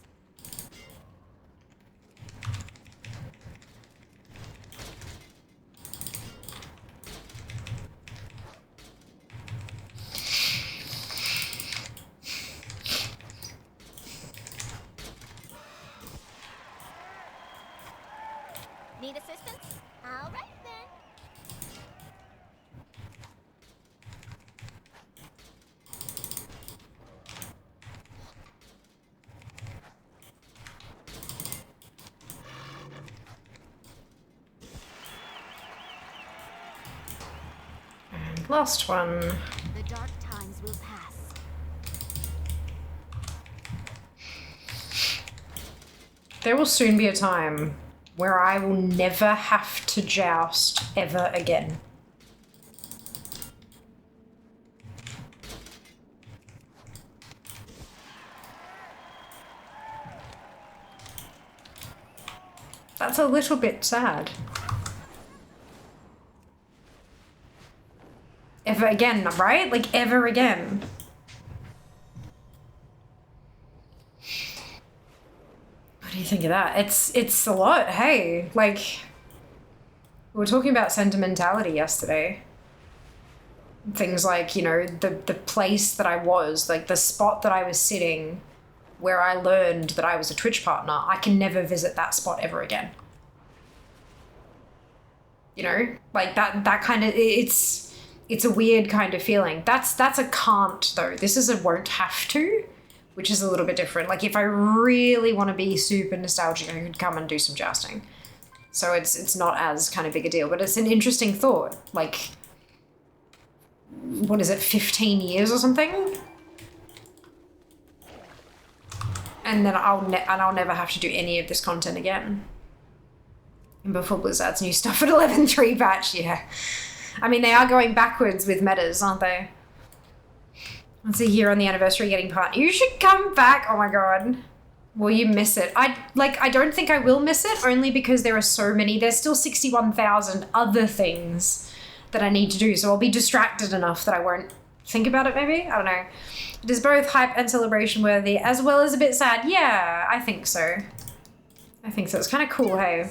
Need assistance? All right then. And last one. The dark times will pass. There will soon be a time where I will never have to joust ever again. That's a little bit sad. Ever again, right? Like, ever again. What do you think of that? It's a lot, hey. Like, we were talking about sentimentality yesterday. Things like, you know, the place that I was, like the spot that I was sitting where I learned that I was a Twitch partner. I can never visit that spot ever again. You know, like that kind of, it's a weird kind of feeling. That's a can't though. This is a won't have to, which is a little bit different. Like if I really want to be super nostalgic, I could come and do some jousting. So it's not as kind of big a deal, but it's an interesting thought. Like, what is it, 15 years or something? And then I'll never have to do any of this content again. And before Blizzard's new stuff at 11.3 patch, yeah. I mean, they are going backwards with metas, aren't they? It's a year on the anniversary getting part. You should come back. Oh my god. Will you miss it? I don't think I will miss it, only because there are so many. There's still 61,000 other things that I need to do, so I'll be distracted enough that I won't think about it, maybe? I don't know. It is both hype and celebration worthy, as well as a bit sad. Yeah, I think so. I think so. It's kind of cool, hey?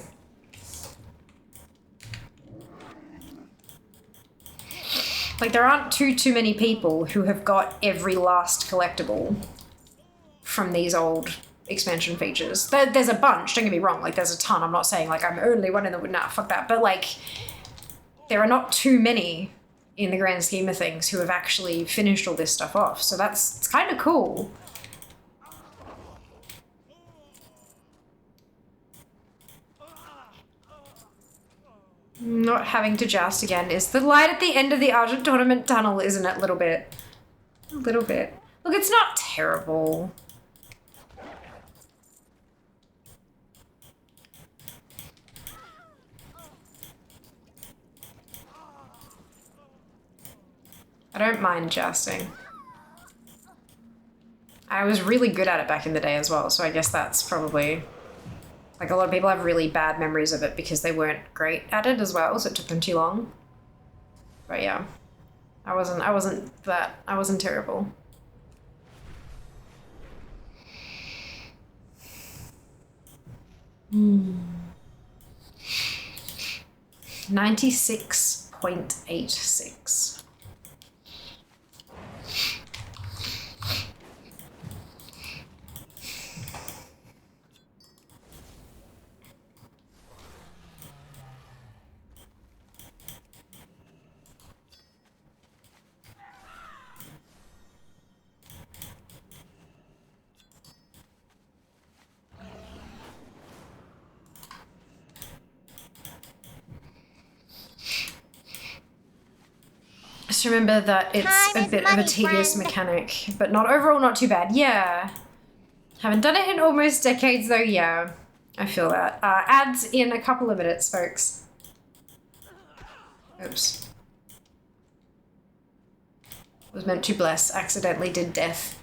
Like, there aren't too many people who have got every last collectible from these old expansion features. There's a bunch, don't get me wrong. Like, there's a ton. I'm not saying, like, I'm only one in the... Nah, fuck that. But, like, there are not too many in the grand scheme of things who have actually finished all this stuff off. So it's kind of cool. Not having to joust again is the light at the end of the Argent tournament tunnel, isn't it? A little bit. A little bit. Look, it's not terrible. I don't mind jousting. I was really good at it back in the day as well, so I guess that's probably... Like, a lot of people have really bad memories of it because they weren't great at it as well, so it took them too long. But yeah, I wasn't terrible. Hmm. 96.86. just remember that it's Time a is bit of a money, tedious friend. mechanic, but not overall not too bad. Yeah. Haven't done it in almost decades though, yeah. I feel that. Ads in a couple of minutes, folks. Oops. Was meant to bless, accidentally did death.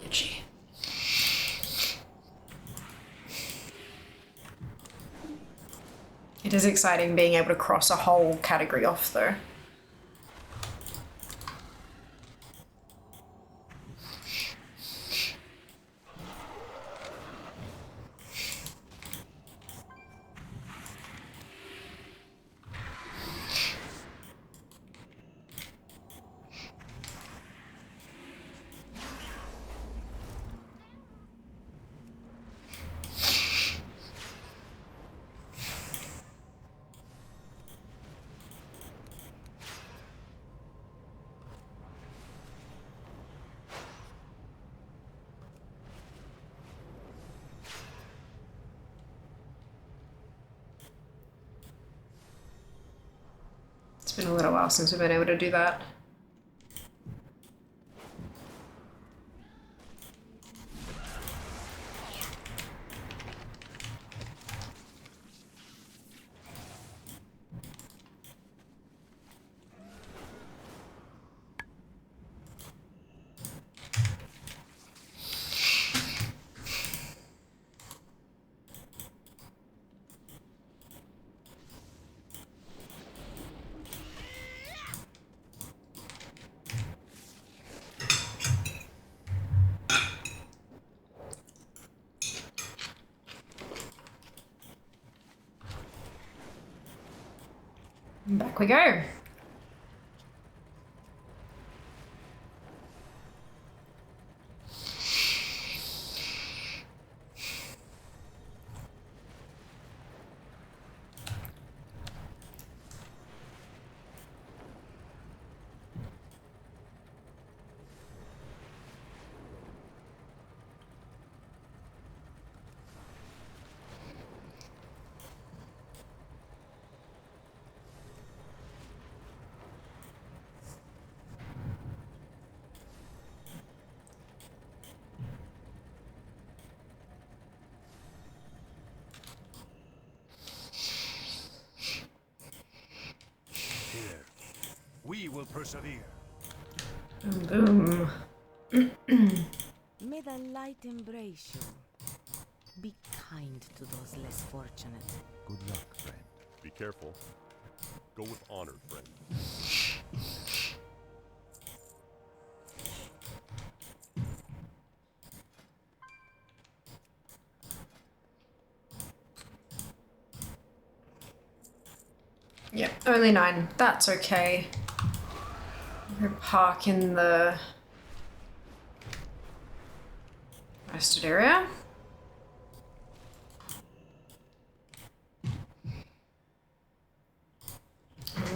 Itchy. It is exciting being able to cross a whole category off though. It's been a little while since we've been able to do that. And back we go. Here. We will persevere. Boom, boom. May the light embrace you. Be kind to those less fortunate. Good luck, friend. Be careful. Go with honor, friend. Yep, only 9. That's okay. Go park in the rested area.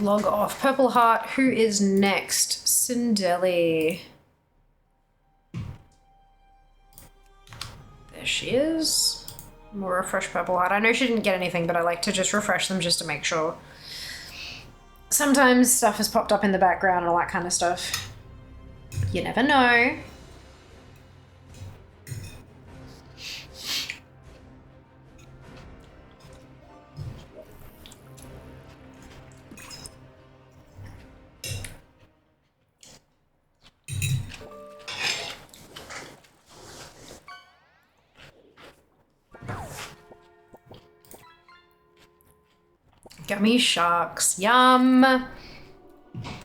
Log off. Purple Heart. Who is next? Cindelli. There she is. More refresh Purple Heart. I know she didn't get anything, but I like to just refresh them just to make sure. Sometimes stuff has popped up in the background and all that kind of stuff. You never know. Gummy sharks. Yum.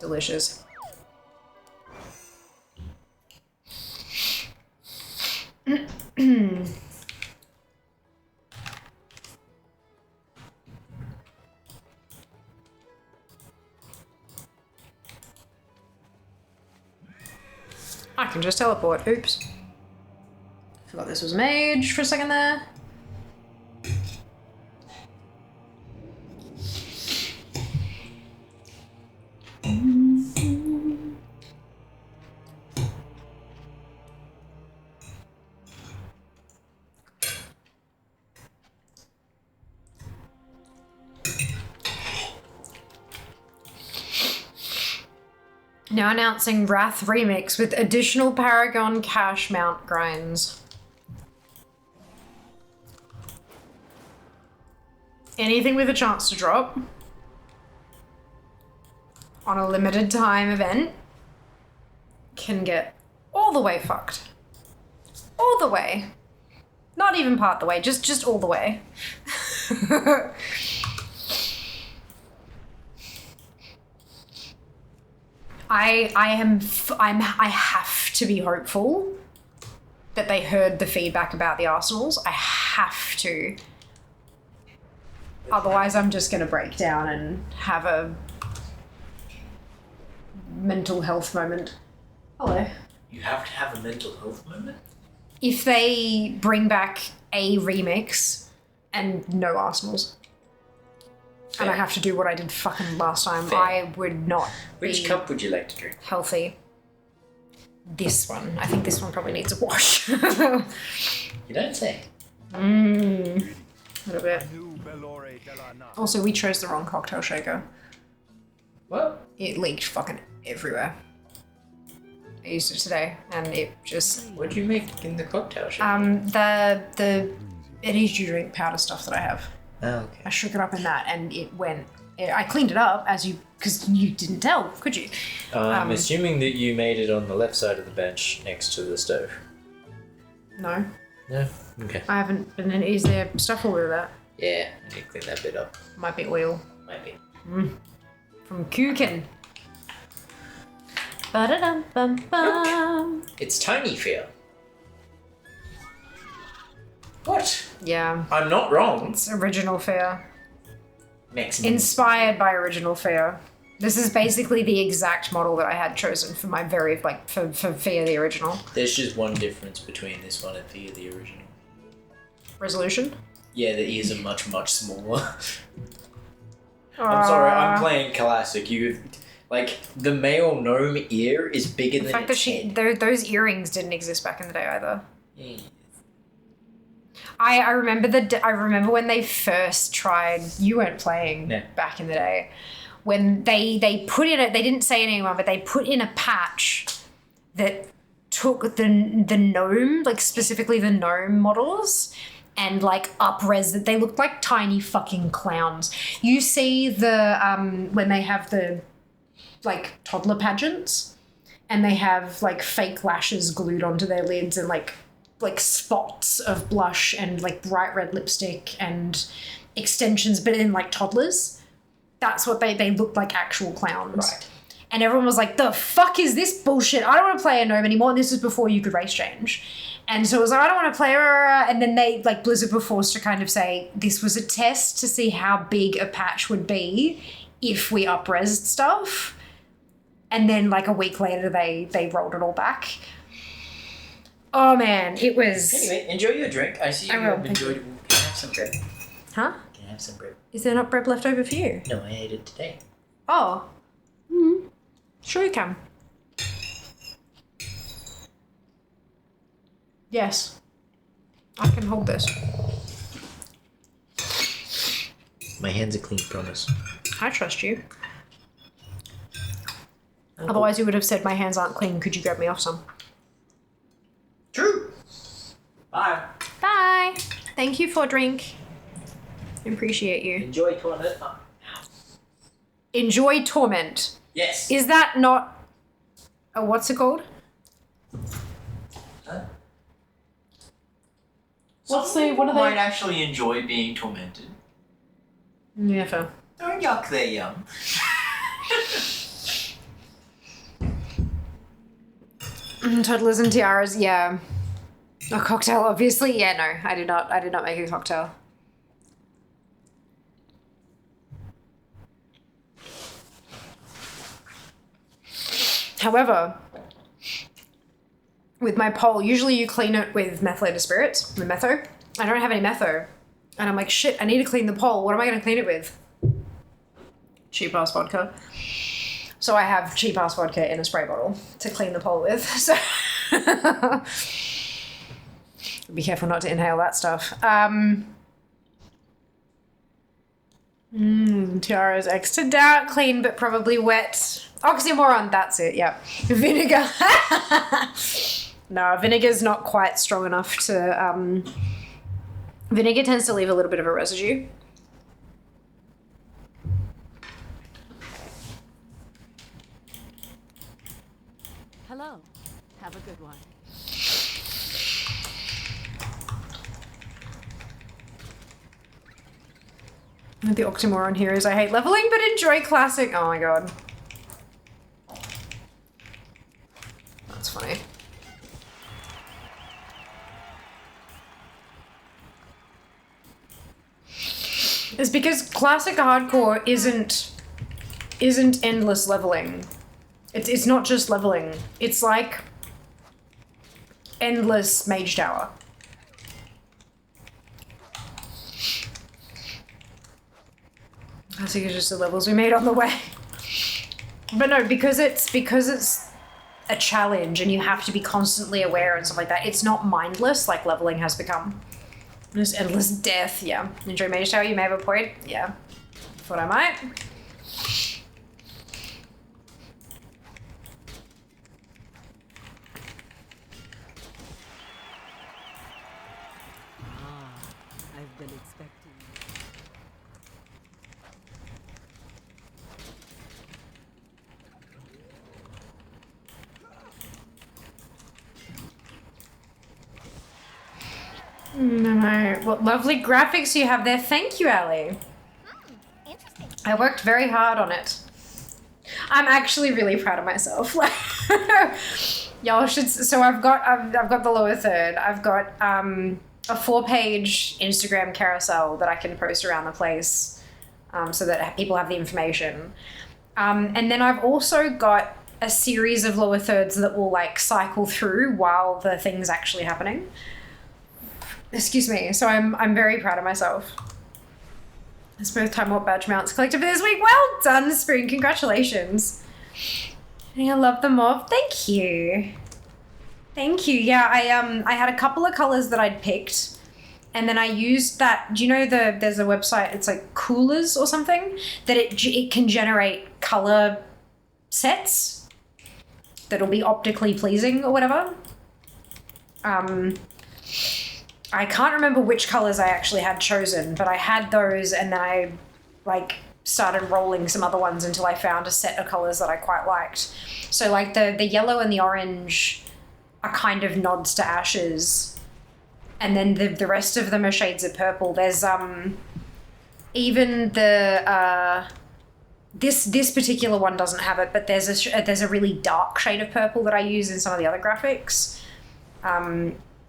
Delicious. I can just teleport. Oops. Forgot this was mage for a second there. Now announcing Wrath Remix with additional Paragon cash mount grinds. Anything with a chance to drop on a limited time event can get all the way fucked. All the way. Not even part the way, just all the way. I have to be hopeful that they heard the feedback about the Arsenals. I have to. Otherwise, I'm just gonna break down and have a mental health moment. Hello. You have to have a mental health moment? If they bring back a remix and no Arsenals. Fair. And I have to do what I did fucking last time, Fair. I would not Which be cup would you like to drink? healthy. This one. I think this one probably needs a wash. You don't say. A little bit. Also, we chose the wrong cocktail shaker. What? It leaked fucking everywhere. I used it today, and it just What do you make in the cocktail shop? the energy drink powder stuff that I have. Oh, okay. I shook it up in that, and it went. I cleaned it up because you didn't tell, could you? I'm assuming that you made it on the left side of the bench next to the stove. No, No? Okay. I haven't. And then is there stuff all over that? Yeah, I need to clean that bit up. Might be oil Might be. from cooking. Ba-da-dum-bum-bum. It's tiny fear. What? Yeah, I'm not wrong. it's original fare. Maximum. Inspired by original fare. This is basically the exact model that I had chosen for my very, for Fear the original. There's just one difference between this one and Fear the original. Resolution? Yeah, the ears are much, much smaller. I'm sorry, I'm playing classic. Like, the male gnome ear is bigger The than fact that its head. those earrings didn't exist back in the day either. Yeah. I remember I remember when they first tried. You weren't playing No. back in the day. When they put in it, they didn't say anyone, but they put in a patch that took the gnome, like specifically the gnome models, and like up-res that they looked like tiny fucking clowns. You see the when they have the like toddler pageants, and they have like fake lashes glued onto their lids and like spots of blush and like bright red lipstick and extensions, but in like toddlers. That's what they looked like, actual clowns. Right. And everyone was like, the fuck is this bullshit? I don't want to play a gnome anymore. And this was before you could race change. And so it was like, I don't want to play. And then they, like, Blizzard were forced to kind of say, this was a test to see how big a patch would be if we up-resed stuff. And then like a week later, they rolled it all back. Oh man, it was... Anyway, enjoy your drink. I see you I will, have thank you. enjoyed. Can I have some bread? Huh? Can I have some bread? Is there not bread left over for you? No, I ate it today. Oh. Sure you can. Yes. I can hold this. My hands are clean, promise. I trust you. Oh, Otherwise you would have said my hands aren't clean. Could you grab me off some? True. Bye. Bye. Thank you for drink. Appreciate you. Enjoy toilet. Enjoy torment. Yes. Is that not... Oh, what's it called? Huh? What's the... What are might they... actually enjoy being tormented. Never. Don't yuck their yum. Toddlers and tiaras, yeah. A cocktail, obviously. Yeah, no, I did not make a cocktail. However, with my pole, usually you clean it with methylated spirits, the metho. I don't have any metho. And I'm like, shit, I need to clean the pole. What am I going to clean it with? Cheap ass vodka. So I have cheap ass vodka in a spray bottle to clean the pole with. So be careful not to inhale that stuff. Tiara's extra dark, clean but probably wet. Oxymoron, that's it, yeah. Vinegar. No, vinegar's not quite strong enough to, vinegar tends to leave a little bit of a residue. Hello. Have a good one. The oxymoron here is I hate leveling but enjoy classic. Oh my god. That's funny. It's because classic hardcore isn't endless leveling. It's not just leveling. It's like endless mage tower. I think it's just the levels we made on the way. But no, because it's a challenge and you have to be constantly aware and stuff like that. It's not mindless like leveling has become. Just endless death, yeah. Enjoy Mage Tower, you may have a point. Yeah. Thought I might. I've been expecting you. No, what lovely graphics you have there. Thank you, Ali. Interesting. I worked very hard on it. I'm actually really proud of myself. Like, y'all should. So I've got the lower third. I've got a 4-page Instagram carousel that I can post around the place, so that people have the information. And then I've also got a series of lower thirds that will like cycle through while the thing's actually happening. Excuse me. So I'm very proud of myself. It's both Time Warp badge mounts collected for this week. Well done, Spoon. Congratulations. I love them all. Thank you. Thank you. Yeah, I had a couple of colors that I'd picked, and then I used that. Do you know there's a website? It's like Coolers or something that it can generate color sets that'll be optically pleasing or whatever. I can't remember which colors I actually had chosen, but I had those, and then I like started rolling some other ones until I found a set of colors that I quite liked. So like the yellow and the orange are kind of nods to Ashes, and then the rest of them are shades of purple. There's even the this particular one doesn't have it, but there's a really dark shade of purple that I use in some of the other graphics.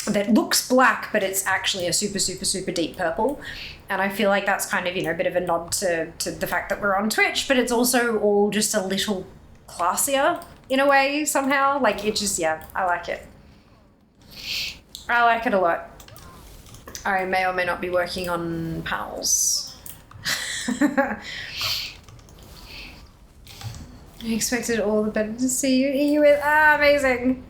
That looks black, but it's actually a super, super, super deep purple. And I feel like that's kind of, a bit of a nod to the fact that we're on Twitch, but it's also all just a little classier in a way somehow. Like it just, yeah, I like it. I like it a lot. I may or may not be working on panels. I expected all the better to see you with, amazing.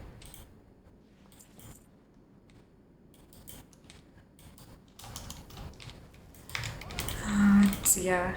Yeah.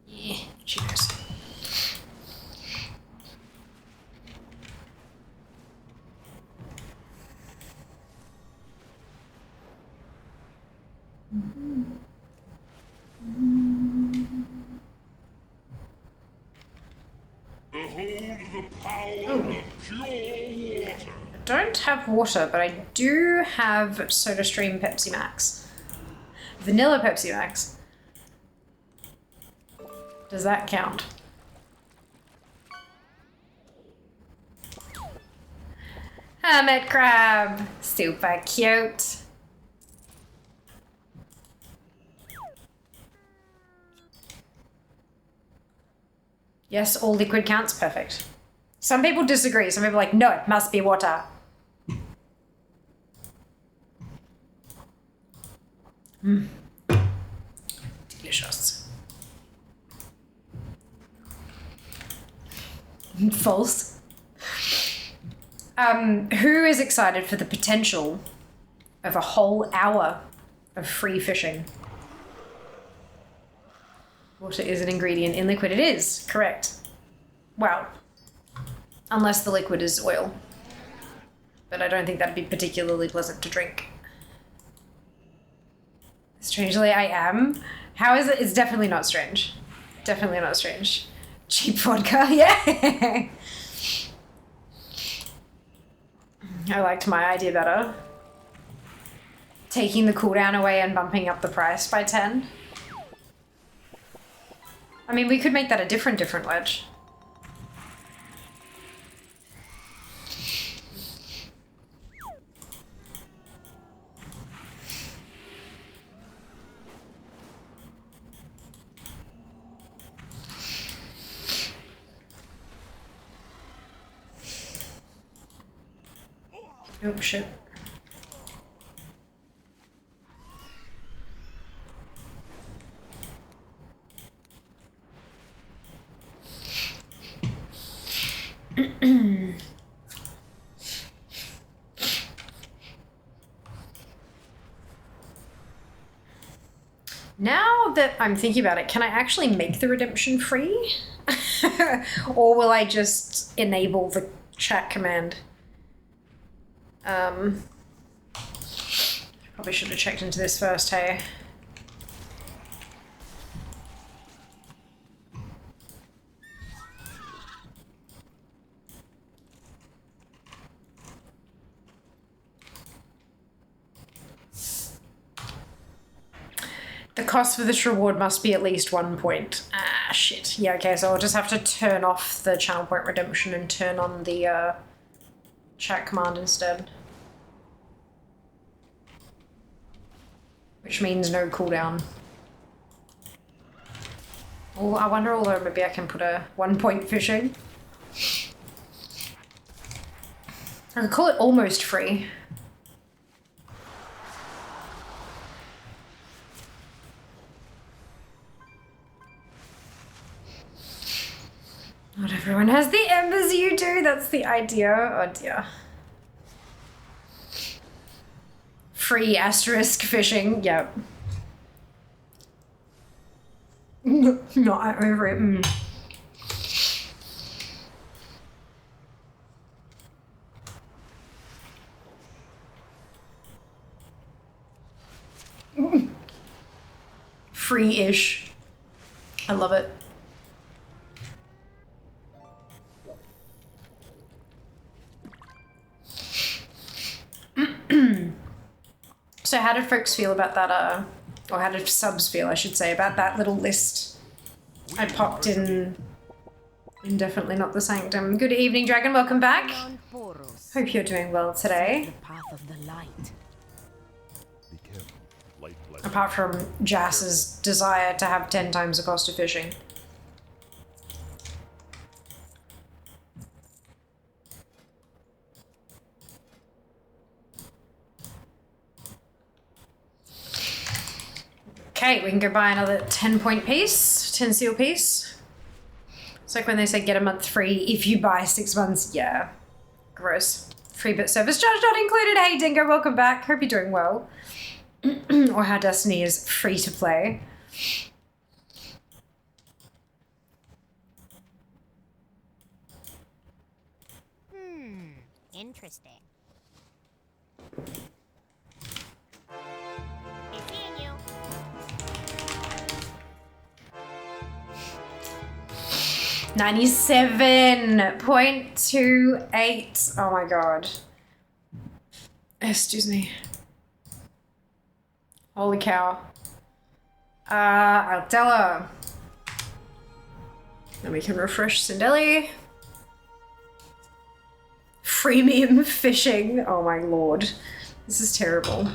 Yeah, cheers. Behold the power of pure water. I don't have water, but I do have SodaStream Pepsi Max. Vanilla Pepsi Max. Does that count? Hermit crab. Super cute. Yes, all liquid counts. Perfect. Some people disagree. Some people are like, no, it must be water. Delicious. False. Who is excited for the potential of a whole hour of free fishing? Water is an ingredient in liquid. It is, correct. Well, unless the liquid is oil. But I don't think that'd be particularly pleasant to drink. Strangely, I am. How is it? It's definitely not strange. Definitely not strange. Cheap vodka, yeah. I liked my idea better. Taking the cooldown away and bumping up the price by 10. I mean, we could make that a different wedge. Oh, shit. Now that I'm thinking about it, can I actually make the redemption free? Or will I just enable the chat command? Probably should have checked into this first, hey? The cost for this reward must be at least 1 point. Ah, shit. Yeah, okay, so I'll just have to turn off the channel point redemption and turn on the chat command instead. Which means no cooldown. Oh, I wonder, although maybe I can put a 1 point fishing. I could call it almost free. Not everyone has the embers you do, that's the idea. Oh dear. Free asterisk fishing, yep. Not over it. Free-ish. I love it. So how did folks feel about that, or how did subs feel, I should say, about that little list I popped in Definitely Not the Sanctum. Good evening, Dragon, welcome back. Hope you're doing well today. The path of the light. Be careful. Light bless. Apart from Jass's desire to have 10 times the cost of fishing. Okay, we can go buy another 10 point piece, 10 seal piece. It's like when they say get a month free if you buy 6 months. Yeah, gross. Free bit service charge not included. Hey Dingo, welcome back. Hope you're doing well. Or how Destiny is free to play. Interesting. Be seeing you. $97.28. Oh my god. Excuse me. Holy cow. Altella. Then we can refresh Sindelli. Freemium fishing. Oh my lord. This is terrible.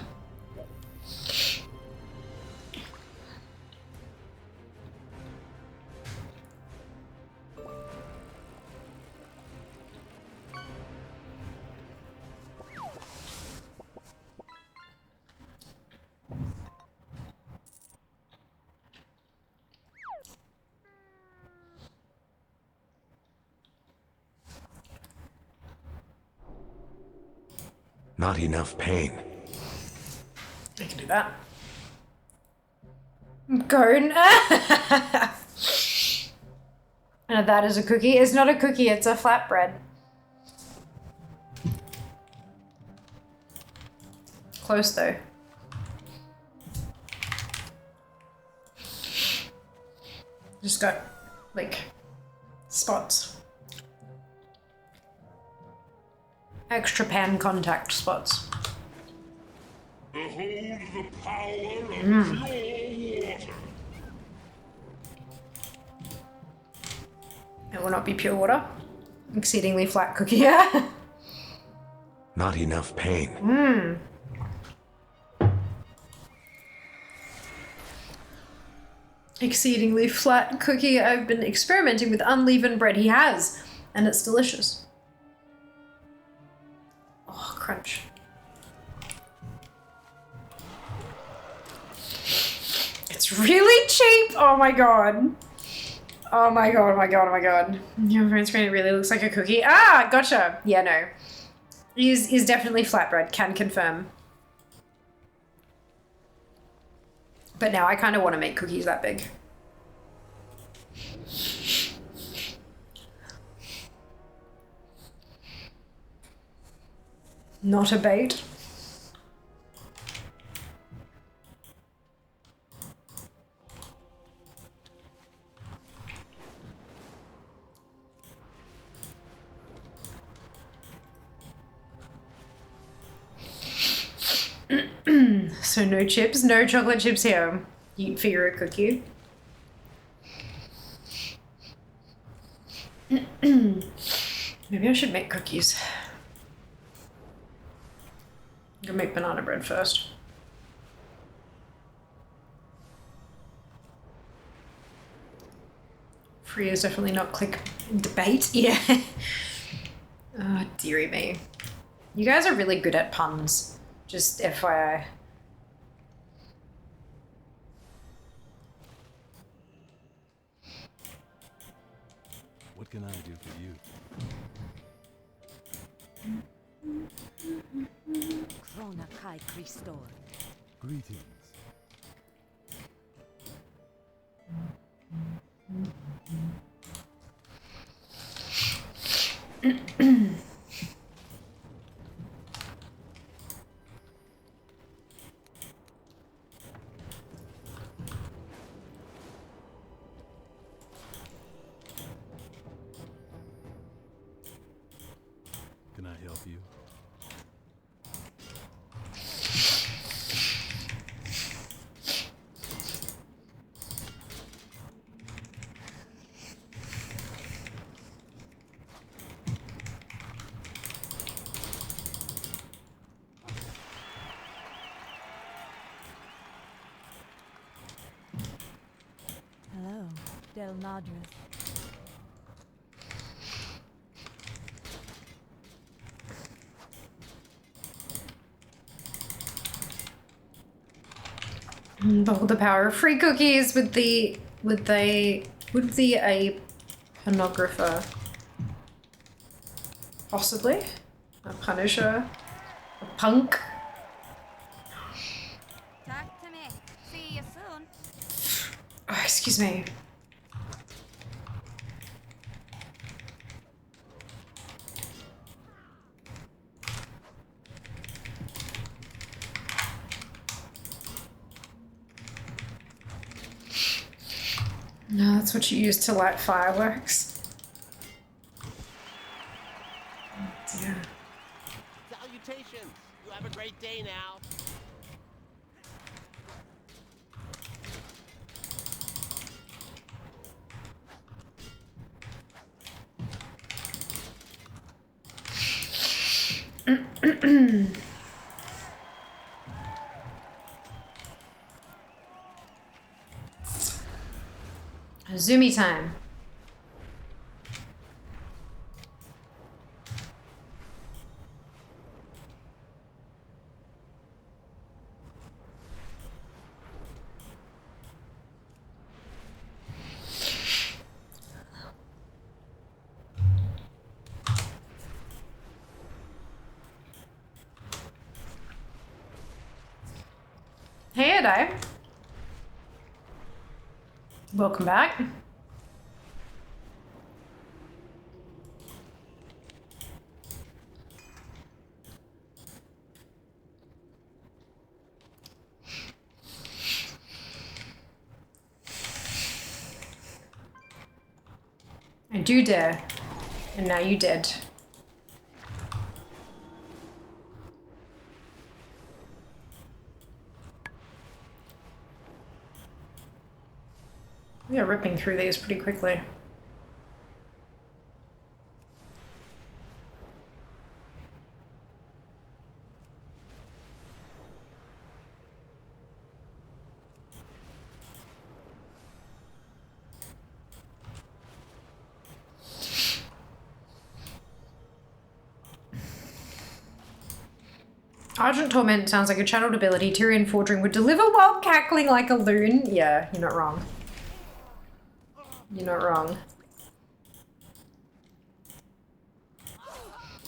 Not enough pain. I can do that. Cone. That is a cookie. It's not a cookie, it's a flatbread. Close though. Just got like spots. Extra pan contact spots. Behold the power of pure water. It will not be pure water. Exceedingly flat cookie. Yeah. Not enough pain. Exceedingly flat cookie. I've been experimenting with unleavened bread. He has, and it's delicious. Oh, crunch. It's really cheap. Oh my god. Oh my god, oh my god, oh my god. Your phone screen really looks like a cookie. Ah, gotcha. Yeah, no. Is definitely flatbread, can confirm. But now I kind of want to make cookies that big. Not a bait. So no chips, no chocolate chips here. You figure a cookie. Maybe I should make cookies. I'm gonna make banana bread first. Free is definitely not click debate. Yeah. Oh, dearie me. You guys are really good at puns. Just FYI. What can I do for you? Krona Kai Christor. Greetings. Can I help you? Hello, Del Madras. Behold the power of free cookies with the a pornographer. Possibly. A punisher. A punk. Talk to me. See you soon. Oh, excuse me. No, that's what you use to light fireworks. Oh, dear. Salutations! You have a great day now. Zoomy time. Hey, Ado. Welcome back. I do dare. And now you dead. We are ripping through these pretty quickly. Argent Torment sounds like a channeled ability Tyrion Fordring would deliver while cackling like a loon. Yeah, you're not wrong. You're not wrong.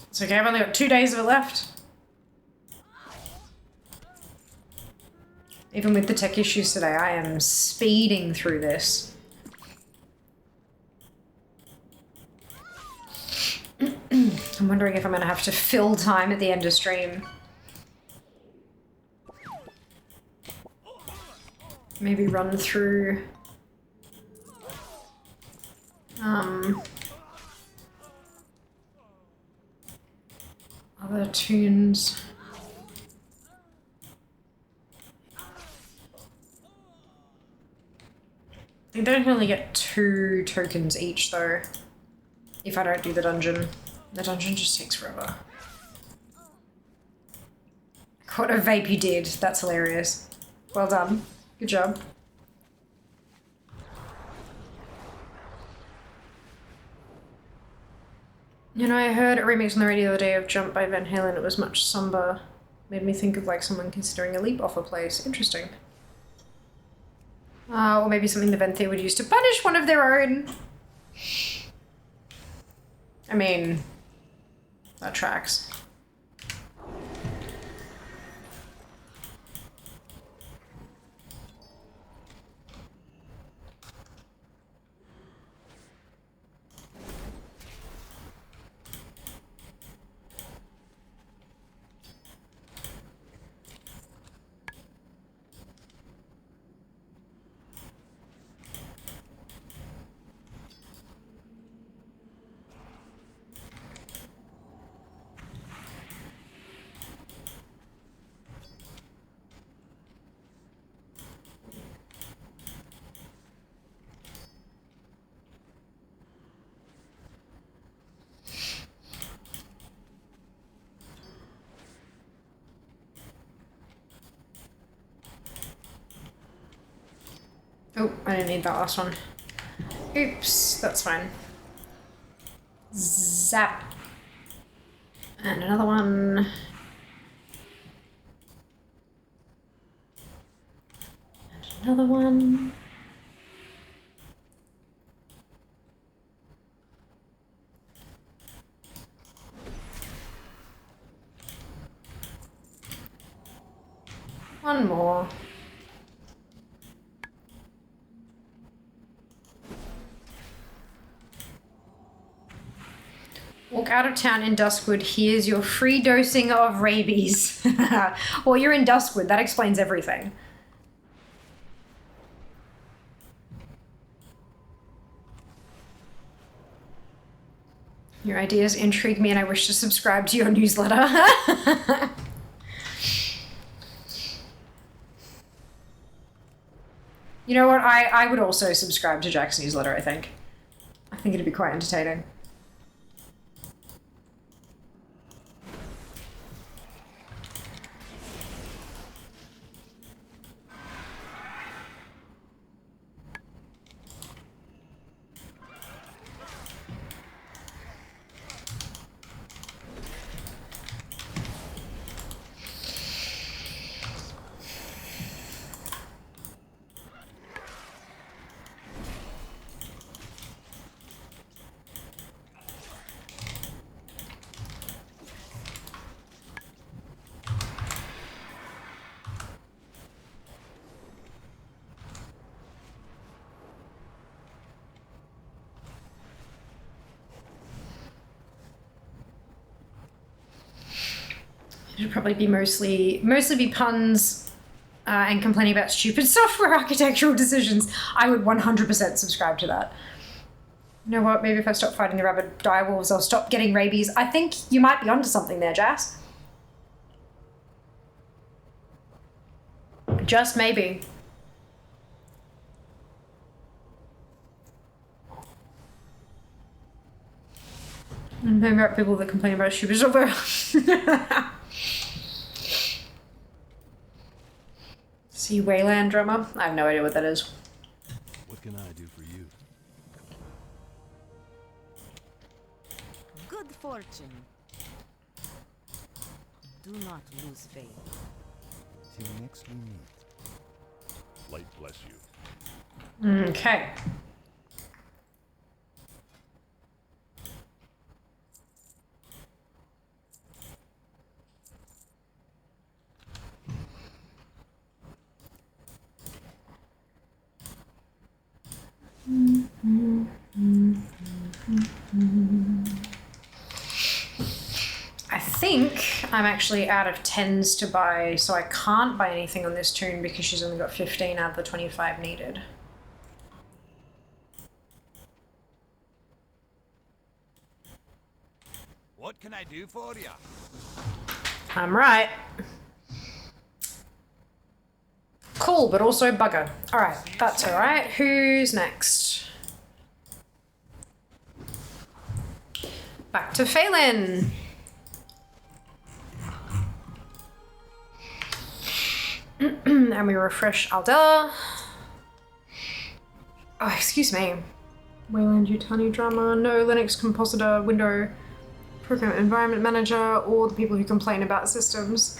It's okay, I've only got 2 days of it left. Even with the tech issues today, I am speeding through this. I'm wondering if I'm gonna have to fill time at the end of stream. Maybe run through other tunes. I think I only get 2 tokens each though, if I don't do the dungeon. The dungeon just takes forever. What a vape you did. That's hilarious. Well done. Good job. You know, I heard a remix on the radio the other day of Jump by Van Halen. It was much somber. Made me think of like someone considering a leap off a place. Interesting. Or maybe something the Venthyr would use to punish one of their own. I mean, that tracks. Oh, I didn't need that last one. Oops, that's fine. Zap. And another one. And another one. One more. Walk out of town in Duskwood. Here's your free dosing of rabies. Well, you're in Duskwood. That explains everything. Your ideas intrigue me and I wish to subscribe to your newsletter. You know what? I would also subscribe to Jack's newsletter, I think. I think it'd be quite entertaining. It'd probably be mostly be puns and complaining about stupid software architectural decisions. I would 100% subscribe to that. You know what? Maybe if I stop fighting the rabid direwolves, I'll stop getting rabies. I think you might be onto something there, Jas. Just maybe. And maybe about people that complain about stupid software. See Wayland drummer? I have no idea what that is. What can I do for you? Good fortune. Do not lose faith. Till next we meet. Light bless you. Okay. I think I'm actually out of 10s to buy, so I can't buy anything on this tune because she's only got 15 out of the 25 needed. What can I do for you? I'm right. Cool, but also bugger. Alright, that's alright. Who's next? Back to Phelan. And we refresh Aldella. Oh, excuse me. Wayland Yutani drama, no Linux compositor, window program environment manager, or the people who complain about systems.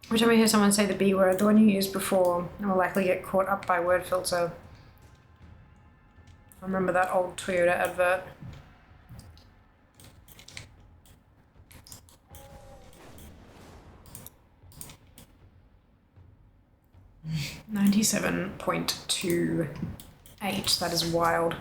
Every time I hear someone say the B word, the one you used before, I will likely get caught up by word filter. I remember that old Toyota advert. $97.28. That is wild.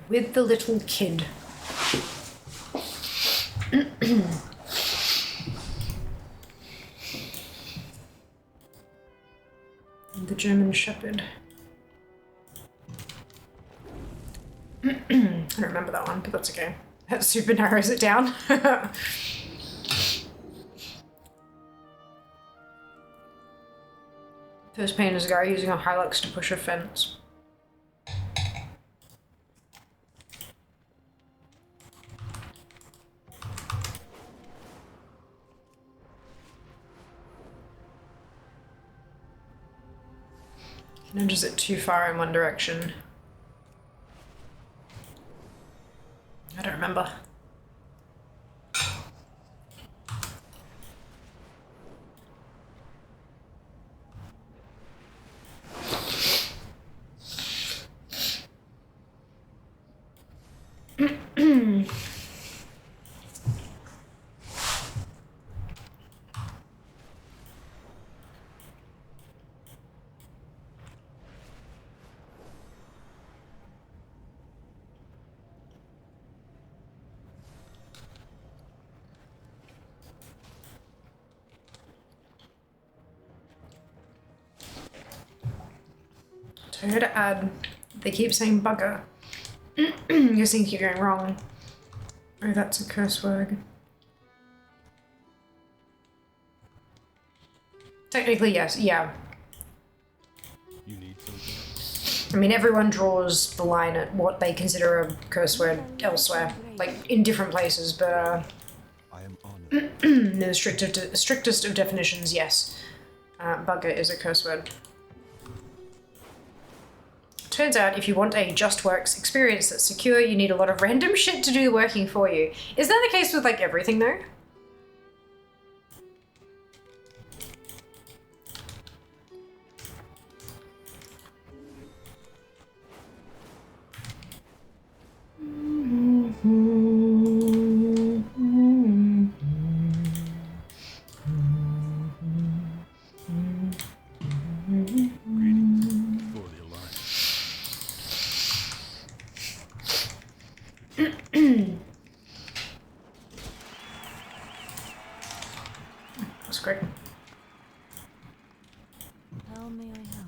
With the little kid. And the German Shepherd. I don't remember that one, but that's okay. That super narrows it down. First paint is a guy using a Hilux to push a fence. Nudges it too far in one direction. I don't remember. So I heard to add, they keep saying bugger. You're saying you're going wrong. Oh, that's a curse word. Technically, yes, yeah. You need something? I mean, everyone draws the line at what they consider a curse word elsewhere, like in different places, but I am honored. the strictest of definitions, yes. Bugger is a curse word. Turns out if you want a just works experience that's secure, you need a lot of random shit to do the working for you. Is that the case with like everything though? Greetings for the Alliance. That's great. How may I help?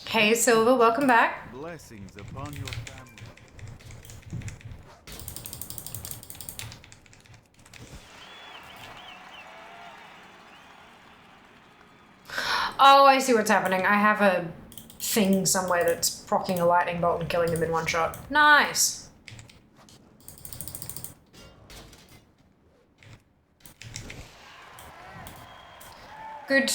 Hey Silver, welcome back. Blessings upon your family. Oh, I see what's happening. I have a thing somewhere that's proccing a lightning bolt and killing them in one shot. Nice. Good.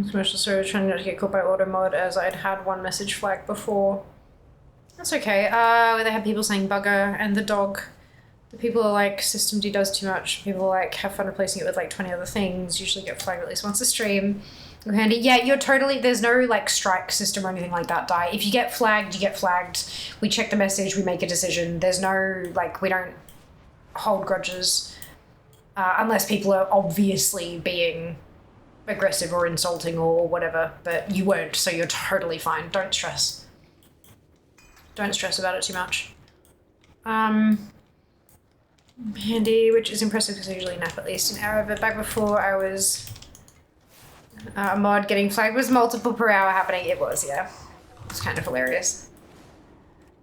Commercial server trying not to get caught by auto mod as I'd had one message flag before. That's okay. Where they had people saying bugger and the dog. The people are like, systemd does too much. People are like, have fun replacing it with like 20 other things. Usually get flagged at least once a stream. Handy. Yeah, you're totally, there's no like strike system or anything like that, Die. If you get flagged, you get flagged. We check the message, we make a decision. There's no, like, we don't hold grudges. Unless people are obviously being aggressive or insulting or whatever, but you weren't, so you're totally fine. Don't stress. Don't stress about it too much. Handy, which is impressive because I usually nap at least an hour, but back before I was a mod getting flagged was multiple per hour happening. It was, yeah. It was kind of hilarious.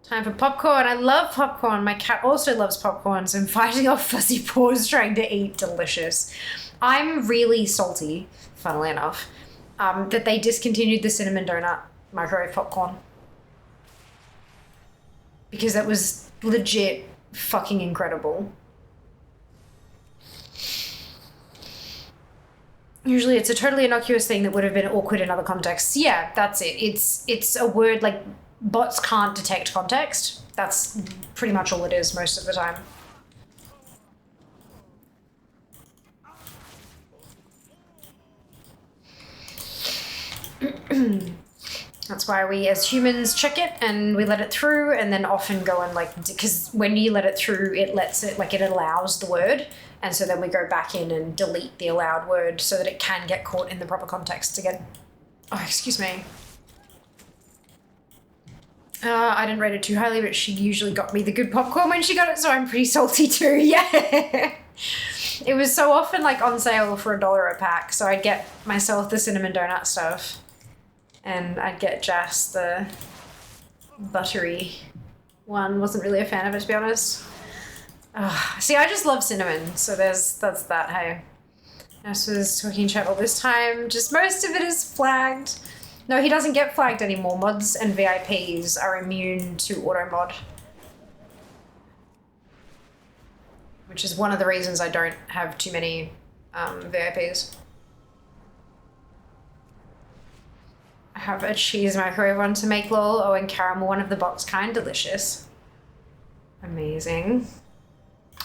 Time for popcorn. I love popcorn. My cat also loves popcorn, so I'm fighting off fuzzy paws trying to eat delicious. I'm really salty, funnily enough, that they discontinued the cinnamon donut microwave popcorn. Because that was legit fucking incredible. Usually it's a totally innocuous thing that would have been awkward in other contexts. Yeah, that's it. It's a word like bots can't detect context. That's pretty much all it is most of the time. That's why we as humans check it and we let it through and then often go and like, because when you let it through, it lets it, like it allows the word. And so then we go back in and delete the allowed word so that it can get caught in the proper context again. Oh, excuse me. I didn't rate it too highly, but she usually got me the good popcorn when she got it, so I'm pretty salty too, yeah. It was so often like on sale for $1 a pack, so I'd get myself the cinnamon donut stuff. And I'd get Jas the buttery one. Wasn't really a fan of it, to be honest. See, I just love cinnamon, so that's that, hey. As was talking chat all this time, just most of it is flagged. No, he doesn't get flagged anymore. Mods and VIPs are immune to auto mod. Which is one of the reasons I don't have too many VIPs. I have a cheese microwave one to make lol. Oh, and caramel one of the box kind. Delicious. Amazing.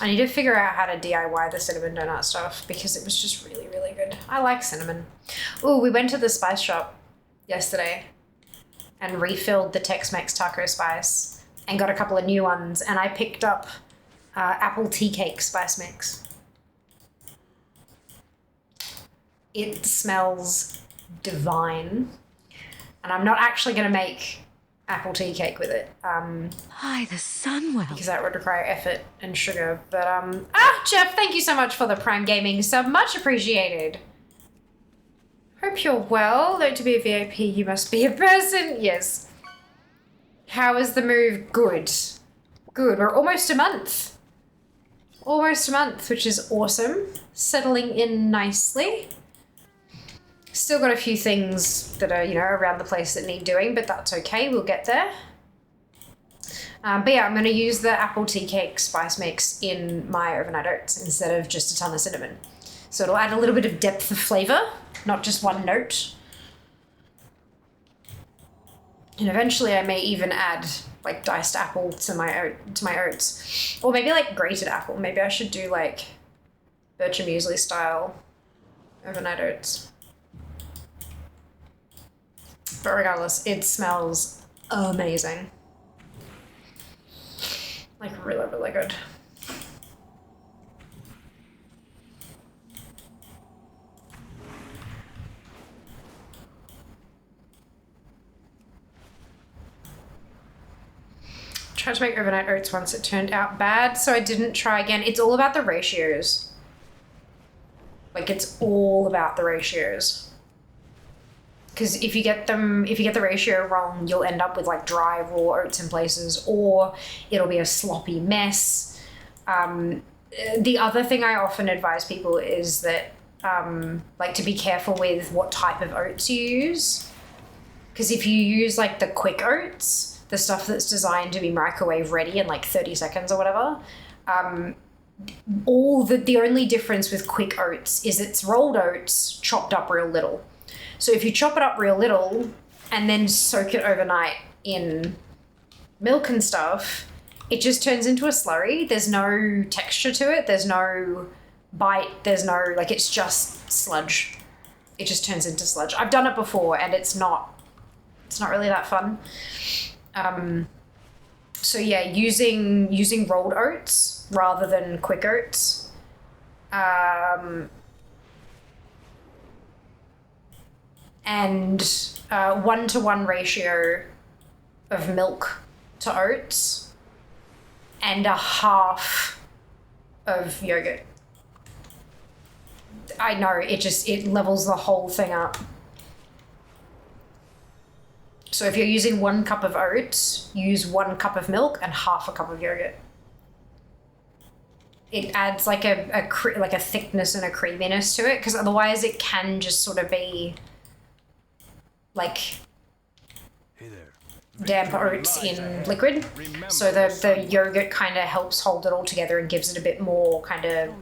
I need to figure out how to DIY the cinnamon donut stuff because it was just really, really good. I like cinnamon. Ooh, we went to the spice shop yesterday and refilled the Tex-Mex taco spice and got a couple of new ones, and I picked up apple tea cake spice mix. It smells divine. And I'm not actually going to make apple tea cake with it. Hi, the Sunwell. Because that would require effort and sugar. But, Jeff, thank you so much for the Prime Gaming sub. Much appreciated. Hope you're well. Though to be a VIP, you must be a person. Yes. How is the move? Good. Good. We're almost a month. Almost a month, which is awesome. Settling in nicely. Still got a few things that are, you know, around the place that need doing, but that's okay. We'll get there. But yeah, I'm going to use the apple tea cake spice mix in my overnight oats instead of just a ton of cinnamon. So it'll add a little bit of depth of flavor, not just one note. And eventually I may even add like diced apple to my oats. Or maybe like grated apple. Maybe I should do like Bircher muesli style overnight oats. But regardless, it smells amazing. Like really, really good. Tried to make overnight oats once, it turned out bad, so I didn't try again. It's all about the ratios. Like, it's all about the ratios. Because if you get the ratio wrong, you'll end up with like dry raw oats in places, or it'll be a sloppy mess. The other thing I often advise people is that like to be careful with what type of oats you use. Because if you use like the quick oats, the stuff that's designed to be microwave ready in like 30 seconds or whatever, the only difference with quick oats is it's rolled oats chopped up real little. So if you chop it up real little and then soak it overnight in milk and stuff, it just turns into a slurry. There's no texture to it. There's no bite. There's no, like, it's just sludge. It just turns into sludge. I've done it before and it's not really that fun. So yeah, using rolled oats rather than quick oats. And 1-to-1 ratio of milk to oats and a half of yogurt. I know, it levels the whole thing up. So if you're using 1 cup of oats, use 1 cup of milk and half a cup of yogurt. It adds like a thickness and a creaminess to it, because otherwise it can just sort of be like damp oats in liquid. So the yogurt kind of helps hold it all together and gives it a bit more kind of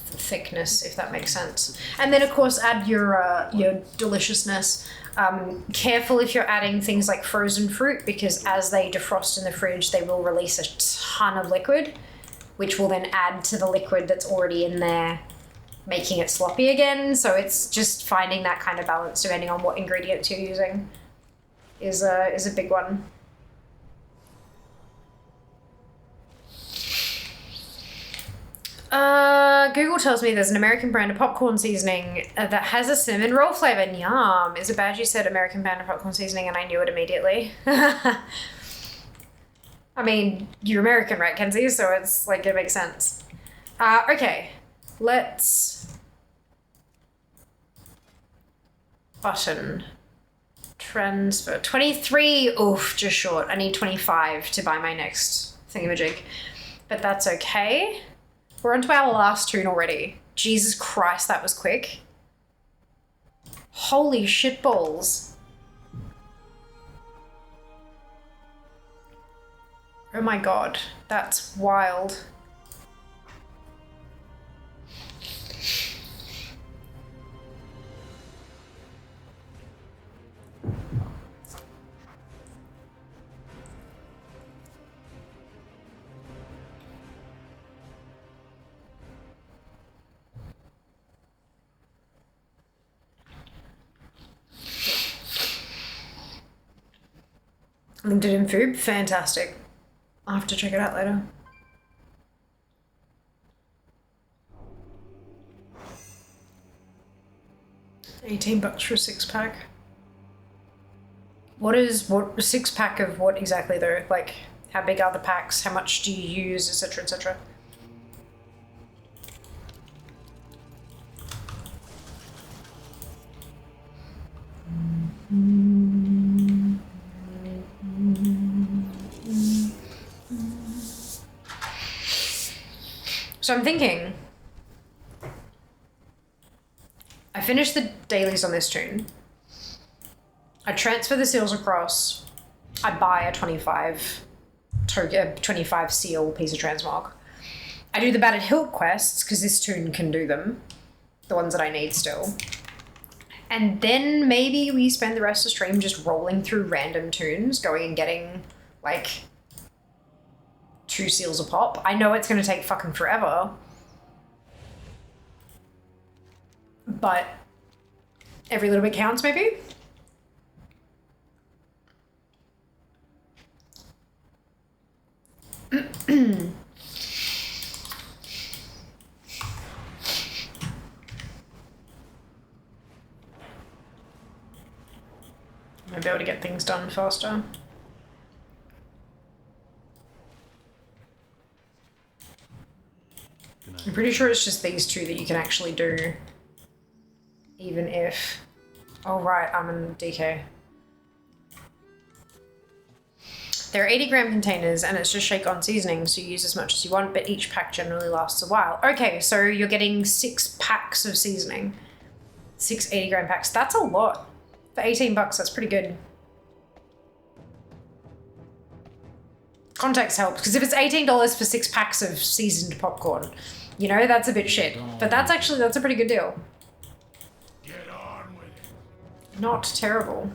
thickness, if that makes sense. And then of course add your deliciousness. Careful if you're adding things like frozen fruit, because as they defrost in the fridge, they will release a ton of liquid, which will then add to the liquid that's already in there, making it sloppy again. So it's just finding that kind of balance depending on what ingredients you're using is a big one. Google tells me there's an American brand of popcorn seasoning that has a cinnamon roll flavor. Yum. It's a bad you said American brand of popcorn seasoning and I knew it immediately. I mean, you're American, right, Kenzie? So it's like, it makes sense. Okay. Let's button transfer 23. Oof, just short. I need 25 to buy my next thingamajig, but that's okay. We're on to our last tune already. Jesus Christ, that was quick. Holy shitballs. Oh my god, that's wild. Linked it in Foob. Fantastic. I'll have to check it out later. $18 for a 6-pack. What a 6-pack of what exactly though? Like, how big are the packs? How much do you use, etc., etc.? So I'm thinking, I finish the dailies on this toon. I transfer the seals across. I buy a 25 seal piece of transmog. I do the battered hilt quests because this toon can do them, the ones that I need still. And then maybe we spend the rest of the stream just rolling through random toons, going and getting like 2 seals a pop. I know it's going to take fucking forever, but every little bit counts maybe. Might be able to get things done faster. I'm pretty sure it's just these 2 that you can actually do, even if... Oh right, I'm in DK. They're 80-gram containers and it's just shake on seasoning, so you use as much as you want, but each pack generally lasts a while. Okay, so you're getting 6 packs of seasoning. 6 80-gram packs. That's a lot. For $18, that's pretty good. Context helps, because if it's $18 for 6 packs of seasoned popcorn, you know, that's a bit shit. But that's a pretty good deal. Get on with it. Not terrible.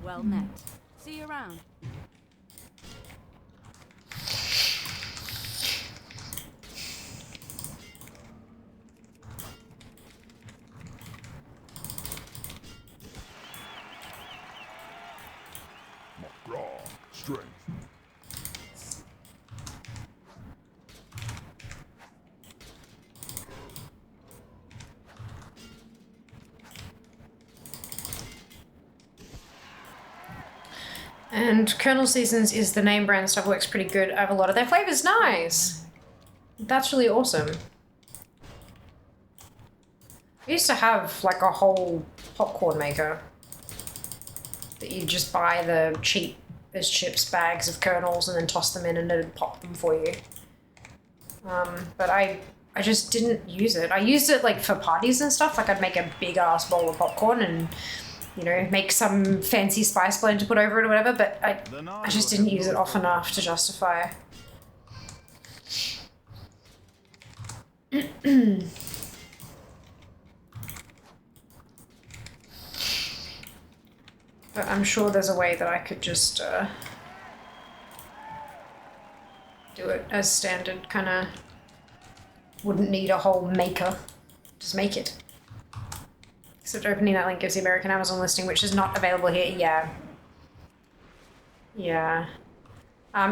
Well met. See you around. Raw strength. And Colonel Seasons is the name brand stuff, works pretty good. I have a lot of their flavors. Nice. That's really awesome. I used to have like a whole popcorn maker that you just buy the cheap as chips bags of kernels and then toss them in and it'd pop them for you. But I just didn't use it. I used it like for parties and stuff. Like I'd make a big ass bowl of popcorn and, you know, make some fancy spice blend to put over it or whatever, but I just didn't use it often enough to justify. But I'm sure there's a way that I could just do it as standard, kind of wouldn't need a whole maker. Just make it. Except opening that link gives the American Amazon listing, which is not available here. Yeah. Yeah.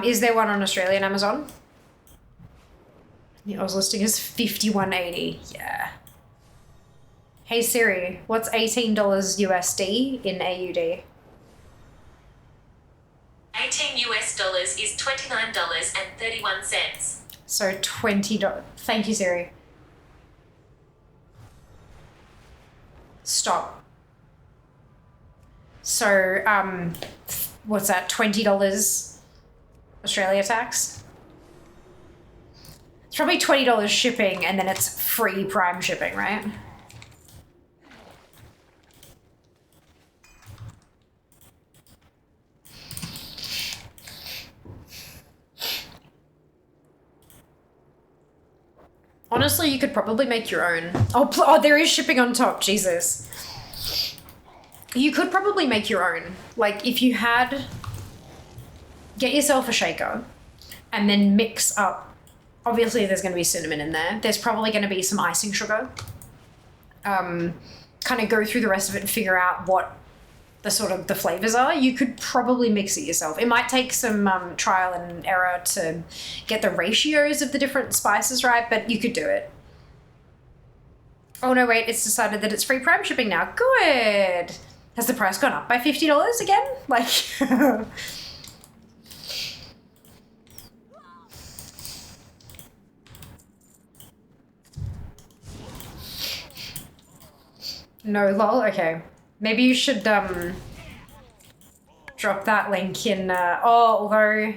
Is there one on Australian Amazon? The Oz listing is $51.80. Yeah. Hey Siri, what's $18 USD in AUD? $18 is $29.31. So $20. Thank you, Siri. Stop. So, what's that? $20 Australia tax? It's probably $20 shipping and then it's free Prime shipping, right? Honestly, you could probably make your own. Oh, there is shipping on top. Jesus. You could probably make your own. Like, if you had... Get yourself a shaker and then mix up... Obviously, there's going to be cinnamon in there. There's probably going to be some icing sugar. Kind of go through the rest of it and figure out what the sort of the flavors are. You could probably mix it yourself. It might take some trial and error to get the ratios of the different spices right, but you could do it. Oh no, wait, it's decided that it's free Prime shipping now. Good. Has the price gone up by $50 again? Like... No, lol, okay. Maybe you should drop that link in, although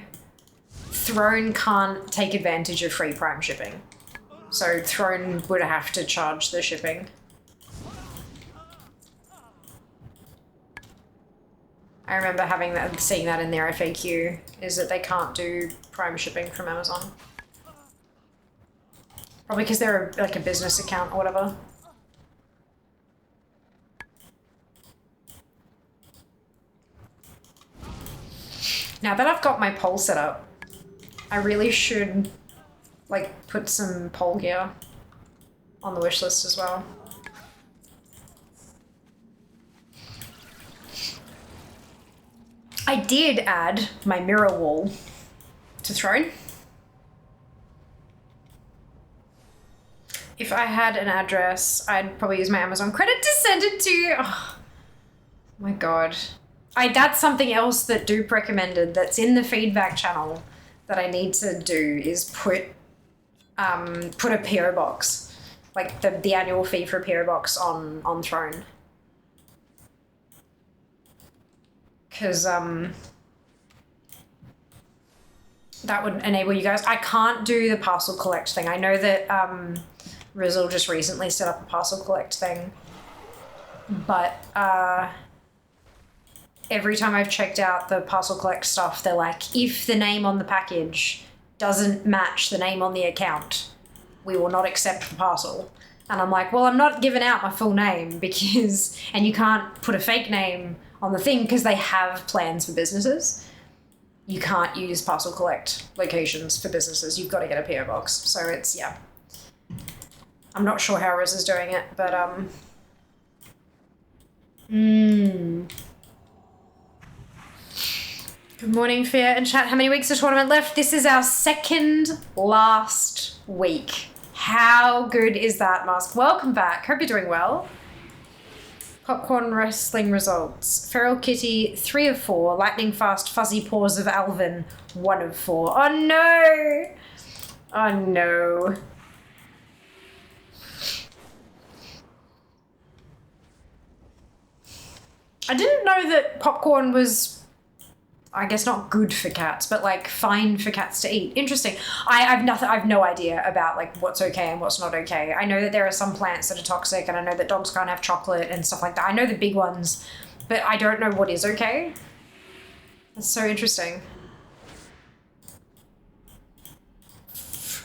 Throne can't take advantage of free Prime shipping. So Throne would have to charge the shipping. I remember seeing that in their FAQ, is that they can't do Prime shipping from Amazon. Probably because they're like a business account or whatever. Now that I've got my pole set up, I really should, like, put some pole gear on the wish list as well. I did add my mirror wall to Throne. If I had an address, I'd probably use my Amazon credit to send it to. Oh my god. That's something else that Dupe recommended that's in the feedback channel that I need to do is put a PO box, like the annual fee for a PO box on Throne. Because that would enable you guys. I can't do the parcel collect thing. I know that Rizzle just recently set up a parcel collect thing, but every time I've checked out the parcel collect stuff, they're like, if the name on the package doesn't match the name on the account, we will not accept the parcel. And I'm like, well, I'm not giving out my full name because, and you can't put a fake name on the thing because they have plans for businesses. You can't use parcel collect locations for businesses. You've got to get a PO box. So it's, yeah. I'm not sure how Riz is doing it, but Good morning, Fear and chat. How many weeks of tournament left? This is our second last week. How good is that, Mask? Welcome back. Hope you're doing well. Popcorn wrestling results. Feral Kitty, 3 of 4. Lightning Fast, Fuzzy Paws of Alvin, 1 of 4. Oh no! Oh no. I didn't know that popcorn was, I guess, not good for cats, but like fine for cats to eat. Interesting. I've no idea about like what's okay and what's not okay. I know that there are some plants that are toxic, and I know that dogs can't have chocolate and stuff like that. I know the big ones, but I don't know what is okay. That's so interesting.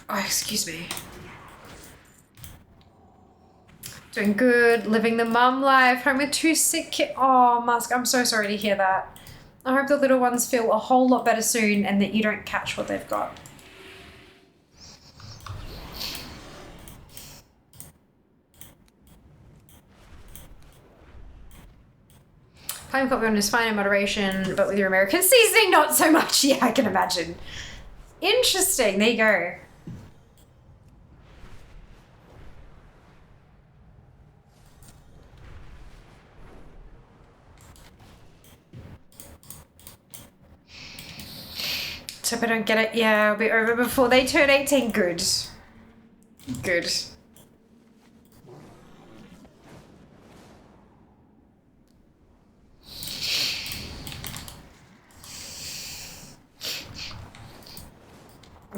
Oh, excuse me. Doing good, living the mum life, home with 2 sick kids. Oh, Musk, I'm so sorry to hear that. I hope the little ones feel a whole lot better soon and that you don't catch what they've got. Playing popcorn is fine in moderation, but with your American seasoning, not so much. Yeah, I can imagine. Interesting. There you go. So if I don't get it, yeah, I'll be over before they turn 18. Good. Good.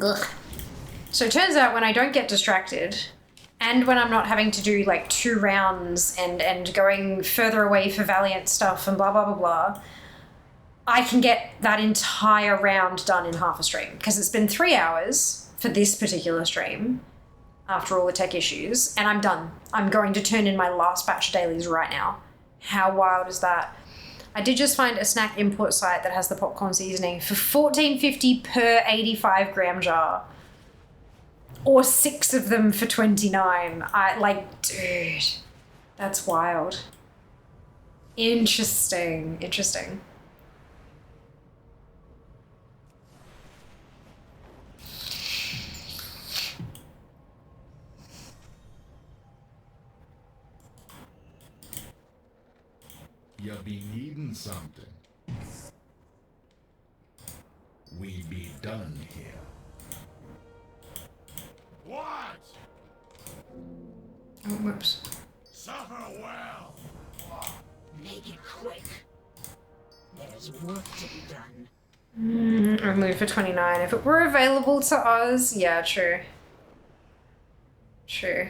Ugh. So it turns out when I don't get distracted, and when I'm not having to do like 2 rounds and going further away for Valiant stuff and blah, blah, blah, blah, I can get that entire round done in half a stream because it's been 3 hours for this particular stream. after all the tech issues, and I'm done. I'm going to turn in my last batch of dailies right now. How wild is that? I did just find a snack import site that has the popcorn seasoning for $14.50 per 85 gram jar. Or 6 of them for $29. Dude, that's wild. Interesting. You be needing something. We be done here. What? Oh, whoops. Suffer well. Make it quick. There's work to be done. Remove for 29. If it were available to us, yeah, true. Hey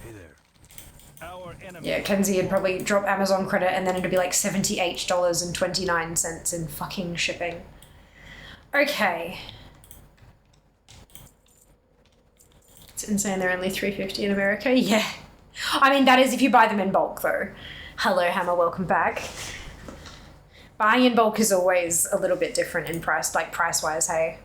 there. Our enemy. Yeah, Kenzie would probably drop Amazon credit and then it'd be like $78.29 in fucking shipping. Okay. It's insane they're only $3.50 in America. Yeah. I mean, that is if you buy them in bulk though. Hello, Hammer, welcome back. Buying in bulk is always a little bit different in price, like price-wise, hey.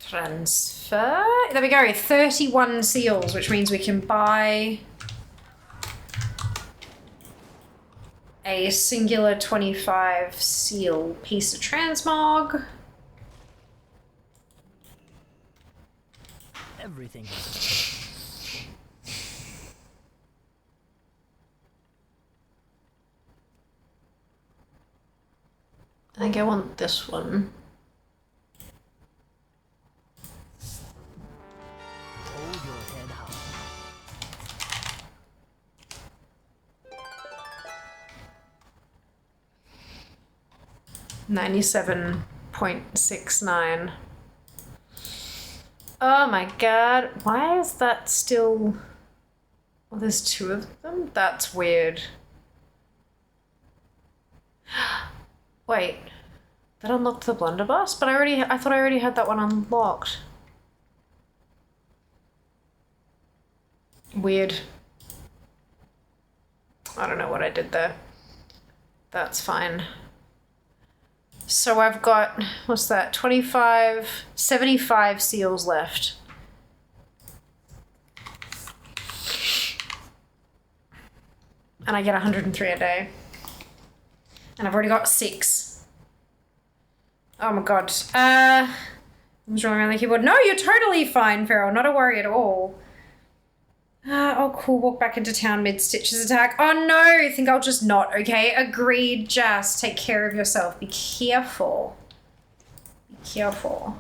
Transfer. There we go, 31 seals, which means we can buy a singular 25 seal piece of transmog. Everything is I think I want this one. hold your head high. $97.69. Oh my god, why is that still... Oh, there's 2 of them? That's weird. Wait, that unlocked the blunderbuss? But I thought I already had that one unlocked. Weird. I don't know what I did there. That's fine. So I've got, what's that, 75 seals left. And I get 103 a day. And I've already got 6. Oh my god. What's wrong on the keyboard? No, you're totally fine, Farrell. Not a worry at all. Oh, cool. Walk back into town mid-Stitch's attack. Oh, no. I think I'll just not, okay? Agreed, Just. Take care of yourself. Be careful. Be careful.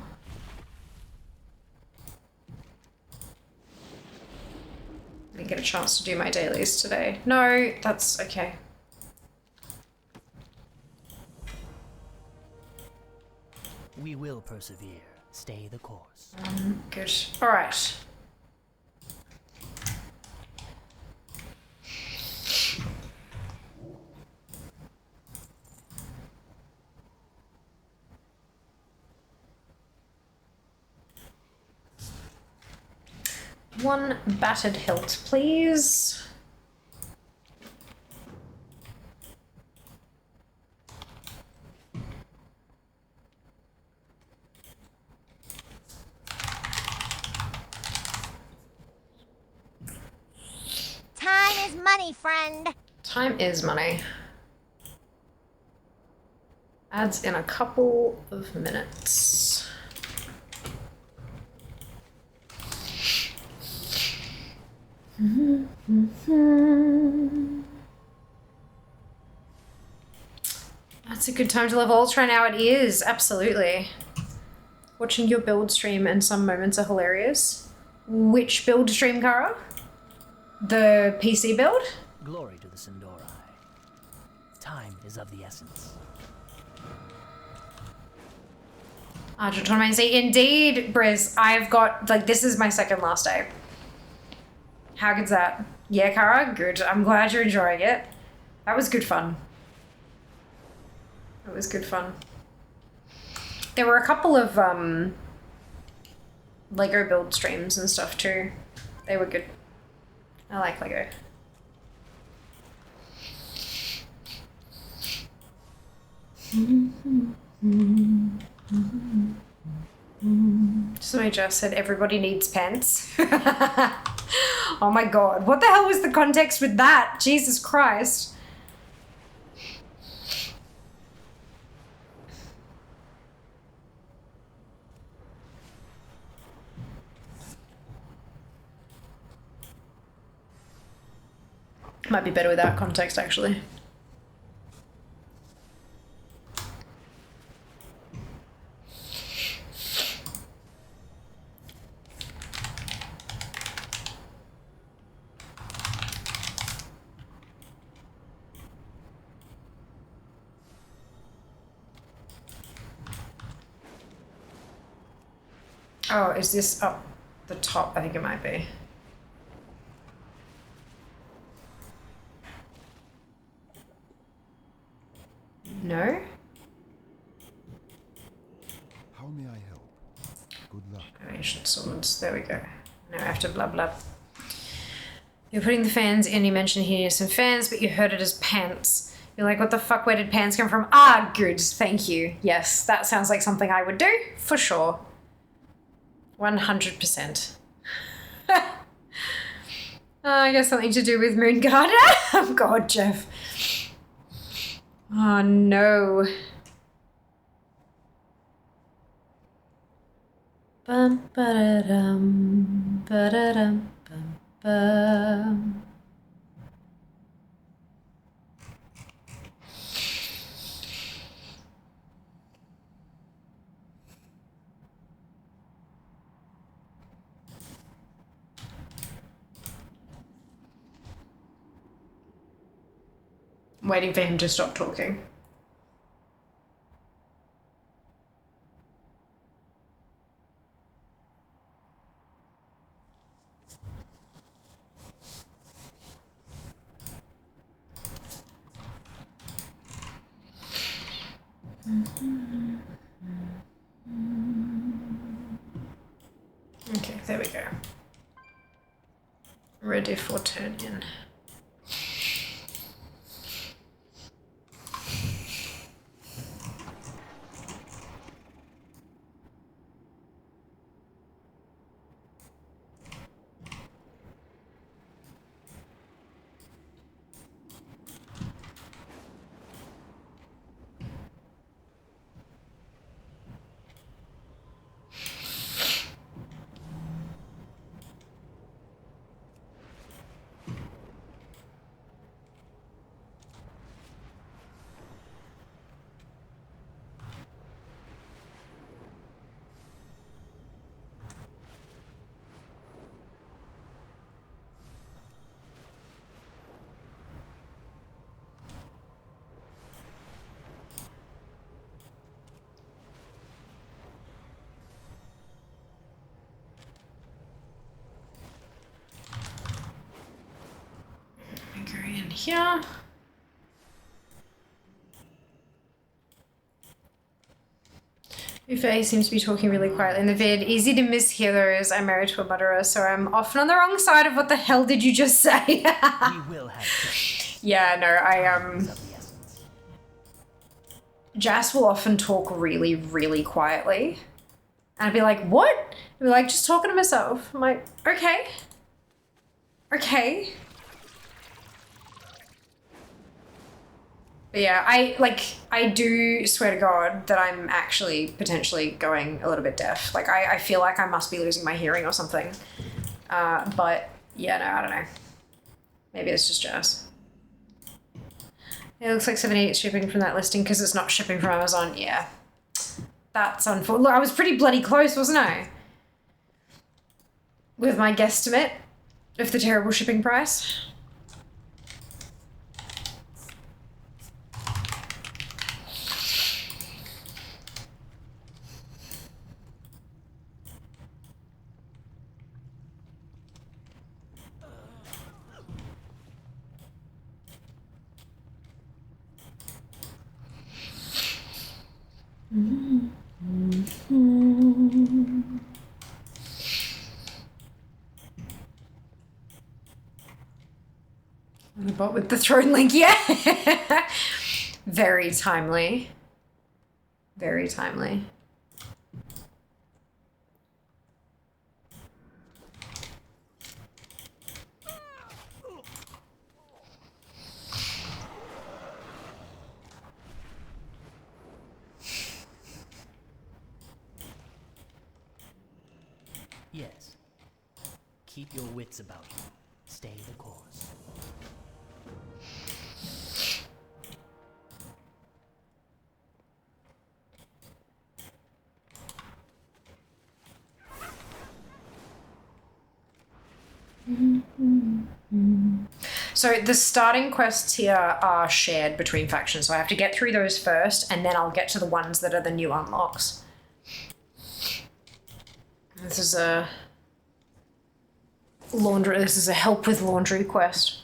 I didn't get a chance to do my dailies today. No, that's okay. We will persevere. Stay the course. Good. All right. One battered hilt, please. Time is money, friend. Time is money. Adds in a couple of minutes. That's a good time to level Ultra now. It is, absolutely. Watching your build stream and some moments are hilarious. Which build stream, Kara? The PC build? Glory to the Sindori. Time is of the essence. Argent tournament. See, indeed, Briz, I've got, like, this is my second last day. How good's that? Yeah, Kara? Good. I'm glad you're enjoying it. That was good fun. That was good fun. There were a couple of Lego build streams and stuff too. They were good. I like Lego. So I just said everybody needs pants. Oh my god, what the hell was the context with that? Jesus Christ. Might be better without context, actually. Oh, is this up the top? I think it might be. No? How may I help? Good luck. Ancient swords. There we go. Now I have to blah blah. You're putting the fans in. You mentioned he needed some fans, but you heard it as pants. You're like, what the fuck? Where did pants come from? Ah, good. Thank you. Yes, that sounds like something I would do for sure. 100%. I guess something to do with Moonguard. Oh God, Jeff. Oh no. Bum ba-da-dum, ba-da-dum, bum bum. I'm waiting for him to stop talking. Okay, there we go. Ready for turn in. Go in here. Ufe seems to be talking really quietly in the vid. Easy to mishear those. I'm married to a mutterer, so I'm often on the wrong side of what the hell did you just say? We will have justice. Yeah, no, Jas will often talk really, really quietly. And I'd be like, what? I'd be like, just talking to myself. I'm like, okay. Okay. But yeah, I do swear to God that I'm actually potentially going a little bit deaf. Like, I feel like I must be losing my hearing or something. But yeah, no, I don't know. Maybe it's just Jas. It looks like 78 shipping from that listing because it's not shipping from Amazon. Yeah. That's unfortunate. Look, I was pretty bloody close, wasn't I? With my guesstimate of the terrible shipping price. What with the throne link? Yeah. Very timely. Very timely. Yes. Keep your wits about you. Stay the course. So the starting quests here are shared between factions, so I have to get through those first, and then I'll get to the ones that are the new unlocks. This is a laundry. This is a help with laundry quest.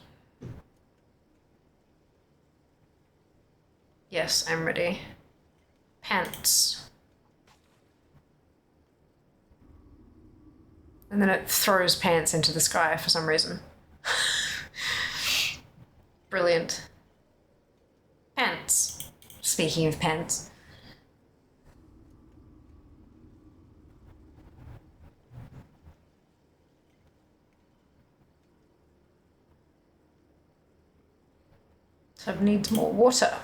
Yes, I'm ready. Pants. And then it throws pants into the sky for some reason. Brilliant. Pants. Speaking of pants. Sub needs more water.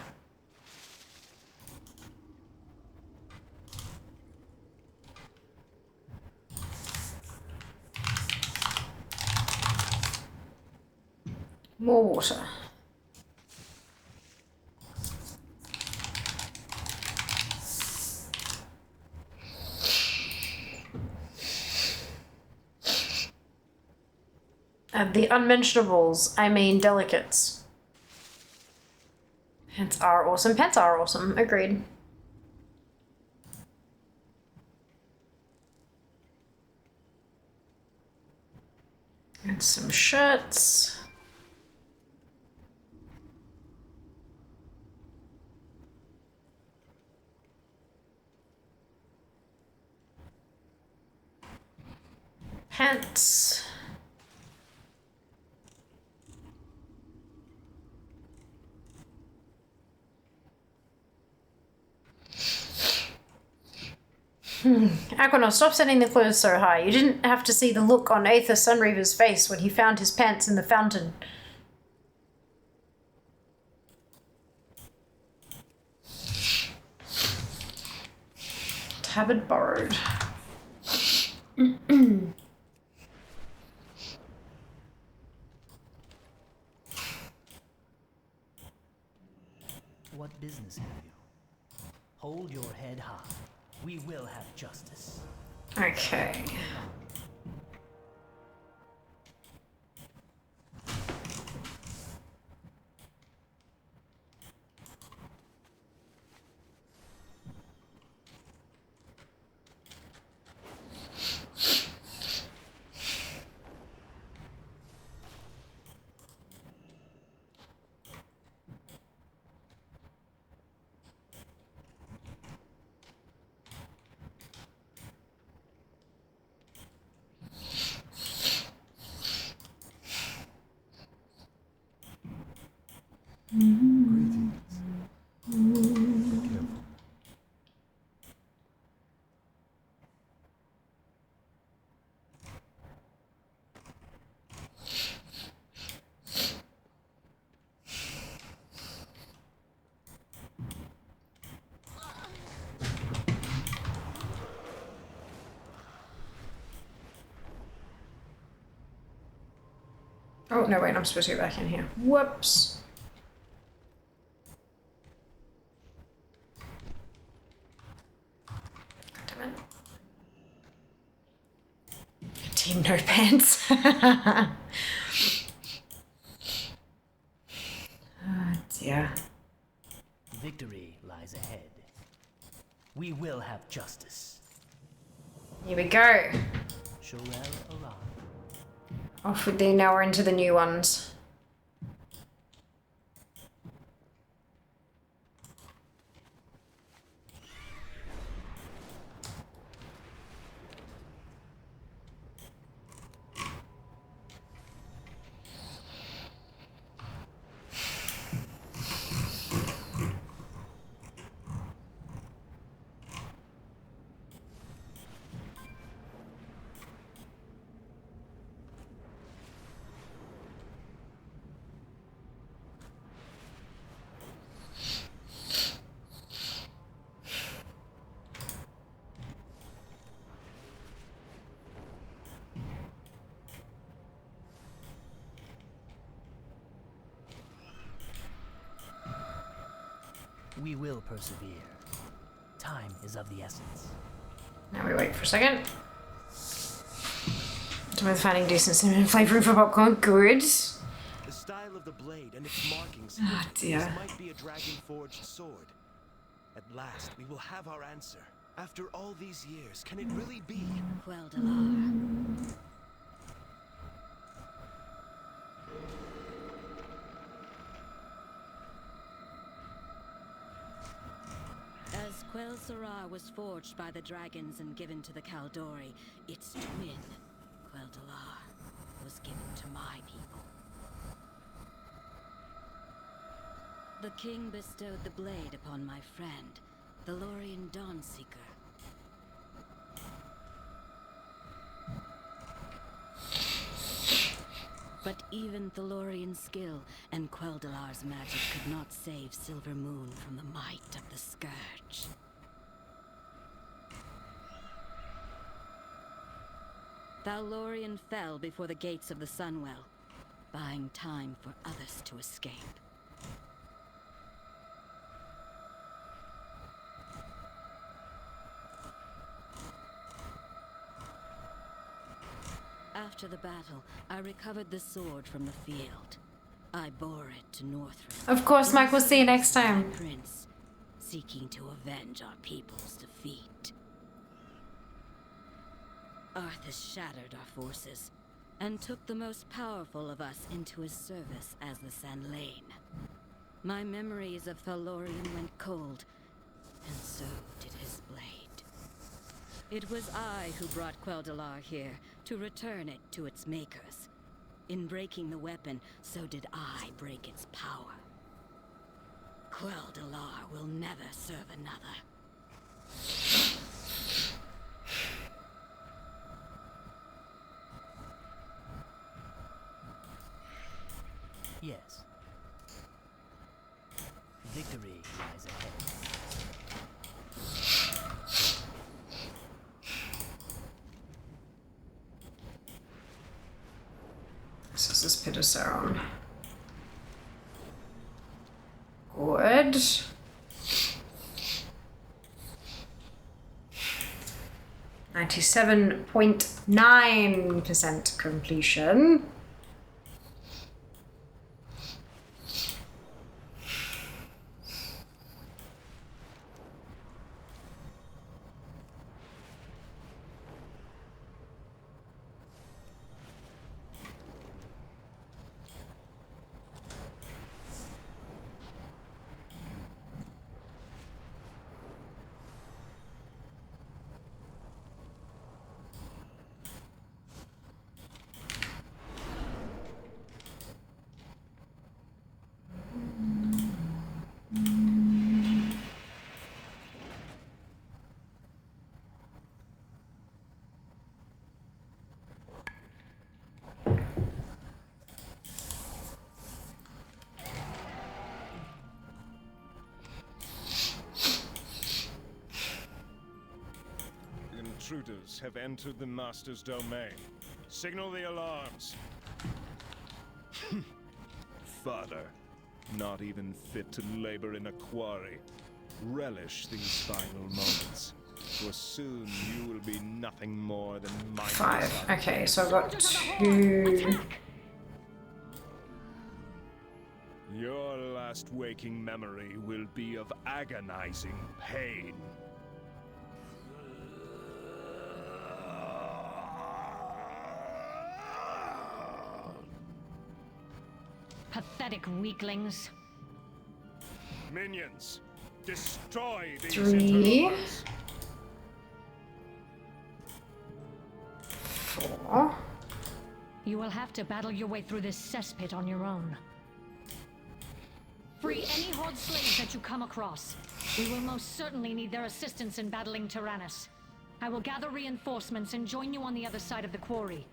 More water. The unmentionables, I mean delicates. Pants are awesome. Pants are awesome. Agreed. And some shirts. Pants. Aquanor, stop setting the clothes so high. You didn't have to see the look on Aether Sunreaver's face when he found his pants in the fountain. Tabard borrowed. What business have you? Hold your head high. We will have justice. Okay. Greetings. Be careful. Oh, no, wait, I'm supposed to go back in here. Whoops. Damn it. Team no pants. Oh, dear. Victory lies ahead. We will have justice. Here we go. Shorel arrived. Off with the, now we're into the new ones. We will persevere. Time is of the essence. Now we wait for a second. With finding decent cinnamon flavoring for popcorn. Good. The style of the blade and its markings. Oh dear. This might be a dragon-forged sword. At last, we will have our answer. After all these years, can it really be? Quel'Dalar. As Quel'Dalar was forged by the dragons and given to the Kaldori, its twin, Quel'Dalar, was given to my people. The king bestowed the blade upon my friend, the Lorien Dawnseeker. But even Thalorian's skill and Quel'Dalar's magic could not save Silver Moon from the might of the Scourge. Thalorian fell before the gates of the Sunwell, buying time for others to escape. After the battle, I recovered the sword from the field. I bore it to Northrend. Of course, Mike. We'll see you next time. Prince, seeking to avenge our people's defeat. Arthas shattered our forces and took the most powerful of us into his service as the Sanlane. My memories of Thalorian went cold, and so did his blade. It was I who brought Quel'Dalar here to return it to its makers. In breaking the weapon, so did I break its power. Quel'Dalar will never serve another. Yes. Victory lies ahead. This is Pitocera. Good. 97.9% completion. Intruders have entered the Master's domain. Signal the alarms. Father, not even fit to labor in a quarry. Relish these final moments, for soon you will be nothing more than mindless. 5. Okay, so I've got 2. Your last waking memory will be of agonizing pain. Pathetic weaklings. Minions, destroy these 3. interlopers. 4. You will have to battle your way through this cesspit on your own. Free any Horde slaves that you come across. We will most certainly need their assistance in battling Tyrannus. I will gather reinforcements and join you on the other side of the quarry.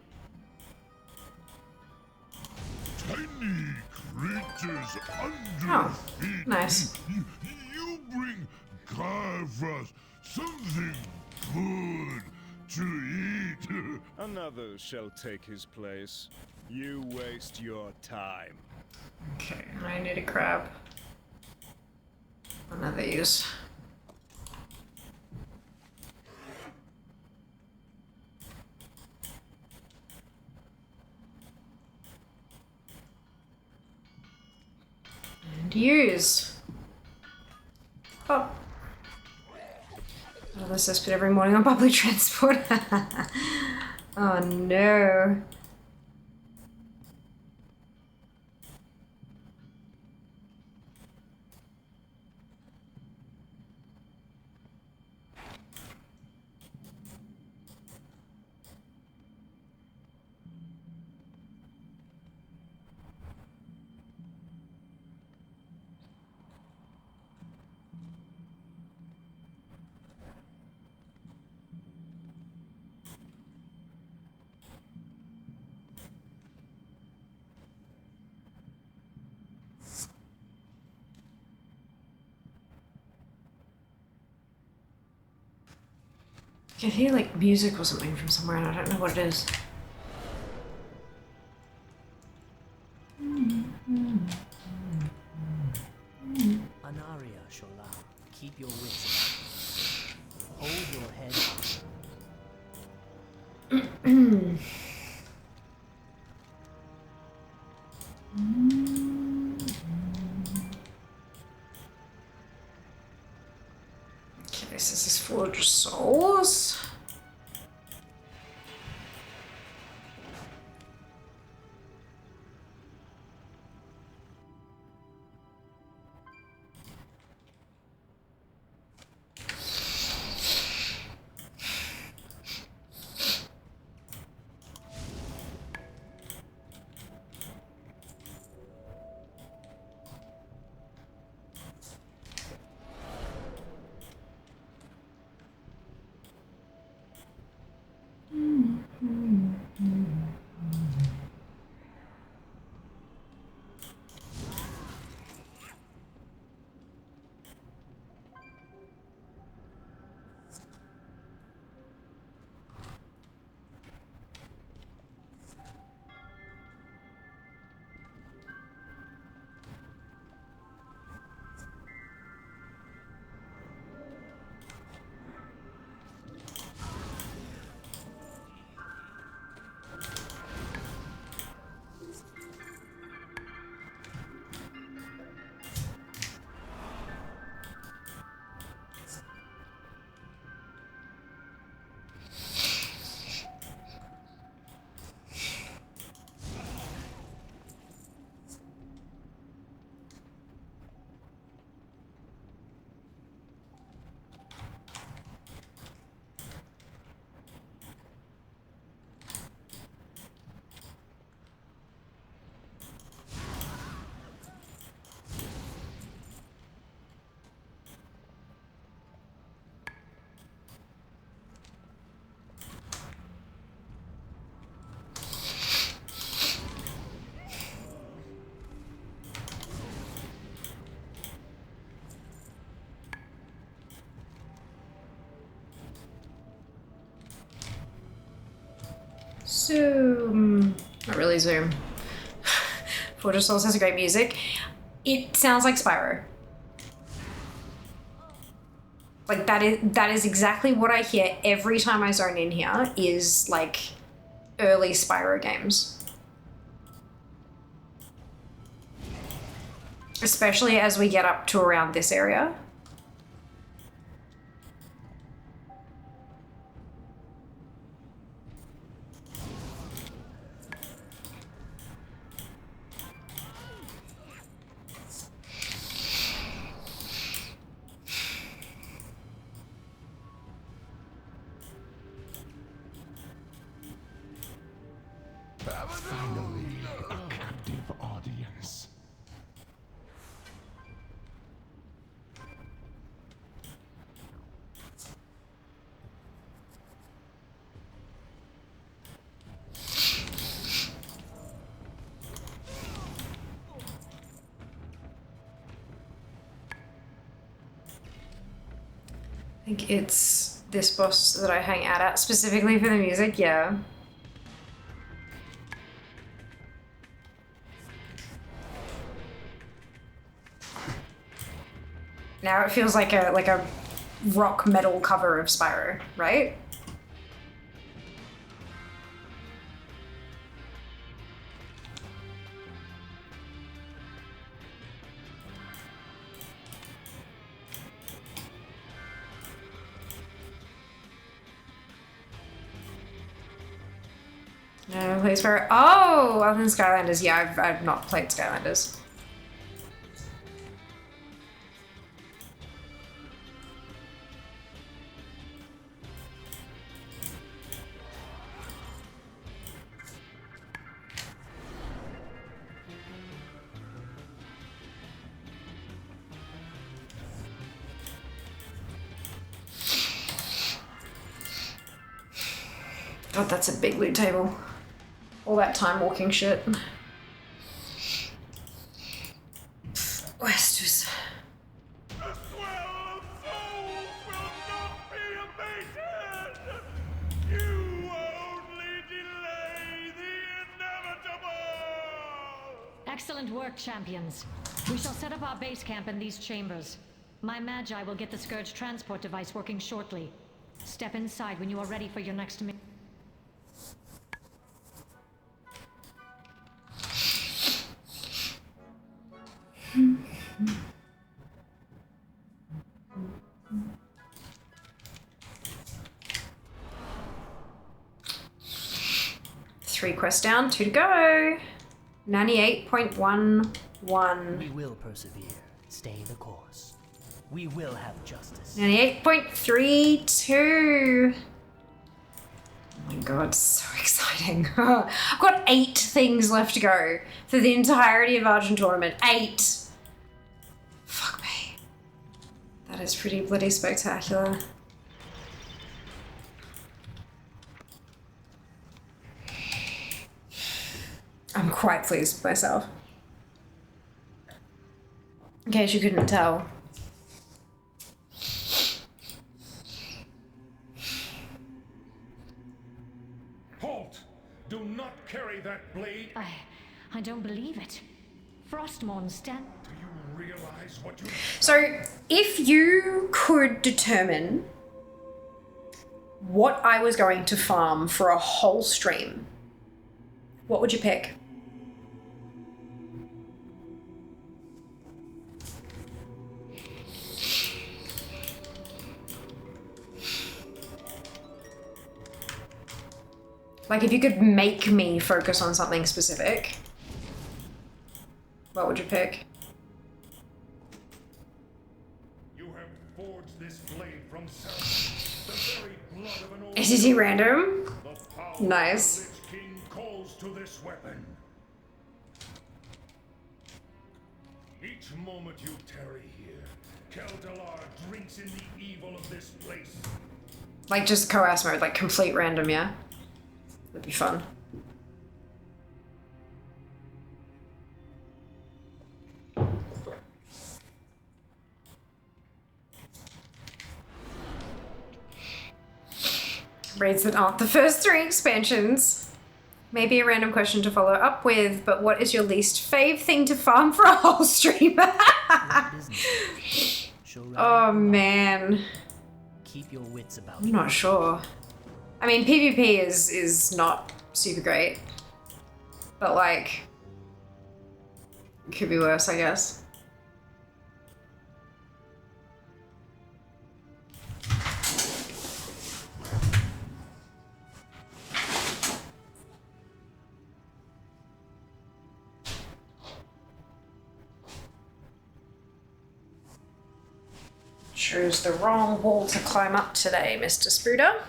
Tiny creatures under Oh, feet. nice. You bring Carvras something good to eat. Another shall take his place. You waste your time. Okay, I need a crab. One of these. And use. Oh. Oh, this is spit every morning on public transport. Oh no. I can hear like music or something from somewhere and I don't know what it is. Anaria Shola, keep your wits about you. Hold your head high. Okay, this is 400 souls. Zoom. Not really zoom. Fortress Souls has great music. It sounds like Spyro. Like that is exactly what I hear every time I zone in here is like early Spyro games. Especially as we get up to around this area. Finally, a captive audience. I think it's this boss that I hang out at specifically for the music, yeah. Now it feels like a rock metal cover of Spyro, right? No, plays Spyro. Oh, other than Skylanders, yeah, I've not played Skylanders. God, that's a big loot table. All that time walking shit. West was... Excellent work, champions. We shall set up our base camp in these chambers. My Magi will get the Scourge transport device working shortly. Step inside when you are ready for your next mission. Three quests down, 2 to go. 98.11. We will persevere. Stay the course. We will have justice. 98.32. Oh my god, so exciting. I've got 8 things left to go for the entirety of Argent Tournament. 8. Fuck me. That is pretty bloody spectacular. I'm quite pleased with myself. In case you couldn't tell. Halt! Do not carry that blade. I don't believe it. Frostmourne stand. Do you realize what you... So, if you could determine what I was going to farm for a whole stream, what would you pick? Like, if you could make me focus on something specific, what would you pick? You have forged this blade from Sarah, the very blood of an old... Is he random? The power Nice. of the Lich King calls to this weapon. Each moment you tarry here, Keldalar drinks in the evil of this place. Like, just coerce mode, like complete random, yeah? That'd be fun. Raids that aren't the first 3 expansions. Maybe a random question to follow up with, but what is your least fave thing to farm for a whole stream? Oh man. Keep your wits about I'm not sure. I mean, PvP is not super great, but like, it could be worse, I guess. Chose the wrong wall to climb up today, Mr. Spooder.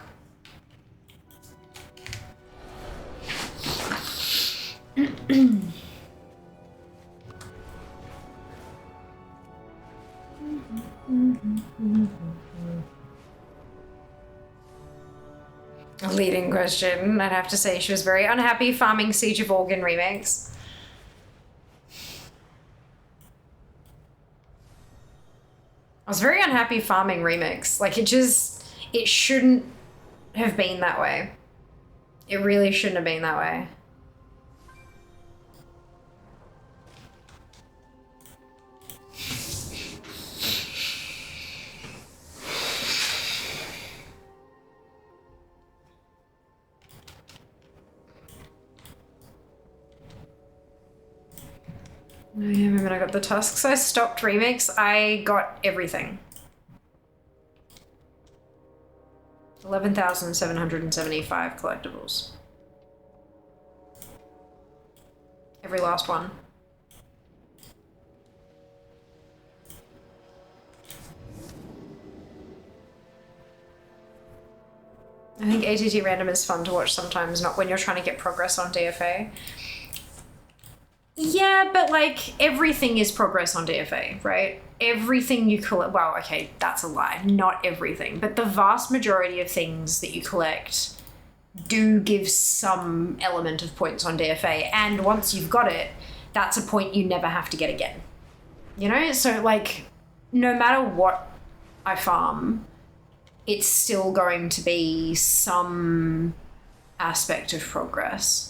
A leading question. I'd have to say she was very unhappy farming Siege of Organ remakes. I was very unhappy farming remix. Like, it shouldn't have been that way. It really shouldn't have been that way. Oh yeah, remember I got the Tusks. I stopped remix. I got everything. 11,775 collectibles. Every last one. I think ATT random is fun to watch sometimes, not when you're trying to get progress on DFA. Yeah, but like everything is progress on DFA, right? Everything you collect, well, okay, that's a lie. Not everything, but the vast majority of things that you collect do give some element of points on DFA. And once you've got it, that's a point you never have to get again. You know? So like, no matter what I farm, it's still going to be some aspect of progress.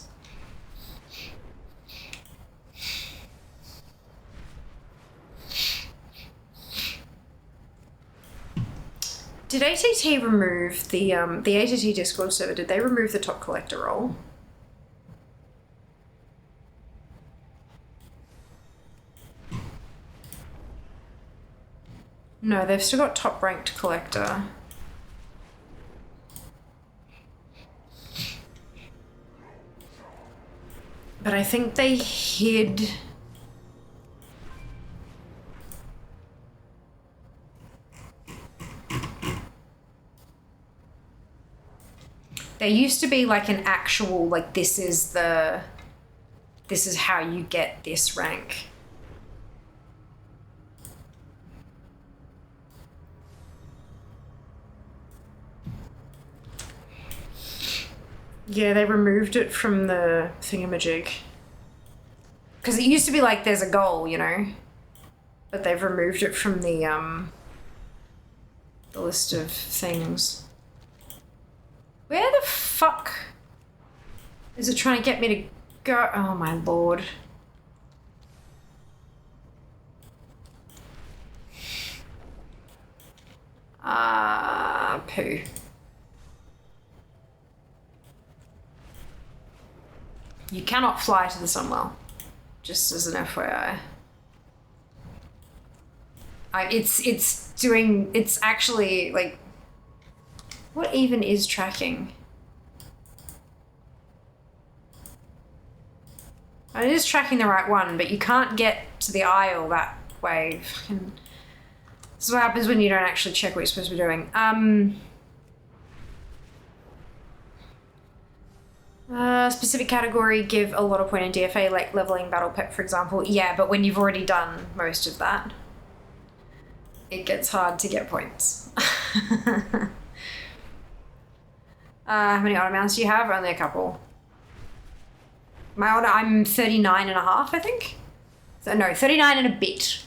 Did ATT remove the ATT Discord server? Did they remove the top collector role? No, they've still got top ranked collector. But I think they hid. There used to be like an actual, like this is how you get this rank. Yeah, they removed it from the thingamajig. Because it used to be like there's a goal, you know? But they've removed it from the list of things. Where the fuck is it trying to get me to go? Oh my lord. Poo. You cannot fly to the Sunwell, just as an FYI. It's actually like, what even is tracking? It is tracking the right one, but you can't get to the aisle that way. Fucking, this is what happens when you don't actually check what you're supposed to be doing. Specific category, give a lot of point in DFA, like leveling battle pet, for example. Yeah, but when you've already done most of that, it gets hard to get points. How many honor mounts do you have? Only a couple. My honor, I'm 39 and a half, I think. So, no, 39 and a bit.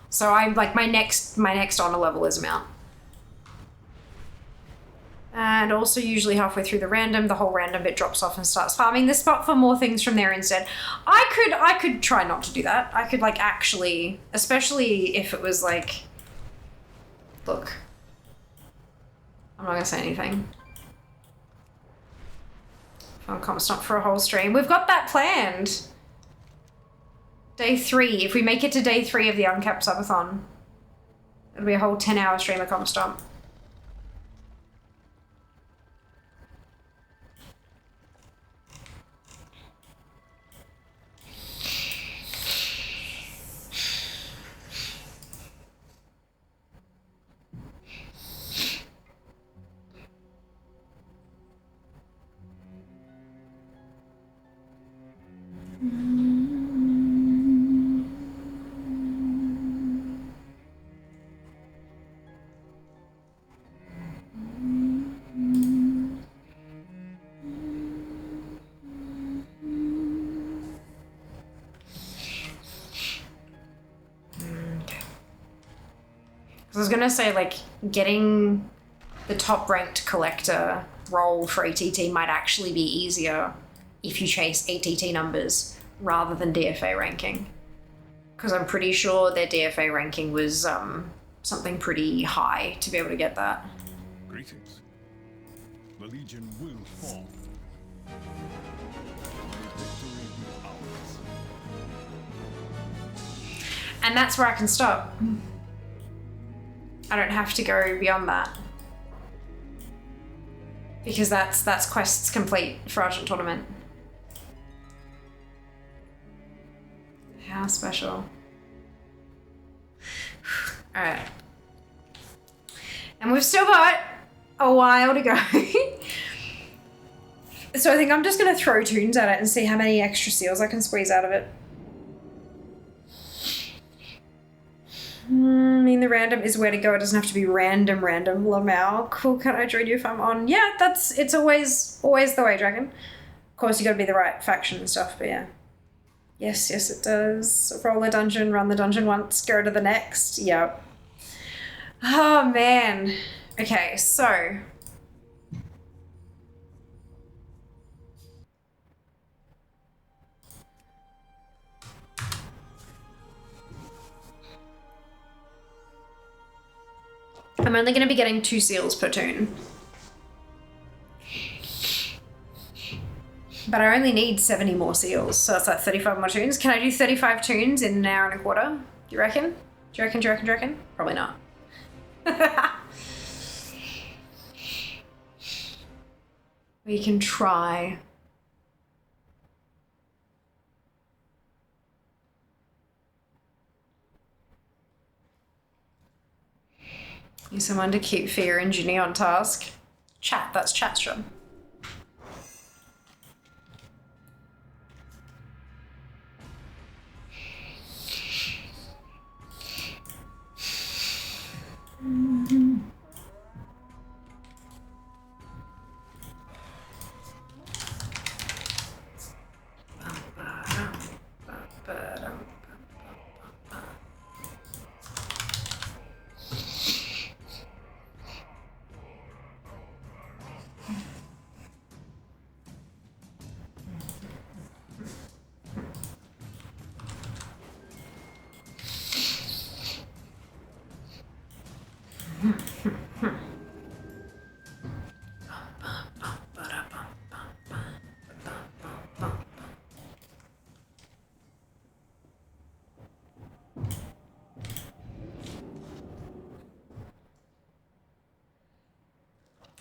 So I'm like, my next honor level is a mount. And also usually halfway through the whole random bit drops off and starts farming the spot for more things from there instead. I could try not to do that. I could like actually, especially if it was like, look, I'm not gonna say anything. Comp stop for a whole stream. We've got that planned. Day 3. If we make it to day 3 of the uncapped subathon, it'll be a whole 10-hour stream of comp stomp. I was gonna say, like, getting the top ranked collector role for ATT might actually be easier if you chase ATT numbers rather than DFA ranking. Because I'm pretty sure their DFA ranking was something pretty high to be able to get that. Greetings. The Legion will fall. Victory be ours. And that's where I can stop. I don't have to go beyond that. Because that's quests complete for Argent Tournament. How special. Alright. And we've still got a while to go. So I think I'm just going to throw tunes at it and see how many extra seals I can squeeze out of it. I mean, the random is where to go. It doesn't have to be random. Lamau. Cool, can I join you if I'm on? Yeah, it's always the way, Dragon. Of course, you got to be the right faction and stuff, but yeah. Yes, it does. Roll a dungeon, run the dungeon once, go to the next. Yep. Oh, man. Okay, so... I'm only going to be getting 2 seals per tune. But I only need 70 more seals, so that's like 35 more tunes. Can I do 35 tunes in an hour and a quarter? Do you reckon? Do you reckon? Probably not. We can try. Need someone to keep Fear and Ginny on task. Chat, that's Chatstrom.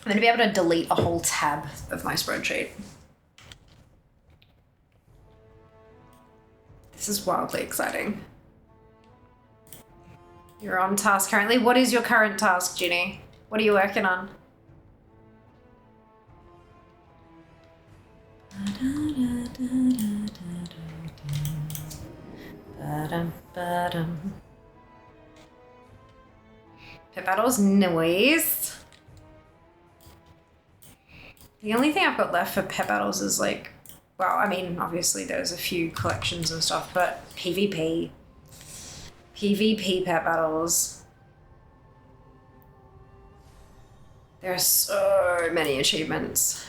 I'm going to be able to delete a whole tab of my spreadsheet. This is wildly exciting. You're on task currently. What is your current task, Ginny? What are you working on? Pit battles noise. The only thing I've got left for pet battles is like, well, I mean, obviously there's a few collections and stuff, but PvP. PvP pet battles. There are so many achievements.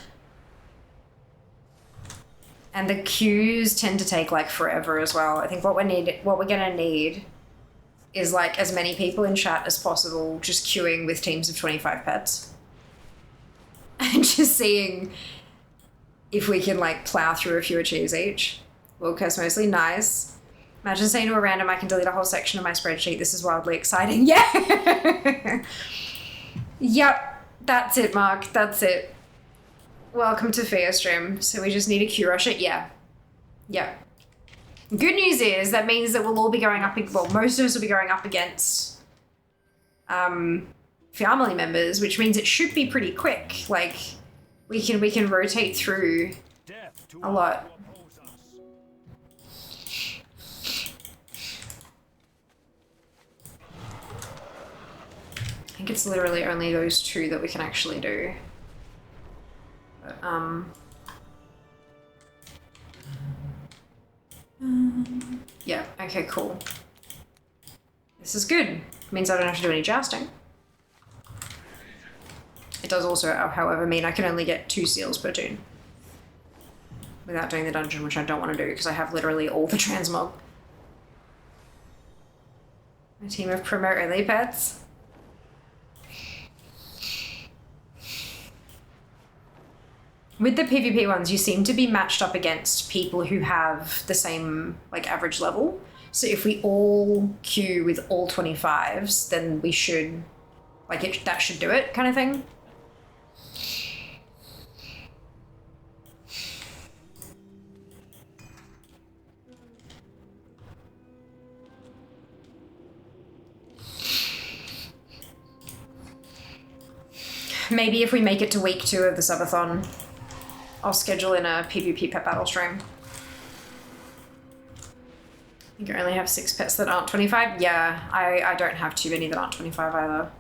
And the queues tend to take like forever as well. I think what we're gonna need is like as many people in chat as possible just queuing with teams of 25 pets. And just seeing if we can like plow through a few achieves each. Will curse mostly, nice. Imagine saying to a random, I can delete a whole section of my spreadsheet. This is wildly exciting. Yeah. Yep. That's it, Mark. That's it. Welcome to Fear Stream. So we just need to queue rush it. Yeah. Yeah. Good news is that means that we'll all be going up, well, most of us will be going up against family members, which means it should be pretty quick. Like we can rotate through a lot. I think it's literally only those 2 that we can actually do. But, yeah, okay, cool. This is good. Means I don't have to do any jousting. It does also, however, mean I can only get 2 seals per tune. Without doing the dungeon, which I don't want to do because I have literally all the transmog. A team of promo-only pets. With the PvP ones, you seem to be matched up against people who have the same, like, average level. So if we all queue with all 25s, then we should, like, that should do it, kind of thing. Maybe if we make it to week 2 of the subathon, I'll schedule in a PvP pet battle stream. I think I only have 6 pets that aren't 25. Yeah, I don't have too many that aren't 25 either.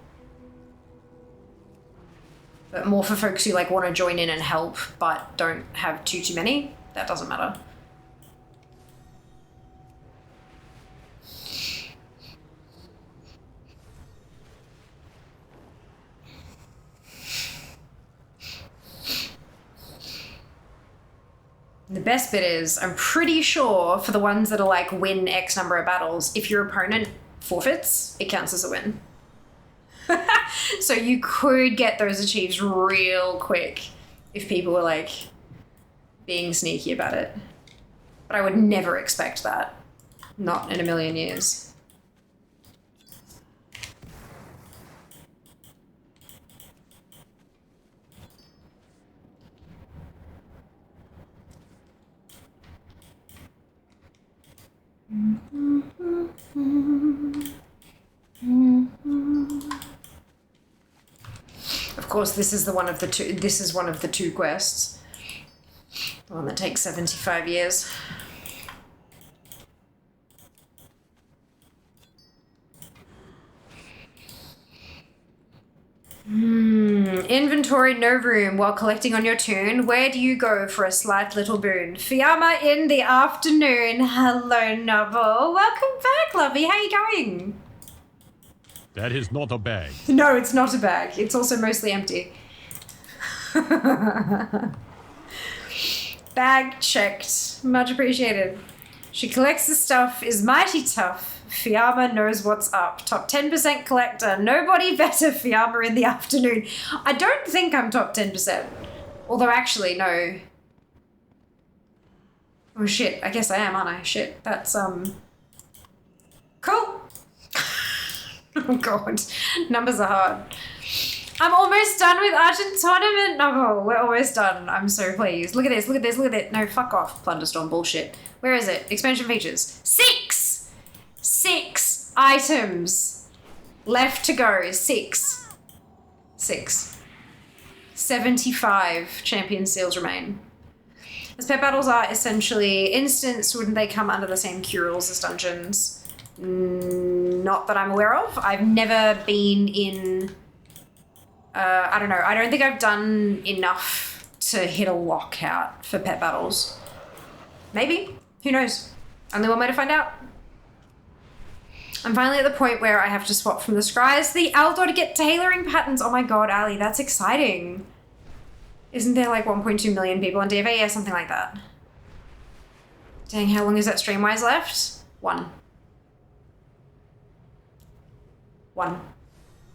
But more for folks who like want to join in and help but don't have too many. That doesn't matter. The best bit is, I'm pretty sure for the ones that are like win X number of battles, if your opponent forfeits, it counts as a win. So you could get those achieved real quick if people were like being sneaky about it. But I would never expect that. Not in a million years. Of course, this is one of the two quests. The one that takes 75 years. Inventory, no room. While collecting on your turn, where do you go for a slight little boon? Fiamma in the afternoon. Hello, Novel. Welcome back, lovey. How you going? That is not a bag. No, it's not a bag. It's also mostly empty. Bag checked. Much appreciated. She collects the stuff, is mighty tough. Fiamma knows what's up. Top 10% collector. Nobody better Fiamma in the afternoon. I don't think I'm top 10%. Although actually, no. Oh shit, I guess I am, aren't I? Shit, that's, cool. Oh god, numbers are hard. I'm almost done with Argent tournament. No, we're almost done. I'm so pleased. Look at this, look at this, look at it. No, fuck off, Plunderstorm bullshit. Where is it? Expansion features. 6 items left to go. 6. 75 champion seals remain. As pet battles are essentially instants, wouldn't they come under the same queue rules as dungeons? Not that I'm aware of. I've never been in... I don't know. I don't think I've done enough to hit a lockout for pet battles. Maybe. Who knows? Only one way to find out. I'm finally at the point where I have to swap from the scries to the Aldor to get tailoring patterns. Oh my god, Ali, that's exciting. Isn't there like 1.2 million people on DFA? Yeah, something like that. Dang, how long is that stream-wise left? 1.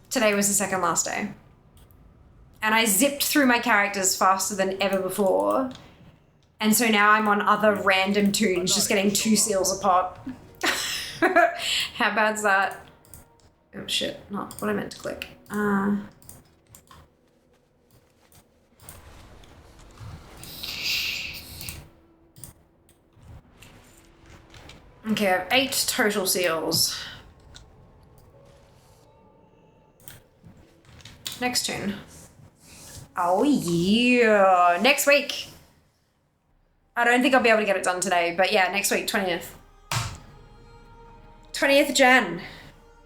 Today was the second last day. And I zipped through my characters faster than ever before. And so now I'm on other random tunes, just getting 2 seals a pop. How bad's that? Oh shit, not what I meant to click. Okay, I have 8 total seals. Next turn. Oh yeah, next week. I don't think I'll be able to get it done today, but yeah, next week, 20th. 20th Jan.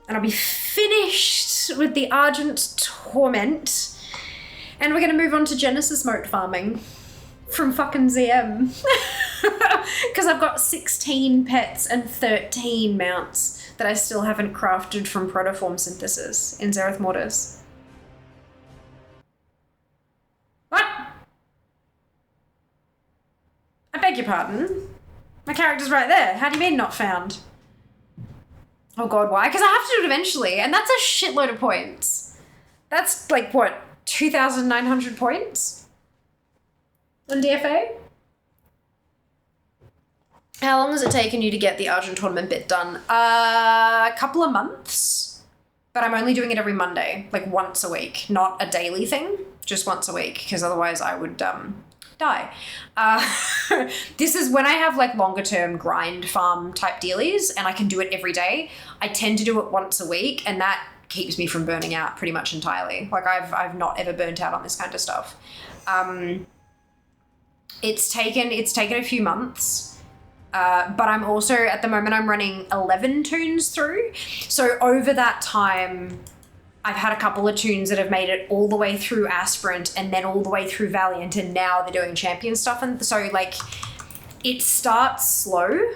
And I'll be finished with the Argent Torment. And we're gonna move on to Genesis moat farming from fucking ZM. Because I've got 16 pets and 13 mounts that I still haven't crafted from protoform synthesis in Zereth Mortis. What? I beg your pardon? My character's right there. How do you mean not found? Oh god, why? Because I have to do it eventually, and that's a shitload of points. That's like, what, 2,900 points? On DFA? How long has it taken you to get the Argent tournament bit done? A couple of months, but I'm only doing it every Monday, like once a week, not a daily thing, just once a week, because otherwise I would die. This is when I have like longer term grind farm type dealies and I can do it every day. I tend to do it once a week, and that keeps me from burning out pretty much entirely. Like I've not ever burnt out on this kind of stuff. It's taken a few months. But I'm also, at the moment, I'm running 11 tunes through. So over that time, I've had a couple of tunes that have made it all the way through Aspirant and then all the way through Valiant, and now they're doing Champion stuff. And so, like, it starts slow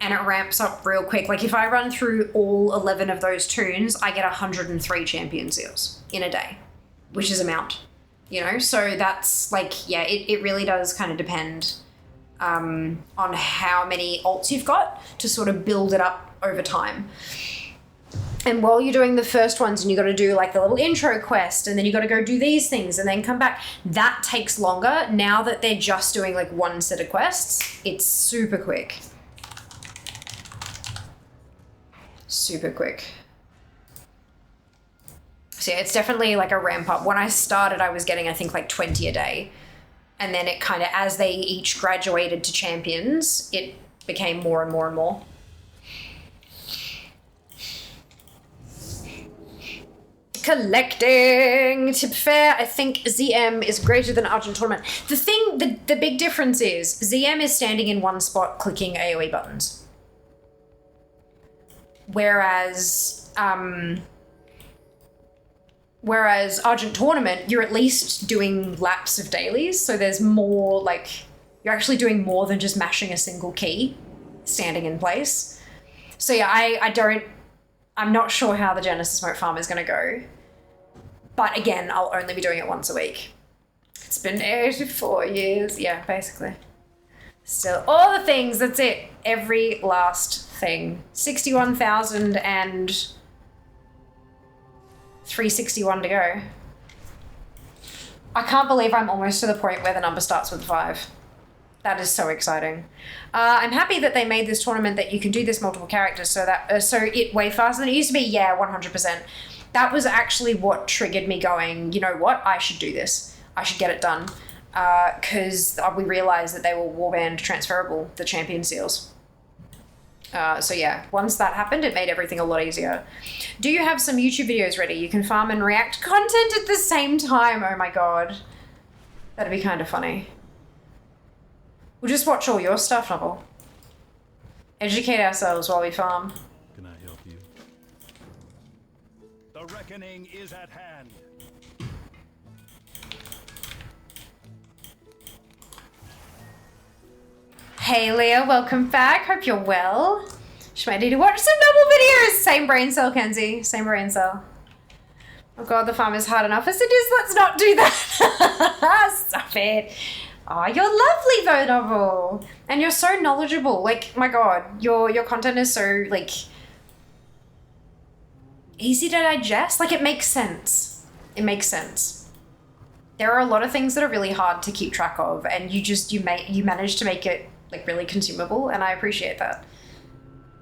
and it ramps up real quick. Like, if I run through all 11 of those tunes, I get 103 Champion seals in a day, which is a mount, you know? So that's, like, yeah, it really does kind of depend on how many alts you've got to sort of build it up over time. And while you're doing the first ones and you got to do like the little intro quest and then you got to go do these things and then come back, that takes longer. Now that they're just doing like one set of quests, it's super quick. Super quick. So yeah, it's definitely like a ramp up. When I started, I was getting, I think, like 20 a day. And then it kind of, as they each graduated to champions, it became more and more and more. Collecting. To be fair, I think ZM is greater than Argent Tournament. The big difference is ZM is standing in one spot clicking AoE buttons. Whereas Argent Tournament, you're at least doing laps of dailies, so there's more, like, you're actually doing more than just mashing a single key, standing in place. So yeah, I'm not sure how the Genesis Smoke Farm is going to go. But again, I'll only be doing it once a week. It's been 84 years, yeah, basically. Still, all the things, that's it. Every last thing. 61,000 and 361 to go. I can't believe I'm almost to the point where the number starts with 5. That is so exciting. I'm happy that they made this tournament that you can do this multiple characters, so that so it way faster than it used to be. Yeah, 100%. That was actually what triggered me going, you know what, I should do this. I should get it done. Because we realized that they were warband transferable, the champion seals. So yeah, once that happened, it made everything a lot easier. Do you have some YouTube videos ready? You can farm and react content at the same time. Oh my god. That'd be kind of funny. We'll just watch all your stuff, Novel. Educate ourselves while we farm. Can I help you? The reckoning is at hand. Hey Leah, welcome back. Hope you're well. She might need to watch some Novel videos. Same brain cell, Kenzie. Same brain cell. Oh god, the farm is hard enough as it is. Let's not do that. Stop it. Oh, you're lovely though, Novel. And you're so knowledgeable. Like, my god, your content is so, like, easy to digest. Like, it makes sense. It makes sense. There are a lot of things that are really hard to keep track of, and you manage to make it, like, really consumable, and I appreciate that.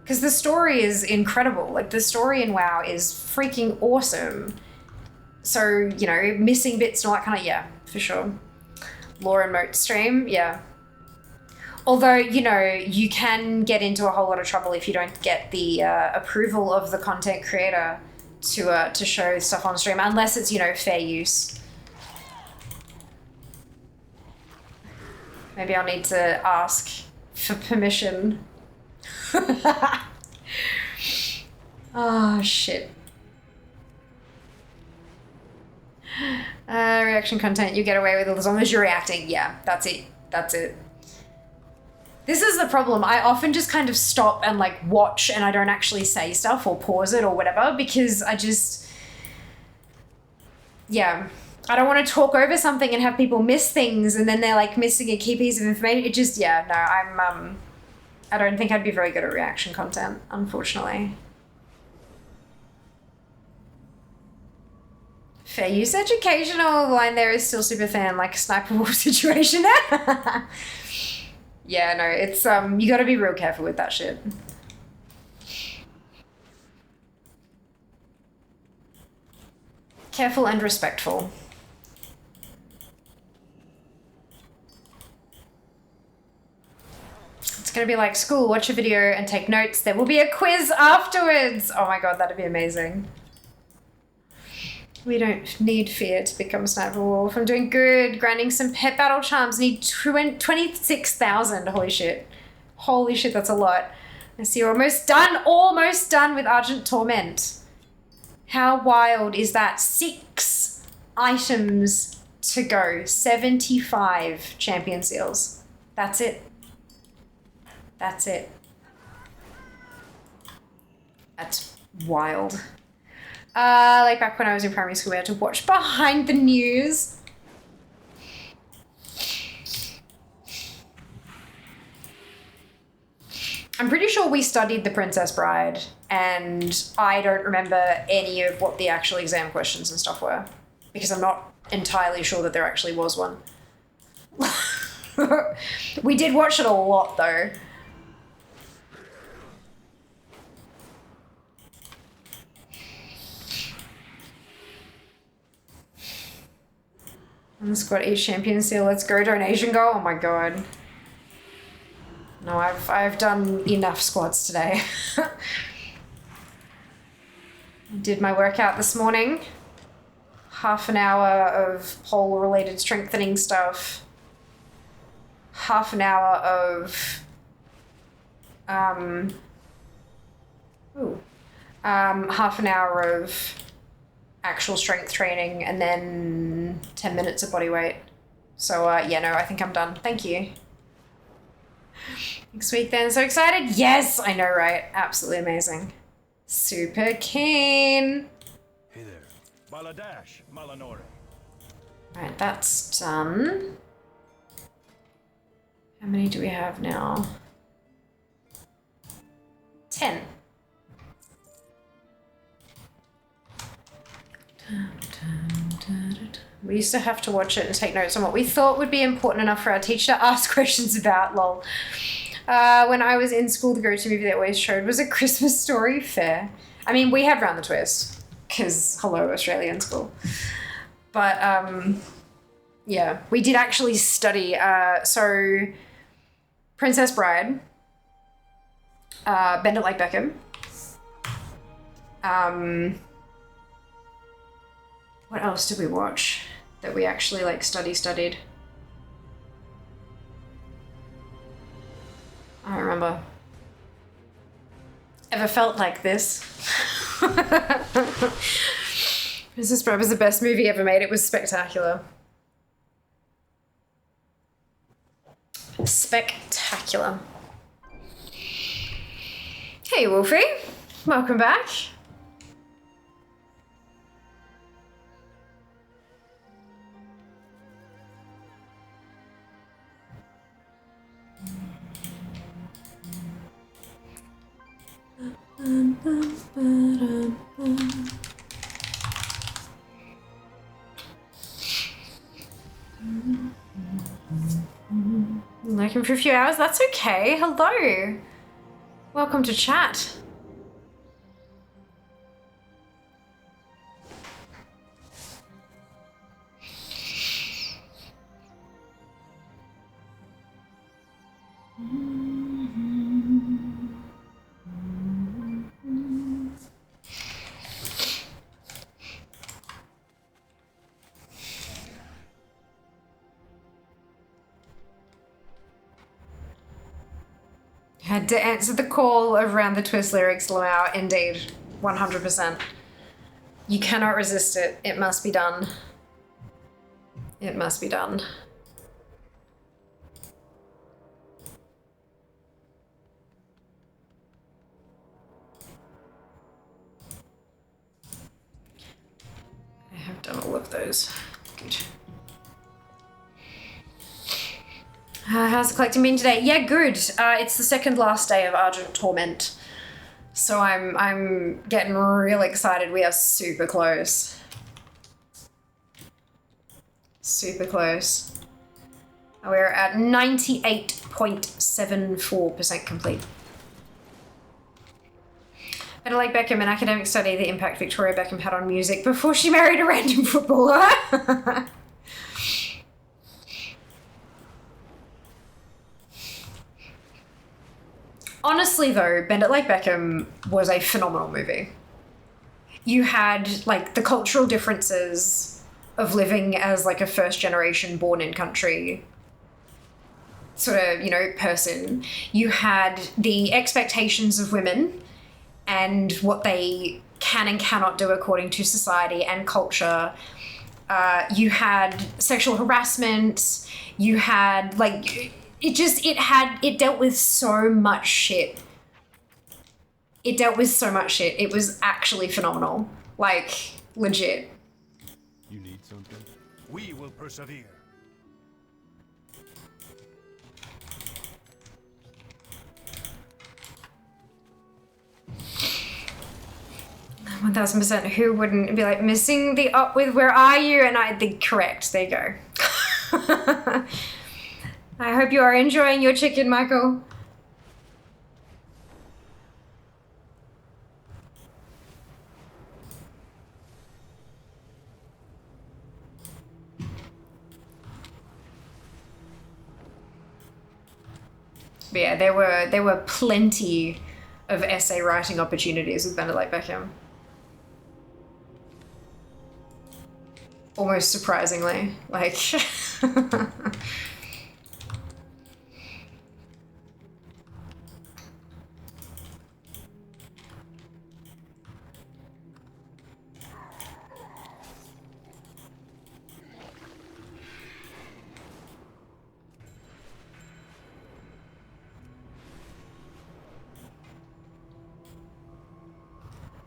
Because the story is incredible. Like, the story in WoW is freaking awesome. So, you know, missing bits and all that kind of, yeah, for sure. Lore and moat stream, yeah. Although, you know, you can get into a whole lot of trouble if you don't get the approval of the content creator to show stuff on stream, unless it's, you know, fair use. Maybe I'll need to ask for permission. Oh, shit. Reaction content you get away with as long as you're reacting. Yeah, that's it. That's it. This is the problem. I often just kind of stop and like watch and I don't actually say stuff or pause it or whatever because I just... Yeah. I don't want to talk over something and have people miss things and then they're like missing a key piece of information. It just, yeah, no, I don't think I'd be very good at reaction content, unfortunately. Fair use educational line there is still super fan, like a sniper wolf situation. Yeah, no, it's you gotta be real careful with that shit. Careful and respectful. It's gonna be like school, watch a video and take notes. There will be a quiz afterwards. Oh my god, that'd be amazing. We don't need fear to become Sniper Wolf. I'm doing good. Grinding some pet battle charms. Need 26,000. Holy shit. Holy shit, that's a lot. I see you're almost done with Argent Torment. How wild is that? 6 items to go. 75 champion seals. That's it. That's it. That's wild. Like back when I was in primary school, we had to watch Behind the News. I'm pretty sure we studied The Princess Bride, and I don't remember any of what the actual exam questions and stuff were, because I'm not entirely sure that there actually was one. We did watch it a lot, though. Let's got each champion seal. Let's go. Donation goal. Oh my god. No, I've done enough squats today. Did my workout this morning. Half an hour of pole related strengthening stuff. Half an hour of half an hour of actual strength training, and then 10 minutes of body weight. So yeah, no, I think I'm done. Thank you. Next week then. So excited. Yes, I know, right? Absolutely amazing. Super keen. Hey there. Baladash, Malanore. Right, that's done. How many do we have now? 10. We used to have to watch it and take notes on what we thought would be important enough for our teacher to ask questions about, lol. When I was in school, the go-to movie they always showed was A Christmas Story. Fair. I mean, we had Round the Twist, because, hello, Australian school. But, yeah, we did actually study, so, Princess Bride, Bend It Like Beckham, what else did we watch that we actually like studied? I don't remember. Ever felt like this? Princess Bride was the best movie ever made. It was spectacular. Spectacular. Hey Wolfie, welcome back. Lurking for a few hours? That's okay. Hello. Welcome to chat. Had to answer the call of Round the Twist lyrics, Lamau. Indeed. 100%. You cannot resist it. It must be done. It must be done. I have done all of those. Good. How's the collecting been today? Yeah, good. It's the second last day of Argent Torment. So I'm getting real excited. We are super close. Super close. We're at 98.74% complete. Better like Beckham, an academic study, the impact Victoria Beckham had on music before she married a random footballer. Honestly though, Bend It Like Beckham was a phenomenal movie. You had like the cultural differences of living as like a first generation born in country sort of, you know, person. You had the expectations of women and what they can and cannot do according to society and culture. You had sexual harassment. You had like, it dealt with so much shit. It dealt with so much shit. It was actually phenomenal. Like, legit. You need something? We will persevere. One 1000%. Who wouldn't be like missing the up with "Where are you?" and I think correct. There you go. I hope you are enjoying your chicken, Michael. But yeah, there were plenty of essay writing opportunities with Bend It Like Beckham. Almost surprisingly, like.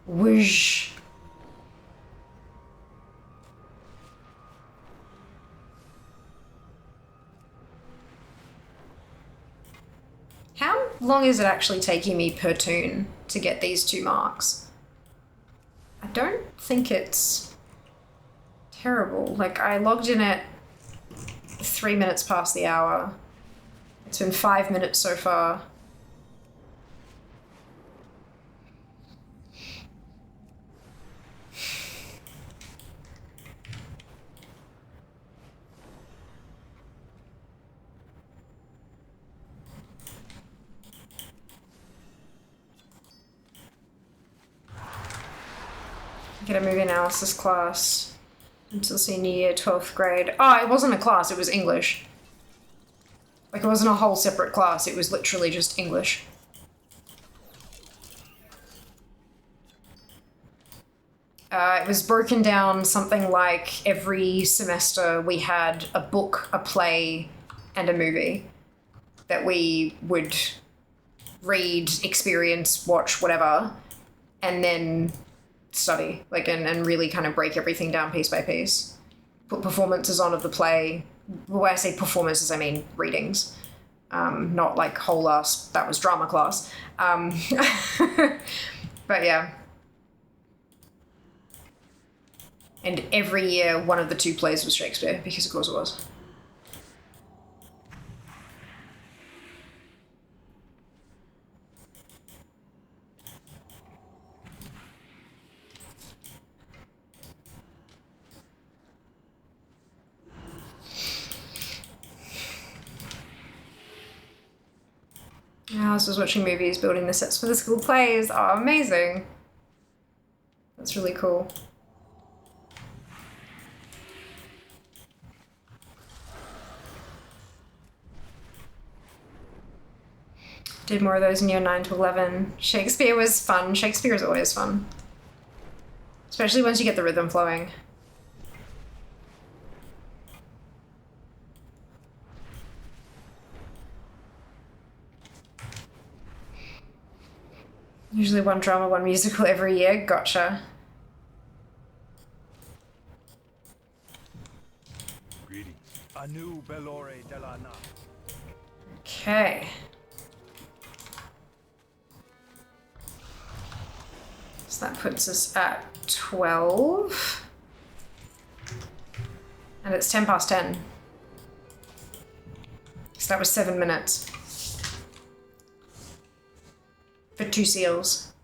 Whoosh. How long is it actually taking me per toon to get these 2 marks? I don't think it's terrible. Like, I logged in at 3 minutes past the hour. It's been 5 minutes so far. Get a movie analysis class until senior year, 12th grade. Oh, it wasn't a class, it was English. Like, it wasn't a whole separate class, it was literally just English. It was broken down something like every semester we had a book, a play, and a movie that we would read, experience, watch, whatever, and then study, like, and really kind of break everything down piece by piece. Put performances on of the play. When I say performances, I mean readings. Not like whole ass, that was drama class. But yeah. And every year, one of the 2 plays was Shakespeare, because of course it was. I was watching movies, building the sets for the school plays. Oh, amazing. That's really cool. Did more of those in year 9 to 11. Shakespeare was fun. Shakespeare is always fun. Especially once you get the rhythm flowing. Usually 1 drama, 1 musical every year. Gotcha. Greetings. Anu Bellore Delana. Okay. So that puts us at 12. And it's 10 past 10. So that was 7 minutes. For 2 seals.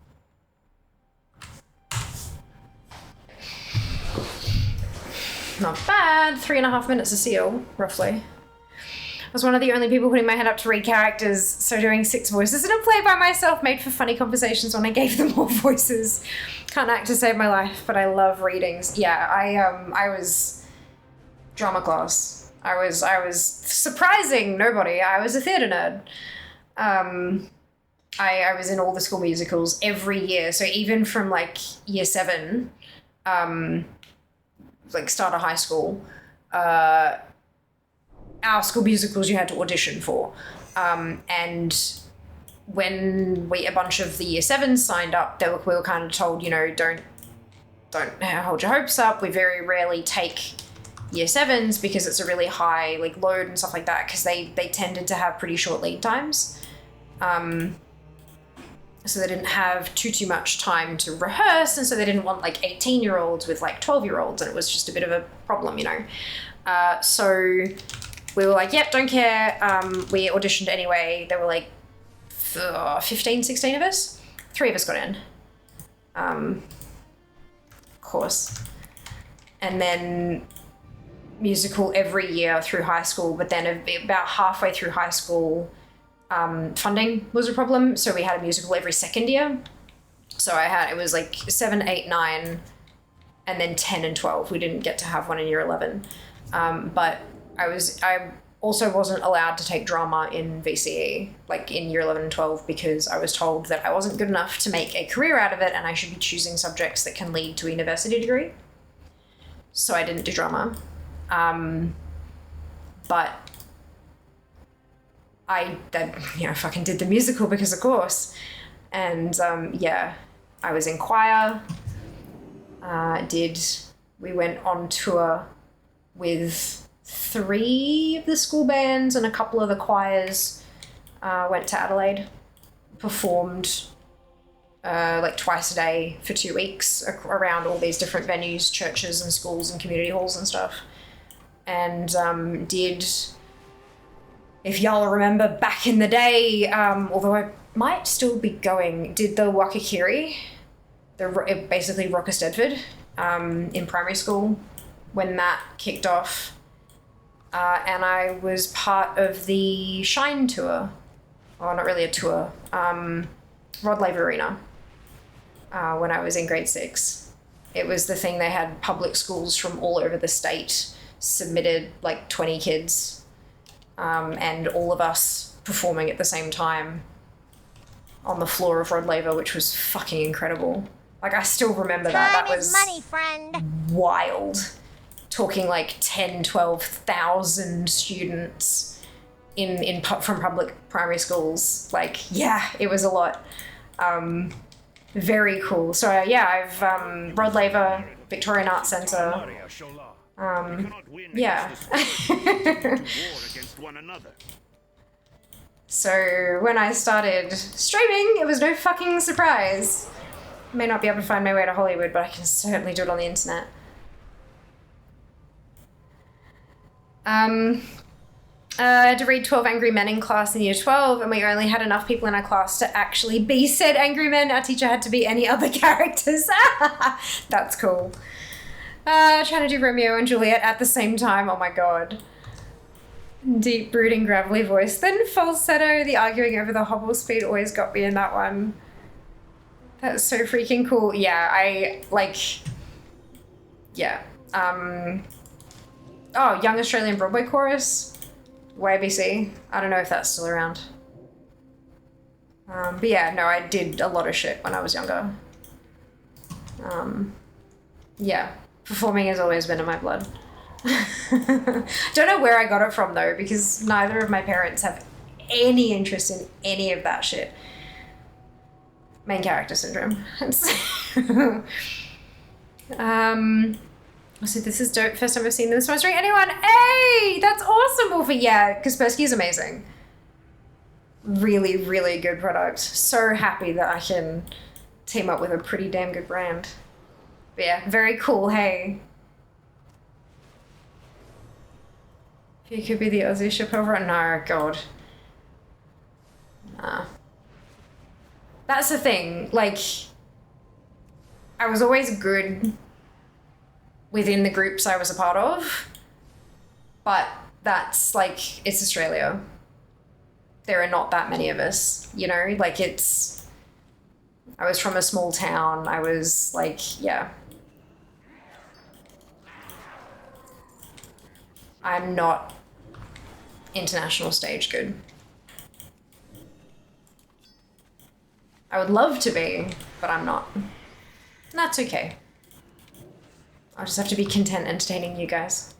Not bad. 3.5 minutes a seal, roughly. I was one of the only people putting my head up to read characters, so doing 6 voices in a play by myself made for funny conversations when I gave them more voices. Can't act to save my life, but I love readings. Yeah, I was drama class. I was surprising nobody. I was a theatre nerd. I was in all the school musicals every year, so even from like year 7, like start of high school, our school musicals you had to audition for. And when a bunch of the year 7s signed up, we were kind of told, you know, don't hold your hopes up. We very rarely take year 7s because it's a really high like load and stuff like that, because they tended to have pretty short lead times. So they didn't have too much time to rehearse, and so they didn't want like 18-year-olds with like 12-year-olds, and it was just a bit of a problem, you know. So we were like, yep, don't care. We auditioned anyway. There were like 15, 16 of us. 3 of us got in. Of course. And then musical every year through high school, but then about halfway through high school, funding was a problem. So we had a musical every second year. So it was like 7, 8, 9, and then 10 and 12. We didn't get to have one in year 11. But I also wasn't allowed to take drama in VCE, like in year 11 and 12, because I was told that I wasn't good enough to make a career out of it, and I should be choosing subjects that can lead to a university degree. So I didn't do drama. But I fucking did the musical because of course. And yeah, I was in choir. We went on tour with 3 of the school bands and a couple of the choirs. Went to Adelaide, performed like twice a day for 2 weeks around all these different venues, churches and schools and community halls and stuff. And did, if y'all remember back in the day, although I might still be going, did the Wakakiri, basically Rock of Stedford, in primary school when that kicked off. And I was part of the Shine tour. Well, not really a tour. Rod Laver Arena, when I was in grade 6. It was the thing, they had public schools from all over the state submitted like 20 kids, and all of us performing at the same time on the floor of Rod Laver, which was fucking incredible. Like, I still remember that. That was money, friend. Wild. Talking like 10, 12,000 students from public primary schools. Like, yeah, it was a lot. Very cool. So yeah, I've Rod Laver, Victorian Arts Centre. Yeah. So when I started streaming, it was no fucking surprise. May not be able to find my way to Hollywood, but I can certainly do it on the internet. I had to read 12 Angry Men in class in year 12, and we only had enough people in our class to actually be said Angry Men. Our teacher had to be any other characters. That's cool. Trying to do Romeo and Juliet at the same time. Oh my god. Deep, brooding, gravelly voice. Then falsetto. The arguing over the hobble speed always got me in that one. That's so freaking cool. Yeah, yeah. Oh, Young Australian Broadway Chorus. YBC. I don't know if that's still around. But yeah, no, I did a lot of shit when I was younger. Yeah, performing has always been in my blood. Don't know where I got it from though, because neither of my parents have any interest in any of that shit. Main character syndrome. So this is dope. First time I've seen this one stream. Anyone? Hey, that's awesome, Wolfie. Yeah, Kaspersky is amazing. Really, really good product. So happy that I can team up with a pretty damn good brand. But yeah, very cool. Hey. He could be the Aussie ship over. No, God. Nah. That's the thing. Like, I was always good within the groups I was a part of, but that's like, it's Australia. There are not that many of us, you know? Like, it's... I was from a small town. I was like, yeah. I'm not international stage good. I would love to be, but I'm not. And that's okay. I'll just have to be content entertaining you guys.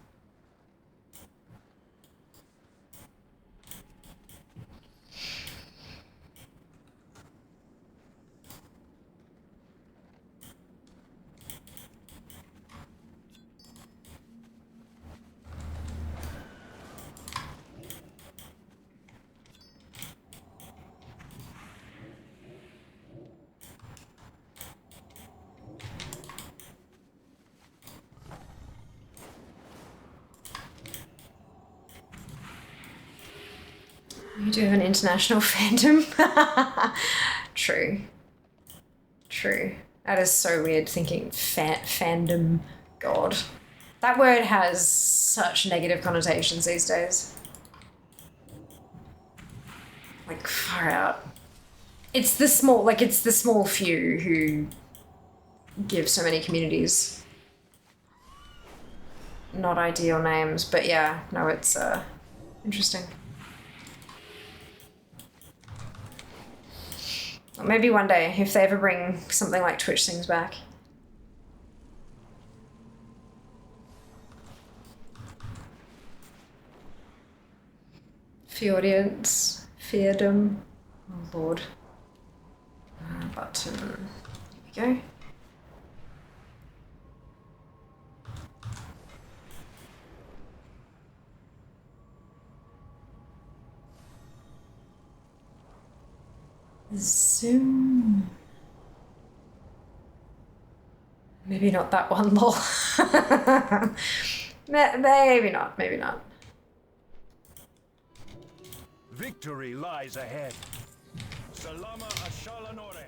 You do have an international fandom. True. True. That is so weird thinking fandom. God. That word has such negative connotations these days. Like, far out. It's the small few who give so many communities not ideal names, but yeah, no, it's interesting. Maybe one day, if they ever bring something like Twitch Sings back. Audience, feardom, oh Lord. Button, here we go. Zoom. Maybe not that one, lol. Maybe not, maybe not. Victory lies ahead. Salama Ashalanore.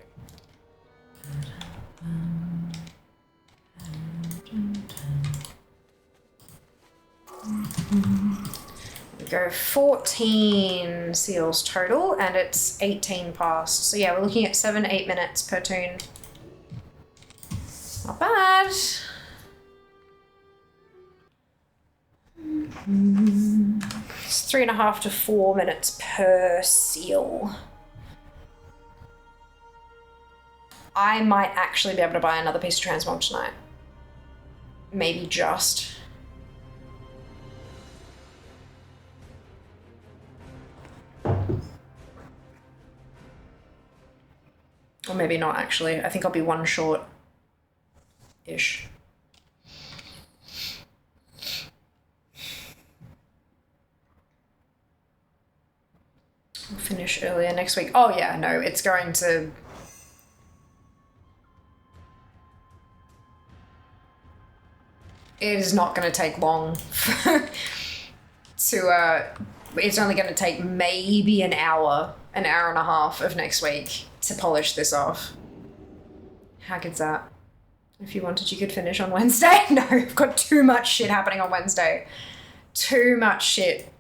We go 14 seals total, and it's 18 past. So yeah, we're looking at 7-8 minutes per tune. Not bad. It's 3.5 to 4 minutes per seal. I might actually be able to buy another piece of transmog tonight. Maybe just. Or maybe not, actually. I think I'll be one short-ish. We'll finish earlier next week. Oh yeah, no, it's going to... It is not going to take long to, it's only going to take maybe an hour and a half of next week to polish this off. How good's that? If you wanted, you could finish on Wednesday. No, I've got too much shit happening on Wednesday. Too much shit.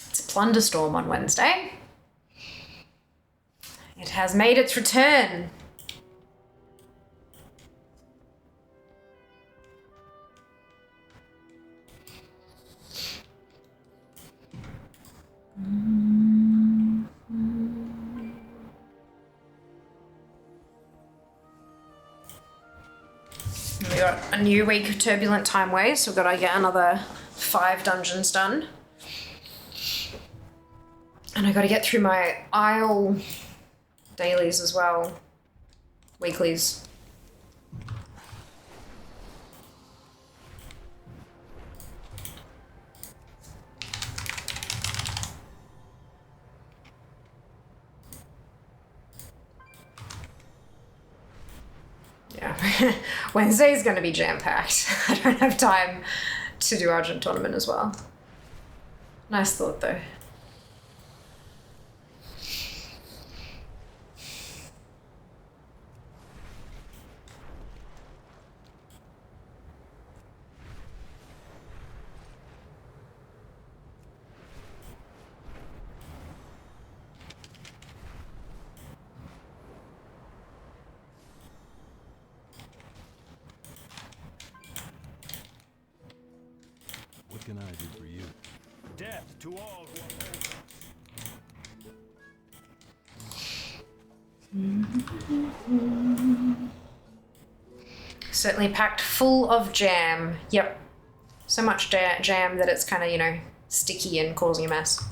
It's a Plunderstorm on Wednesday. It has made its return. We got a new week of turbulent time ways, so we've got to get another 5 dungeons done. And I got to get through my Isle dailies as well. Weeklies. Yeah. Wednesday's going to be jam-packed. I don't have time to do Argent tournament as well. Nice thought, though. What can I do for you? Death to all who oppose us. Certainly packed full of jam. Yep. So much jam that it's kind of, you know, sticky and causing a mess.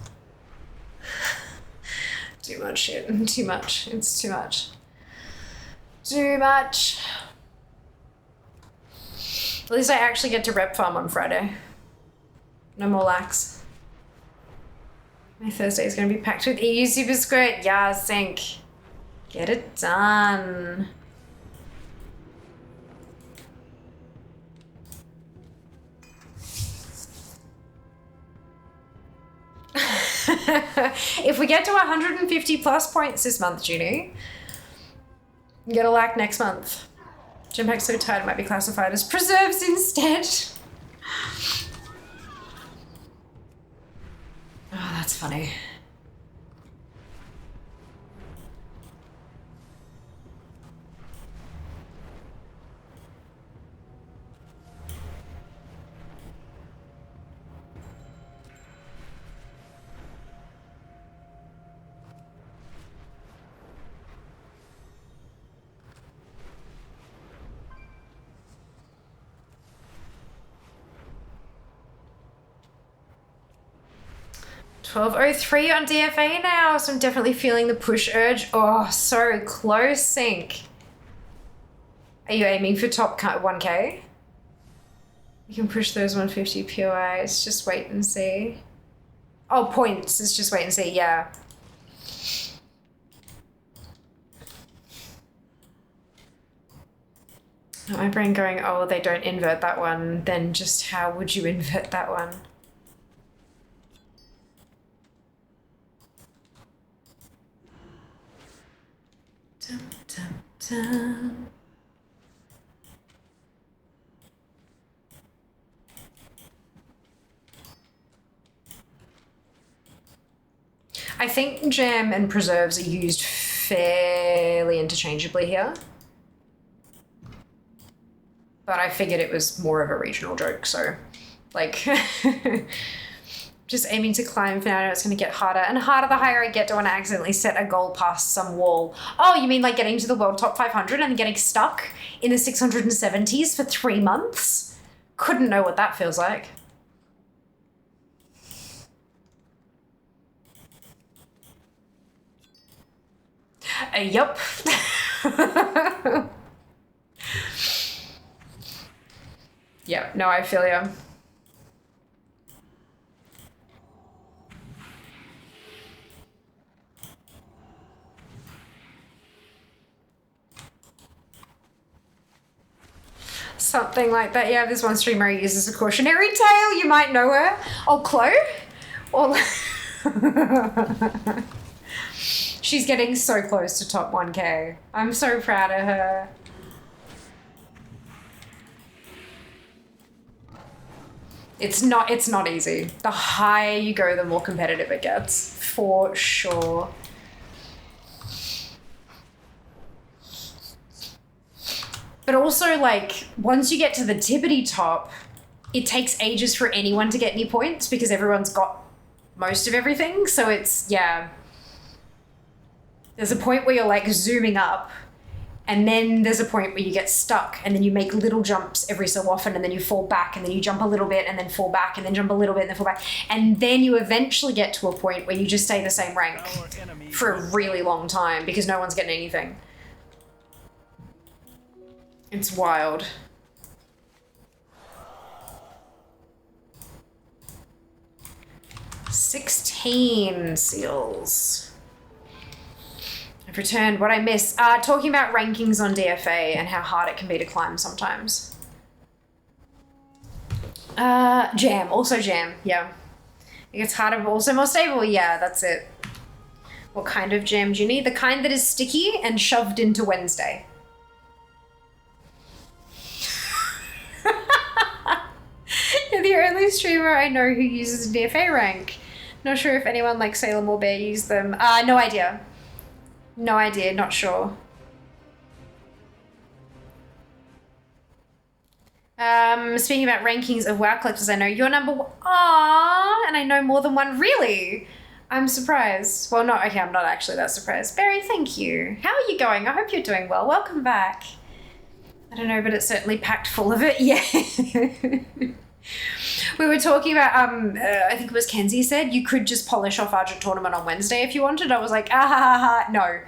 Too much shit. Too much. It's too much. Too much. At least I actually get to rep farm on Friday. No more lax. My Thursday is going to be packed with EU Super Squirt. Yeah, sync. Get it done. If we get to 150 plus points this month, Junie, get a lack next month. Gempack's so tired it might be classified as preserves instead. Oh, that's funny. $12.03 on DFA now, so I'm definitely feeling the push urge. Oh, so close, Sync. Are you aiming for top 1K? You can push those 150 POIs, just wait and see. Oh, points, it's just wait and see, yeah. My brain going, oh, they don't invert that one, then just how would you invert that one? Dum, dum, dum. I think jam and preserves are used fairly interchangeably here. But I figured it was more of a regional joke, so like just aiming to climb for now. I know it's going to get harder and harder the higher I get. Don't want to accidentally set a goal past some wall. Oh, you mean like getting to the world top 500 and getting stuck in the 670s for 3 months? Couldn't know what that feels like. Yup. Yeah, no, I feel you. Something like that. Yeah, there's one streamer who uses a cautionary tale. You might know her. Oh, Chloe? Or she's getting so close to top 1K. I'm so proud of her. It's not easy. The higher you go, the more competitive it gets, for sure. But also, like, once you get to the tippity top, it takes ages for anyone to get any points because everyone's got most of everything. So it's, yeah. There's a point where you're, like, zooming up, and then there's a point where you get stuck, and then you make little jumps every so often, and then you fall back, and then you jump a little bit, and then fall back, and then jump a little bit, and then fall back. And then you eventually get to a point where you just stay the same rank for a really long time because no one's getting anything. It's wild. $16 seals. I've returned. What I miss? Talking about rankings on DFA and how hard it can be to climb sometimes. Jam. Also jam. Yeah. It gets harder, but also more stable. Yeah, that's it. What kind of jam do you need? The kind that is sticky and shoved into Wednesday. You're the only streamer I know who uses a DFA rank. Not sure if anyone like Salem or Bear use them. No idea. No idea, not sure. Speaking about rankings of WoW collectors, I know you're number one. Aww, and I know more than one. Really? I'm surprised. Well, not okay, I'm not actually that surprised. Barry, thank you. How are you going? I hope you're doing well. Welcome back. I don't know, but it's certainly packed full of it. Yeah. We were talking about, I think it was Kenzie said, you could just polish off Argent Tournament on Wednesday if you wanted. I was like, no.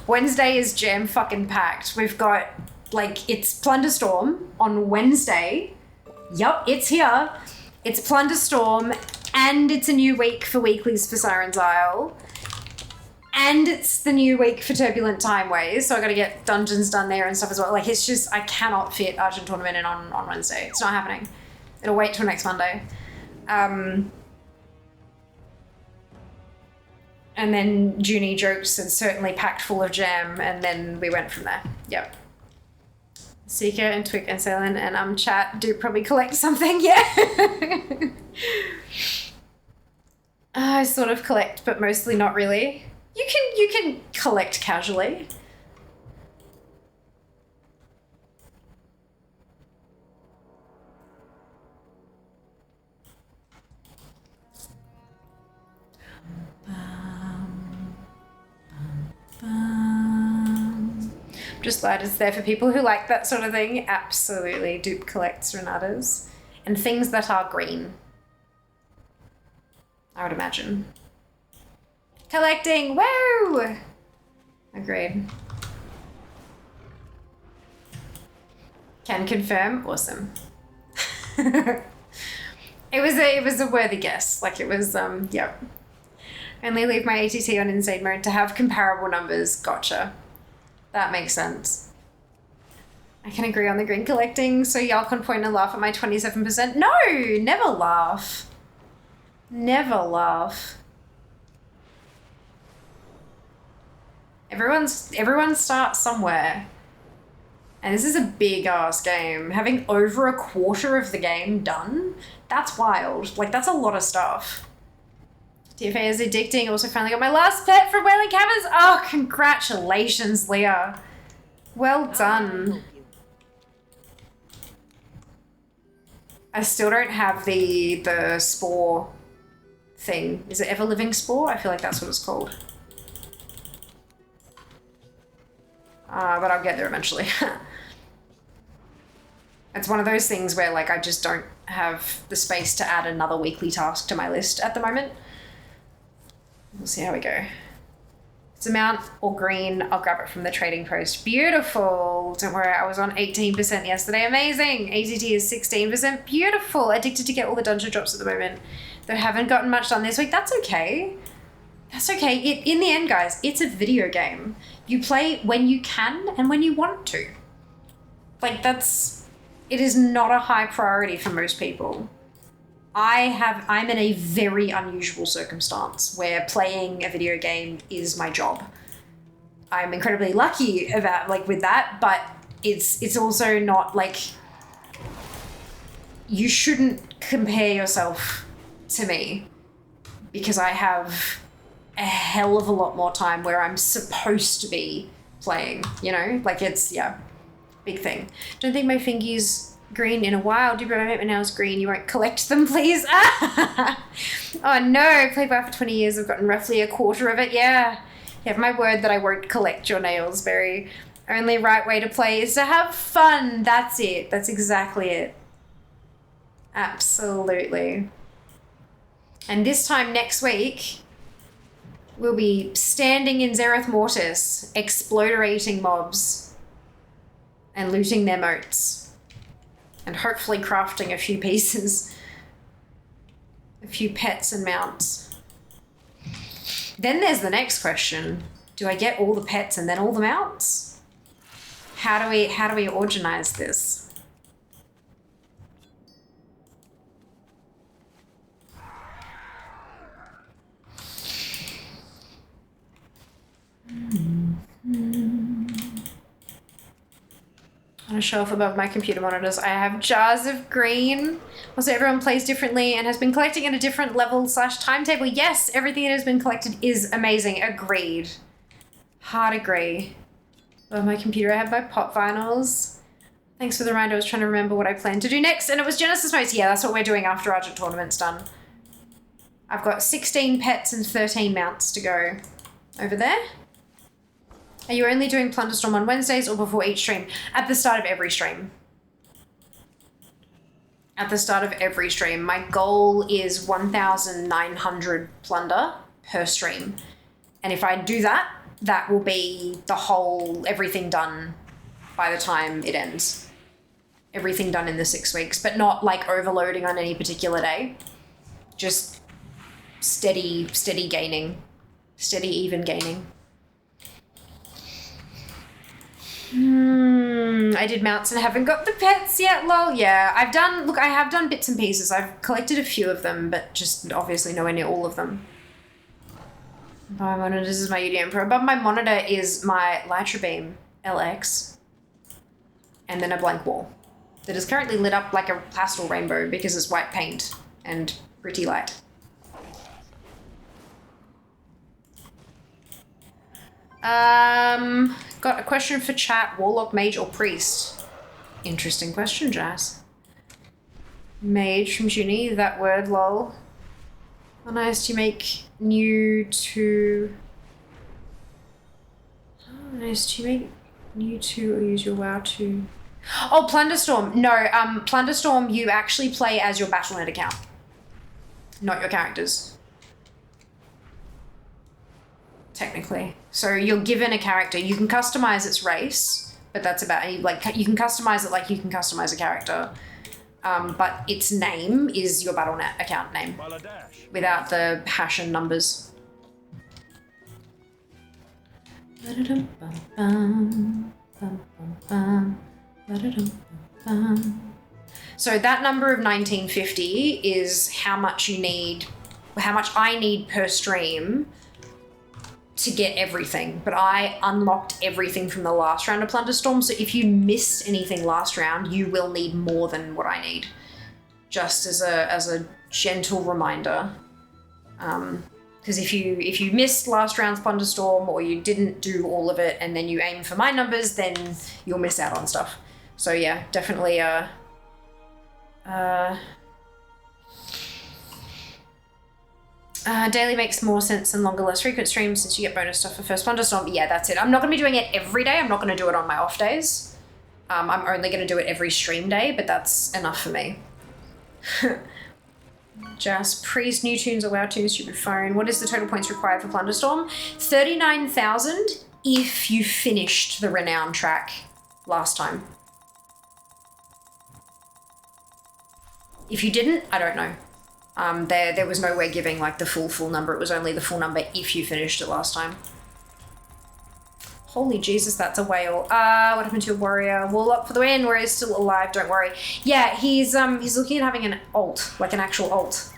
Wednesday is jam fucking packed. We've got, like, it's Plunderstorm on Wednesday. Yup, it's here. It's Plunderstorm, and it's a new week for weeklies for Siren's Isle. And it's the new week for Turbulent Timeways, so I got to get dungeons done there and stuff as well. Like, it's just, I cannot fit Argent Tournament in on Wednesday. It's not happening. It'll wait till next Monday. And then Junie jokes and certainly packed full of jam, and then we went from there. Yep. Seeker and Twick and Selen and Chat do probably collect something, yeah. I sort of collect, but mostly not really. You can collect casually. Just glad it's there for people who like that sort of thing. Absolutely. Dupe collects Renatas. And things that are green, I would imagine. Collecting! Woo! Agreed. Can confirm. Awesome. It was a worthy guess. Like, it was, yep. Only leave my ATT on insane mode to have comparable numbers. Gotcha. That makes sense. I can agree on the green collecting, so y'all can point and laugh at my 27%. No! Never laugh. Never laugh. Everyone starts somewhere. And this is a big ass game. Having over a quarter of the game done, that's wild. Like, that's a lot of stuff. DFA is addicting. Also finally got my last pet from Whaling Caverns. Oh, congratulations, Leah. Well done. I still don't have the spore thing. Is it Ever-Living Spore? I feel like that's what it's called. But I'll get there eventually. It's one of those things where, like, I just don't have the space to add another weekly task to my list at the moment. We'll see how we go. It's a mount or green. I'll grab it from the trading post. Beautiful. Don't worry, I was on 18% yesterday. Amazing. ATT is 16%. Beautiful. Addicted to get all the dungeon drops at the moment. Though haven't gotten much done this week. That's okay. That's okay. In the end, guys, it's a video game. You play when you can and when you want to. Like, it is not a high priority for most people. I'm in a very unusual circumstance where playing a video game is my job. I'm incredibly lucky with that, but it's also not like, you shouldn't compare yourself to me because I have a hell of a lot more time where I'm supposed to be playing, you know? Like, it's, yeah, big thing. Don't think my fingies green in a while. Do my nails green. You won't collect them, please. Oh no, played WoW for 20 years. I've gotten roughly a quarter of it. Yeah. You have my word that I won't collect your nails, Barry. Only right way to play is to have fun. That's it. That's exactly it. Absolutely. And this time next week, we'll be standing in Zereth Mortis, exploderating mobs and looting their moats. And hopefully crafting a few pieces. A few pets and mounts. Then there's the next question. Do I get all the pets and then all the mounts? How do we organize this? On a shelf above my computer monitors, I have jars of green. Also, everyone plays differently and has been collecting at a different level / timetable. Yes, everything that has been collected is amazing. Agreed. Hard agree. Above my computer, I have my pop vinyls. Thanks for the reminder. I was trying to remember what I planned to do next, and it was Genesis Modes. Yeah, that's what we're doing after Argent Tournament's done. I've got 16 pets and 13 mounts to go over there. Are you only doing Plunderstorm on Wednesdays or before each stream? At the start of every stream. At the start of every stream. My goal is 1,900 plunder per stream. And if I do that, that will be the whole, everything done by the time it ends. Everything done in the 6 weeks, but not like overloading on any particular day. Just steady gaining. Steady, even gaining. I did mounts and haven't got the pets yet, lol. Yeah, I have done bits and pieces. I've collected a few of them, but just obviously nowhere near all of them. My monitor, this is my UDM Pro. Above my monitor is my Lytra Beam LX. And then a blank wall that is currently lit up like a pastel rainbow because it's white paint and pretty light. Got a question for chat. Warlock, mage, or priest? Interesting question, Jazz. Mage from Junie, that word, lol. How nice to make new to... How nice to make new to or use your WoW to... Oh, Plunderstorm. No, Plunderstorm, you actually play as your Battle.net account. Not your characters. Technically. So you're given a character. You can customize its race, but that's about it. Like, you can customize it like you can customize a character. But its name is your Battle.net account name without the hash and numbers. So that number of 1950 is how much you need, how much I need per stream to get everything, but I unlocked everything from the last round of Plunderstorm, so if you missed anything last round, you will need more than what I need. Just as a gentle reminder. Because if you missed last round's Plunderstorm or you didn't do all of it and then you aim for my numbers, then you'll miss out on stuff. So yeah, definitely daily makes more sense than longer, less frequent streams since you get bonus stuff for first Plunderstorm. Yeah, that's it. I'm not going to be doing it every day. I'm not going to do it on my off days. I'm only going to do it every stream day, but that's enough for me. Just priest, new tunes or WoW tunes, stupid phone. What is the total points required for Plunderstorm? 39,000 if you finished the Renown track last time. If you didn't, I don't know. There was nowhere giving like the full number. It was only the full number if you finished it last time. Holy Jesus, that's a whale. What happened to your warrior? Warlock for the win. Warrior's still alive, don't worry. Yeah, he's looking at having an ult, like an actual ult,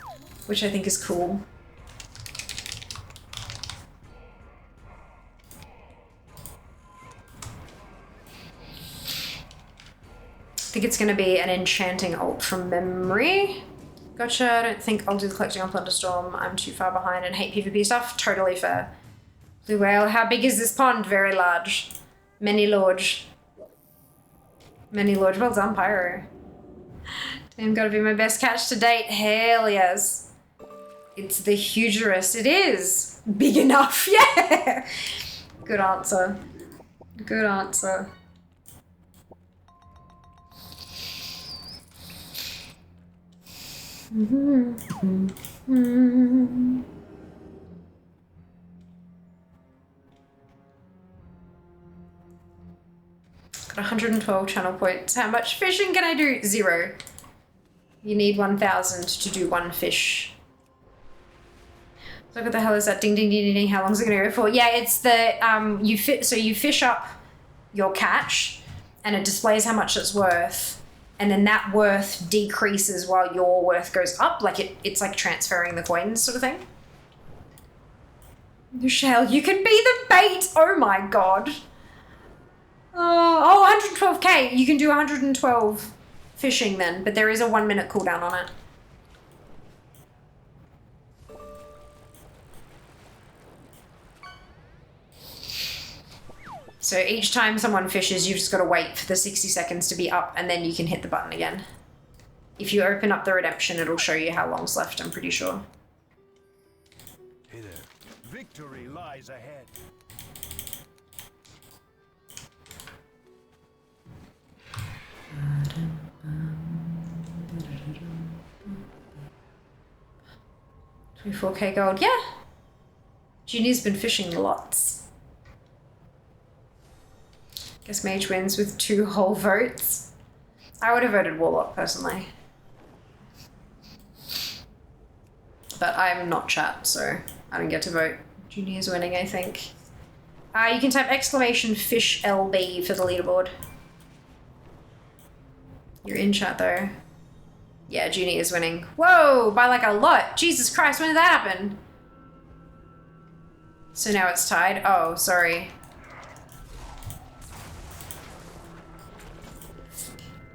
which I think is cool. I think it's going to be an enchanting ult from memory. Gotcha, I don't think I'll do the collecting on Plunderstorm. I'm too far behind and hate PvP stuff. Totally fair. Blue whale, how big is this pond? Very large. Many large. Many large. Well done, Pyro. Damn, gotta be my best catch to date. Hell yes. It's the Hugerus. It is. Big enough, yeah. Good answer. Good answer. Got 112 channel points. How much fishing can I do? 0. You need 1,000 to do 1 fish. So what the hell is that? Ding, ding, ding, ding, ding. How long is it going to go for? Yeah, it's the, so you fish up your catch and it displays how much it's worth. And then that worth decreases while your worth goes up. Like it's like transferring the coins sort of thing. Michelle, you can be the bait. Oh my God. Oh, 112k. You can do 112 fishing then, but there is a 1 minute cooldown on it. So each time someone fishes, you've just got to wait for the 60 seconds to be up and then you can hit the button again. If you open up the redemption, it'll show you how long's left, I'm pretty sure. Hey there. Victory lies ahead. $24k gold, yeah. Junie's been fishing lots. Guess Mage wins with 2 whole votes. I would have voted Warlock personally. But I'm not chat, so I don't get to vote. Junie is winning, I think. You can type exclamation fish LB for the leaderboard. You're in chat though. Yeah, Junie is winning. Whoa, by like a lot. Jesus Christ, when did that happen? So now it's tied. Oh, sorry.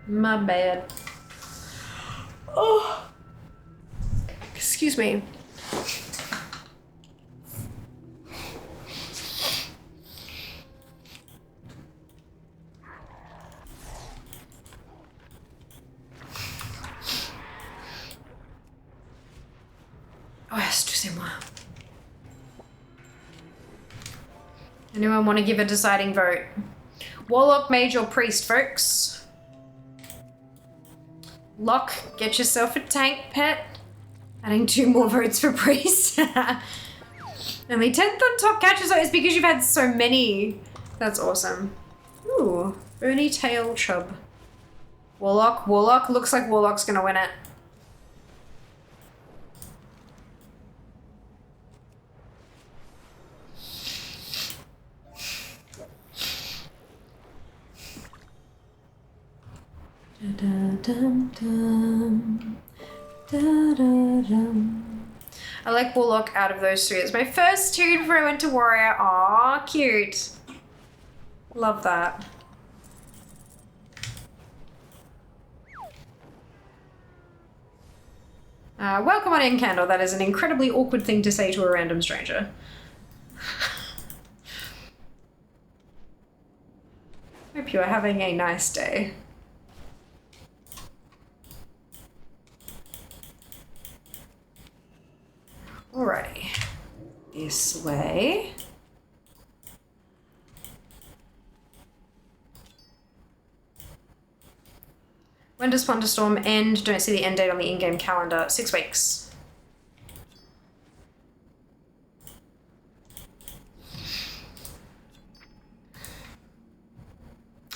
My bad. Oh. Excuse me. Oh, excusez-moi. Anyone want to give a deciding vote? Warlock, Mage, or Priest, folks? Lock, get yourself a tank, pet. Adding 2 more votes for Priest. Only 10th on top catches. Oh, it's because you've had so many. That's awesome. Ooh, Bernie Tail Chub. Warlock, Warlock. Looks like Warlock's gonna win it. I like Warlock out of those 2. It's my first tune before I went to Warrior. Aw, cute. Love that. Welcome on in, Candle. That is an incredibly awkward thing to say to a random stranger. Hope you are having a nice day. Alrighty. This way. When does Thunderstorm end? Don't see the end date on the in-game calendar. 6 weeks.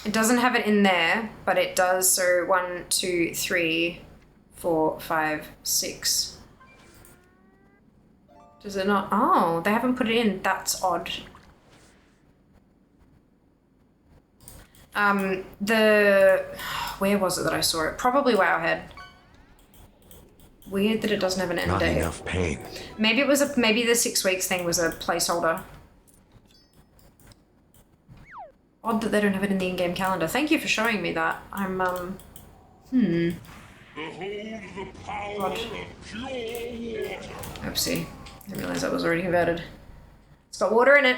It doesn't have it in there, but it does. So 1, 2, 3, 4, 5, 6. Does it not? Oh, they haven't put it in. That's odd. Where was it that I saw it? Probably Wowhead. Weird that it doesn't have an end date. Not enough pain. Maybe it was maybe the 6 weeks thing was a placeholder. Odd that they don't have it in the in-game calendar. Thank you for showing me that. I'm Behold the power of pure water. Oopsie. I didn't realize that was already converted. It's got water in it.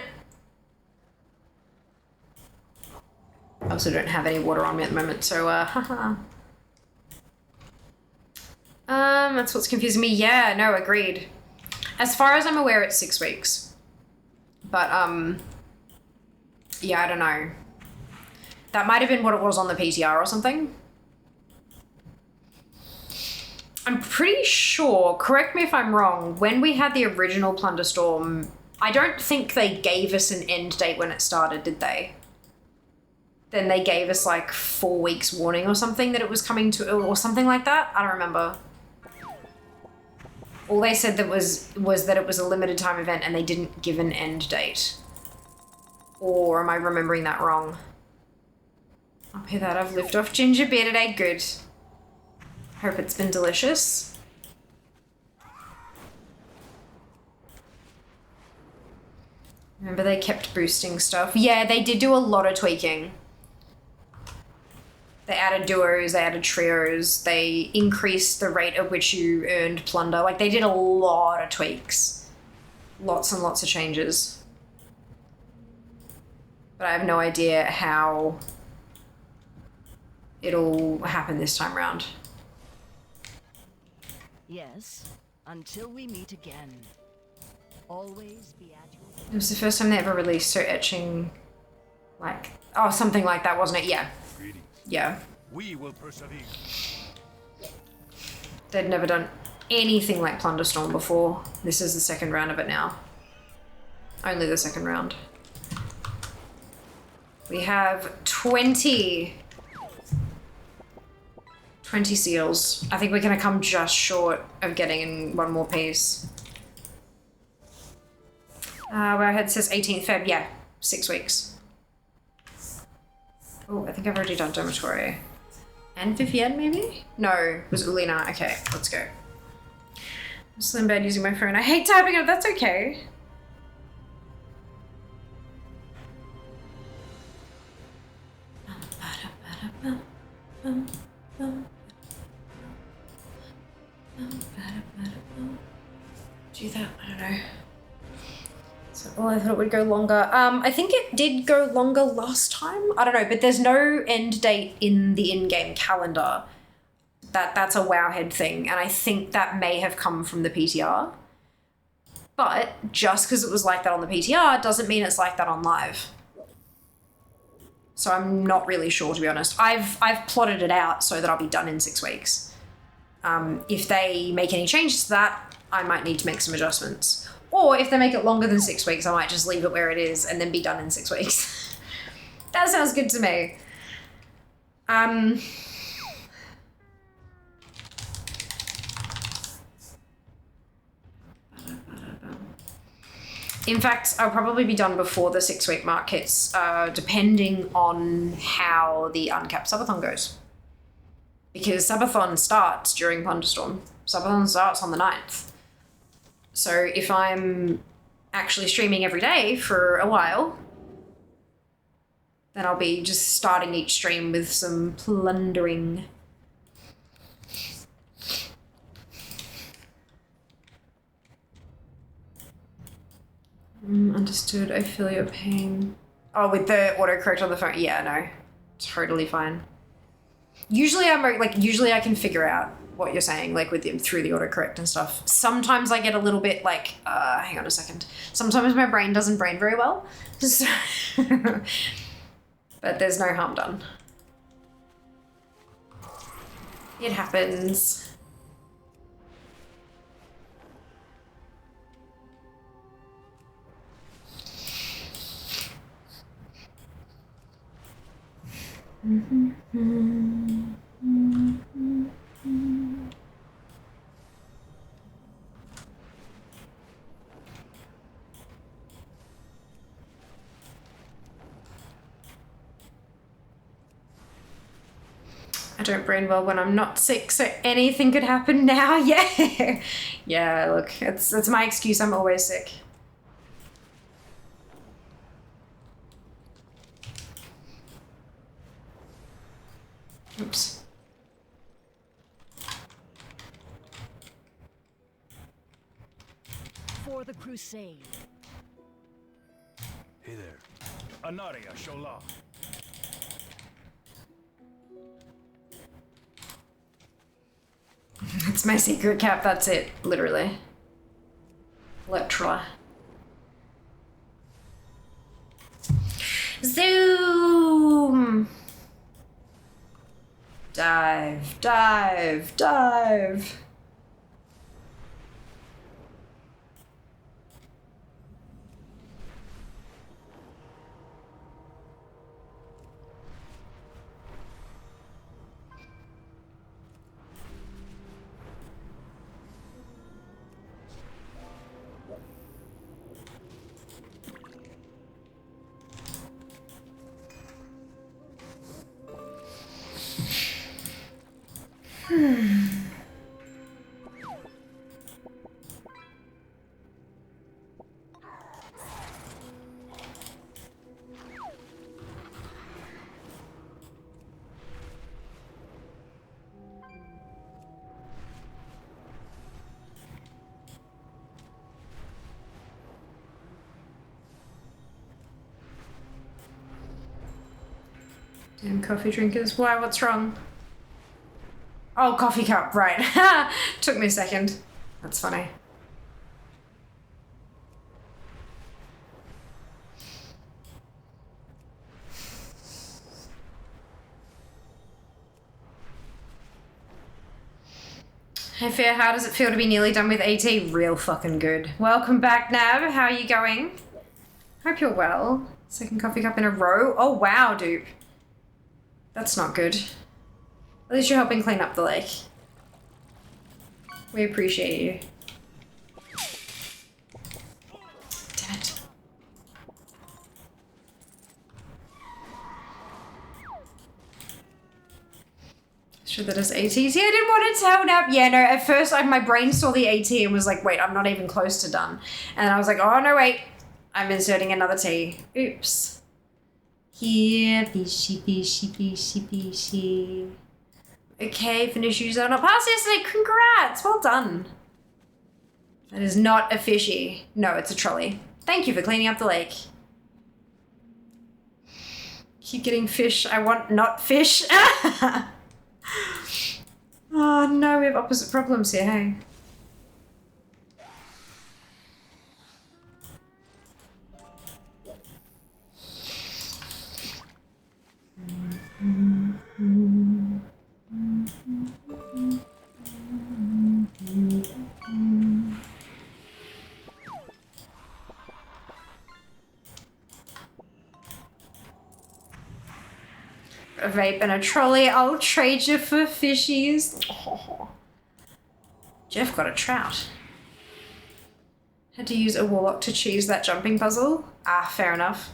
I also don't have any water on me at the moment, so haha. That's what's confusing me. Yeah, no, agreed. As far as I'm aware, it's 6 weeks. But yeah, I don't know. That might have been what it was on the PTR or something. I'm pretty sure, correct me if I'm wrong, when we had the original Plunderstorm, I don't think they gave us an end date when it started, did they? Then they gave us like 4 weeks warning or something that it was coming to, or something like that? I don't remember. All they said that was that it was a limited time event and they didn't give an end date. Or am I remembering that wrong? I'll pay that. I've lived off ginger beer today. Good. Hope it's been delicious. Remember they kept boosting stuff? Yeah, they did do a lot of tweaking. They added duos, they added trios, they increased the rate at which you earned plunder. Like, they did a lot of tweaks. Lots and lots of changes. But I have no idea how it'll happen this time round. Yes, until we meet again. Always be at your... It was the first time they ever released so etching, like, oh, something like that, wasn't it? Yeah. Yeah. We will persevere. They'd never done anything like Plunderstorm before. This is the second round of it now. Only the second round. We have 20 seals. I think we're gonna come just short of getting in one more piece. Where it says 18th Feb, yeah, 6 weeks. Oh, I think I've already done Dormitory. And Vivienne, maybe? No, it was Ulina. Okay, let's go. I'm still in bed using my phone. I hate typing it, that's okay. Do that, I don't know. Oh, I thought it would go longer. I think it did go longer last time. I don't know, but there's no end date in the in-game calendar. That's a Wowhead thing, and I think that may have come from the PTR. But just because it was like that on the PTR doesn't mean it's like that on live. So I'm not really sure, to be honest. I've plotted it out so that I'll be done in 6 weeks. If they make any changes to that, I might need to make some adjustments. Or if they make it longer than 6 weeks, I might just leave it where it is and then be done in 6 weeks. That sounds good to me. In fact, I'll probably be done before the 6 week mark hits, depending on how the uncapped subathon goes. Because subathon starts during Thunderstorm. Subathon starts on the 9th. So if I'm actually streaming every day for a while, then I'll be just starting each stream with some plundering. Understood. I feel your pain. Oh, with the autocorrect on the phone? Yeah, no. Totally fine. Usually usually I can figure out what you're saying, like with through the autocorrect and stuff. Sometimes I get a little bit like, hang on a second. Sometimes my brain doesn't brain very well. So but there's no harm done. It happens. I don't brain well when I'm not sick, so anything could happen now. Yeah. Yeah, look, it's my excuse. I'm always sick. Oops. For the crusade. Hey there. Anaria Shola. It's my secret cap, that's it, literally. Leptra. Zoom! Dive, dive, dive. And coffee drinkers. Why? What's wrong? Oh, coffee cup. Right. Took me a second. That's funny. Hey Fair, how does it feel to be nearly done with AT? Real fucking good. Welcome back, Nab. How are you going? Hope you're well. Second coffee cup in a row. Oh wow, dude. That's not good. At least you're helping clean up the lake. We appreciate you. Damn it. Sure that is AT. See, I didn't want to tell Nab. Yeah, no, at first my brain saw the AT and was like, wait, I'm not even close to done. And I was like, oh no, wait. I'm inserting another T. Oops. Here, fishy, fishy, fishy, fishy. Okay, finish user not passed yesterday. Congrats, well done. That is not a fishy. No, it's a trolley. Thank you for cleaning up the lake. Keep getting fish. I want not fish. Oh no, we have opposite problems here, hey? A vape and a trolley. I'll trade you for fishies. Oh. Jeff got a trout. Had to use a warlock to choose that jumping puzzle. Ah, fair enough.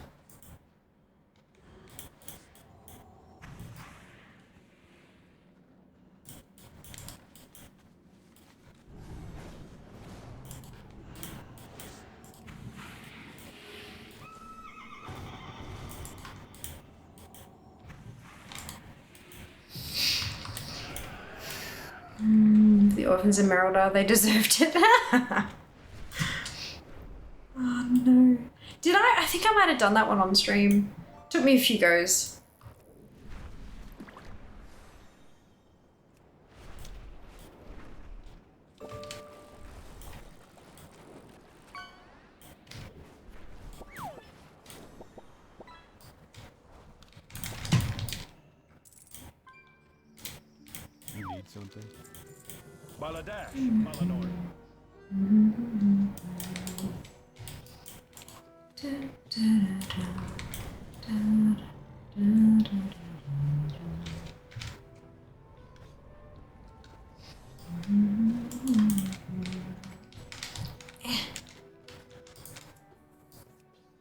The orphans in Merildar, they deserved it. Oh no. Did I? I think I might have done that one on stream. Took me a few goes. You need something? Baladash, Malanor.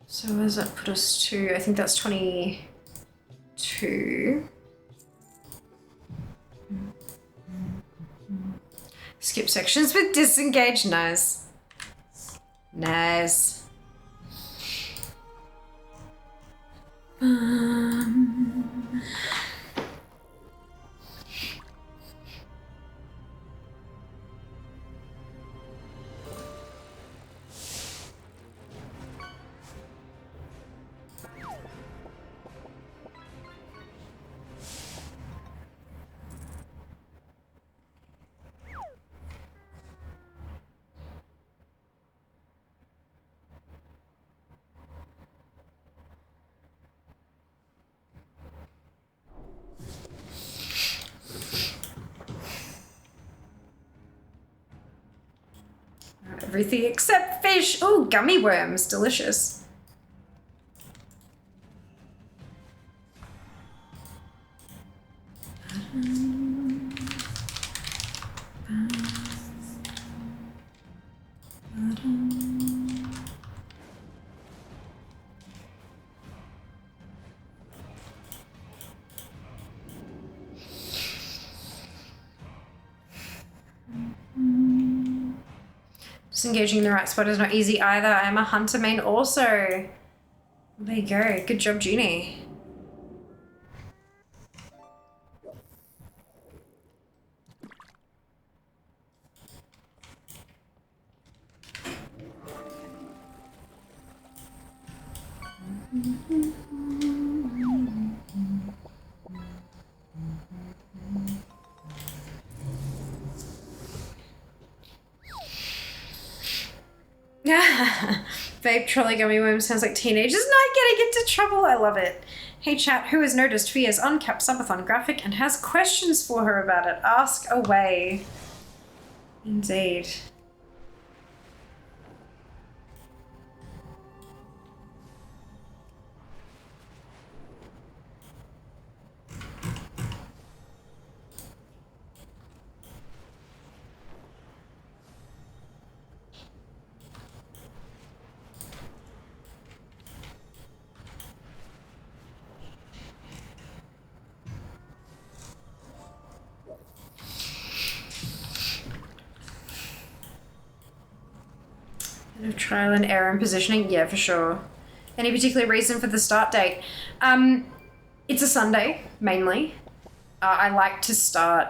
So where does that put us to? I think that's 22. Skip sections with disengage. Nice. Nice. Everything except fish. Oh, gummy worms. Delicious. Disengaging in the right spot is not easy either. I am a hunter main also. There you go. Good job, Junie. Vape trolley gummy worm sounds like teenagers not getting into trouble. I love it. Hey chat, who has noticed Fia's uncapped subathon graphic and has questions for her about it? Ask away. Indeed. Trial and error in positioning, yeah, for sure. Any particular reason for the start date? It's a Sunday, mainly. I like to start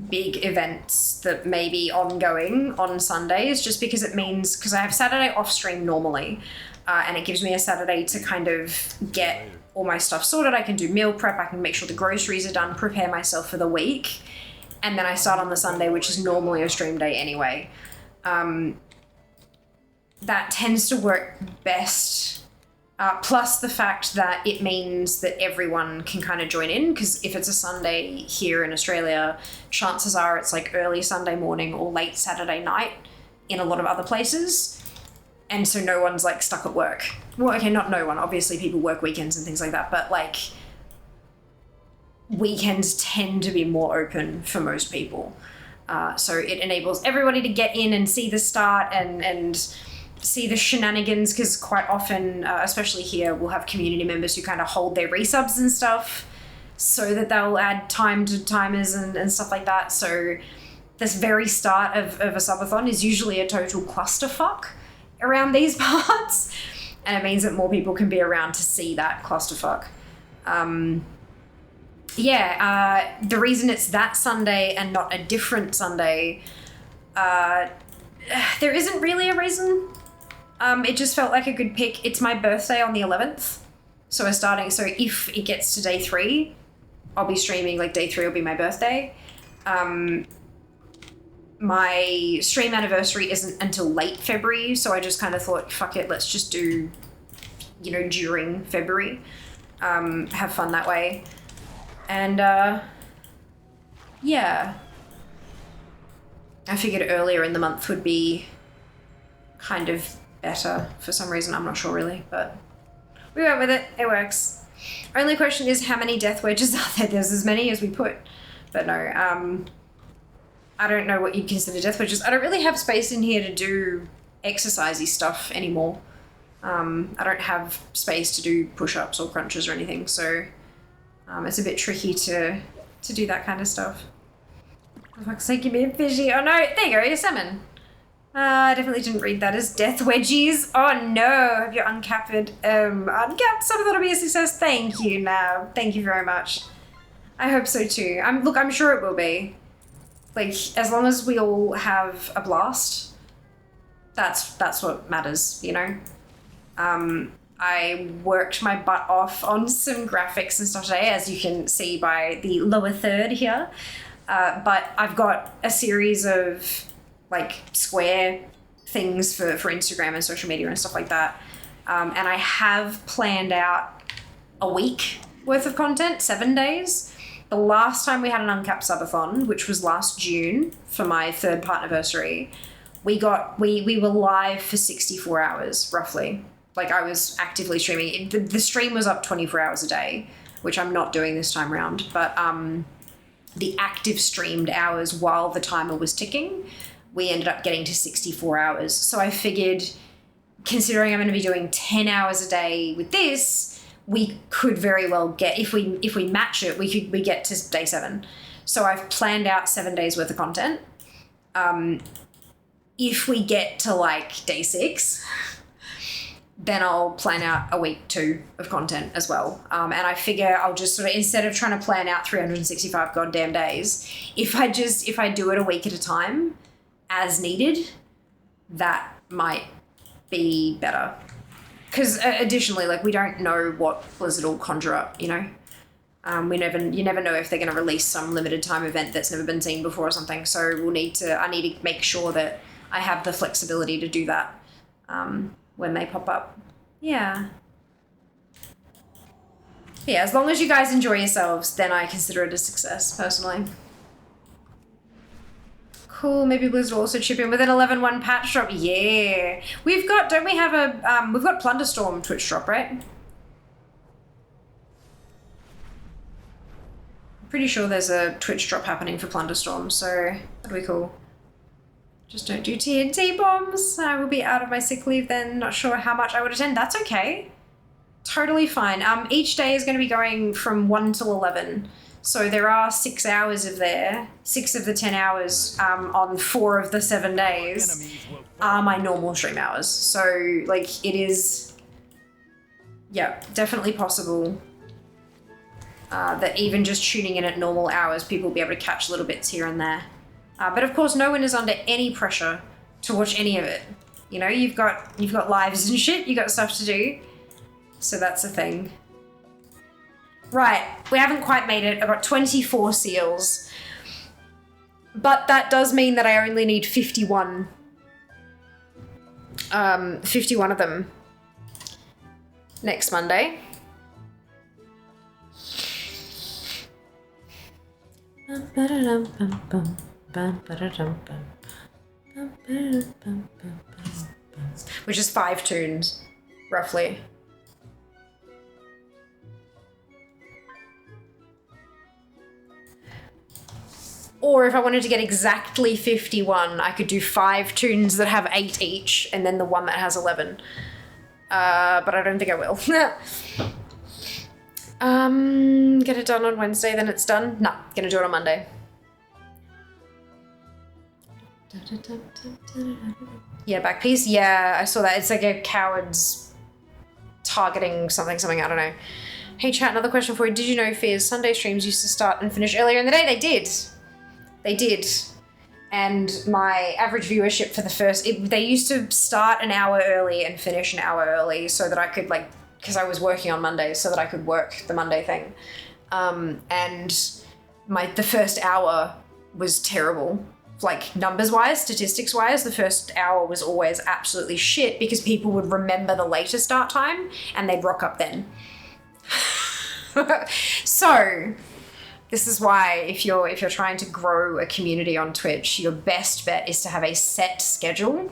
big events that may be ongoing on Sundays, just because it means, because I have Saturday off stream normally, and it gives me a Saturday to kind of get all my stuff sorted. I can do meal prep, I can make sure the groceries are done, prepare myself for the week, and then I start on the Sunday, which is normally a stream day anyway. That tends to work best, plus the fact that it means that everyone can kind of join in, because if it's a Sunday here in Australia, chances are it's like early Sunday morning or late Saturday night in a lot of other places, and so no one's like stuck at work. Well, okay, not no one, obviously people work weekends and things like that, but like weekends tend to be more open for most people. So it enables everybody to get in and see the start and see the shenanigans, because quite often, especially here, we'll have community members who kind of hold their resubs and stuff so that they'll add time to timers and stuff like that. So this very start of a subathon is usually a total clusterfuck around these parts, and it means that more people can be around to see that clusterfuck. The reason it's that Sunday and not a different Sunday, there isn't really a reason. It just felt like a good pick. It's my birthday on the 11th, so we're starting. So if it gets to day 3, I'll be streaming. Like day 3 will be my birthday. My stream anniversary isn't until late February, so I just kind of thought, fuck it, let's just do, during February. Have fun that way. And yeah, I figured earlier in the month would be kind of better for some reason. I'm not sure really, but we went with it. It works. Only question is how many death wedges are there? There's as many as we put, but no. I don't know what you'd consider death wedges. I don't really have space in here to do exercisey stuff anymore. I don't have space to do push-ups or crunches or anything, so it's a bit tricky to do that kind of stuff. For fuck's sake, you're being fishy. Oh no, there you go, your salmon. I definitely didn't read that as death wedgies. Oh no, have you uncapped? Uncapped, some of that'll be a success. Thank you, Nav. Thank you very much. I hope so too. I'm sure it will be. Like, as long as we all have a blast, that's what matters, I worked my butt off on some graphics and stuff today, as you can see by the lower third here. But I've got a series of like square things for Instagram and social media and stuff like that. And I have planned out a week worth of content, 7 days. The last time we had an uncapped subathon, which was last June for my 3rd partniversary, we were live for 64 hours roughly. Like, I was actively streaming. The stream was up 24 hours a day, which I'm not doing this time around, but the active streamed hours while the timer was ticking, we ended up getting to 64 hours. So I figured, considering I'm going to be doing 10 hours a day with this, we could very well get, if we match it, we get to day 7. So I've planned out 7 days worth of content. If we get to like day 6, then I'll plan out a week 2 of content as well. And I figure I'll just sort of, instead of trying to plan out 365 goddamn days, if I do it a week at a time as needed, that might be better. Because additionally, like, we don't know what Blizzard will conjure up, you never know if they're going to release some limited time event that's never been seen before or something. So I need to make sure that I have the flexibility to do that. when they pop up. Yeah. Yeah, as long as you guys enjoy yourselves, then I consider it a success, personally. Cool, maybe Blizzard will also chip in with an 11.1 patch drop. Yeah. We've got, don't we have a, we've got Plunderstorm Twitch drop, right? I'm pretty sure there's a Twitch drop happening for Plunderstorm, so that'll be cool. Just don't do TNT bombs. I will be out of my sick leave then. Not sure how much I would attend. That's okay. Totally fine. Each day is going to be going from 1 till 11. So there are 6 hours of there. 6 of the 10 hours on 4 of the 7 days are my normal stream hours. So, like, it is, yeah, definitely possible that even just tuning in at normal hours, people will be able to catch little bits here and there. But of course, no one is under any pressure to watch any of it. You know, you've got lives and shit, you've got stuff to do. So that's the thing. Right, we haven't quite made it. I've got 24 seals. But that does mean that I only need 51. 51 of them next Monday. Which is 5 tunes, roughly. Or if I wanted to get exactly 51, I could do 5 tunes that have 8 each, and then the one that has 11. But I don't think I will. Get it done on Wednesday, then it's done? Nah, gonna do it on Monday. Yeah, back piece? Yeah, I saw that. It's like a coward's targeting something, I don't know. Hey chat, another question for you. Did you know Fear's Sunday streams used to start and finish earlier in the day? They did. They did. And my average viewership for the first, they used to start an hour early and finish an hour early so that I could, like, because I was working on Mondays, so that I could work the Monday thing. And the first hour was terrible. Like, numbers-wise, statistics-wise, the first hour was always absolutely shit because people would remember the later start time and they'd rock up then. So, this is why if you're trying to grow a community on Twitch, your best bet is to have a set schedule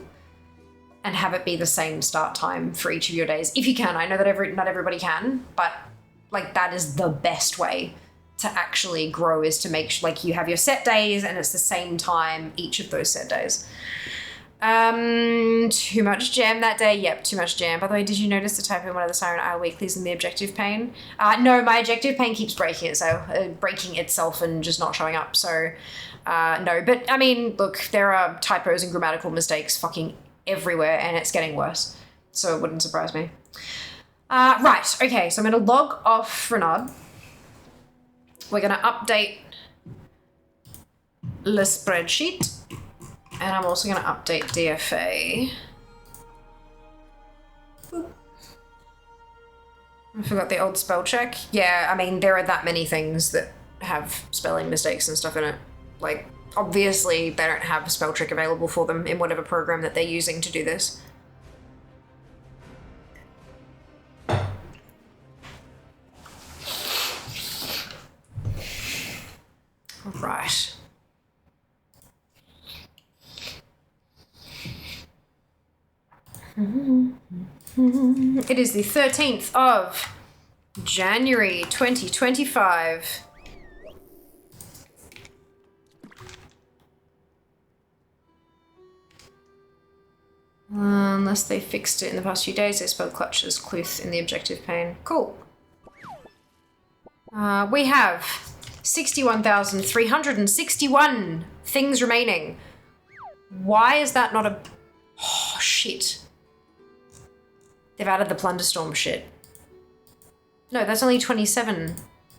and have it be the same start time for each of your days. If you can. I know that not everybody can, but like that is the best way to actually grow, is to make like you have your set days and it's the same time each of those set days. Too much jam that day. Yep, too much jam. By the way, did you notice the typo in one of the Siren Isle weeklies in the objective pane? No, my objective pane keeps breaking itself and just not showing up. So, no. But I mean, look, there are typos and grammatical mistakes fucking everywhere, and it's getting worse. So it wouldn't surprise me. Right. Okay. So I'm gonna log off Renard. We're gonna update the spreadsheet. And I'm also going to update DFA. Boop. I forgot the old spell check. Yeah, I mean, there are that many things that have spelling mistakes and stuff in it. Like, obviously, they don't have spell check available for them in whatever program that they're using to do this. All right. It is the 13th of January 2025. Unless they fixed it in the past few days, they spelled clutch as cluth in the objective pane. Cool. We have 61,361 things remaining. Why is that not a... Oh, shit. They've added the Plunderstorm shit. No, that's only 27.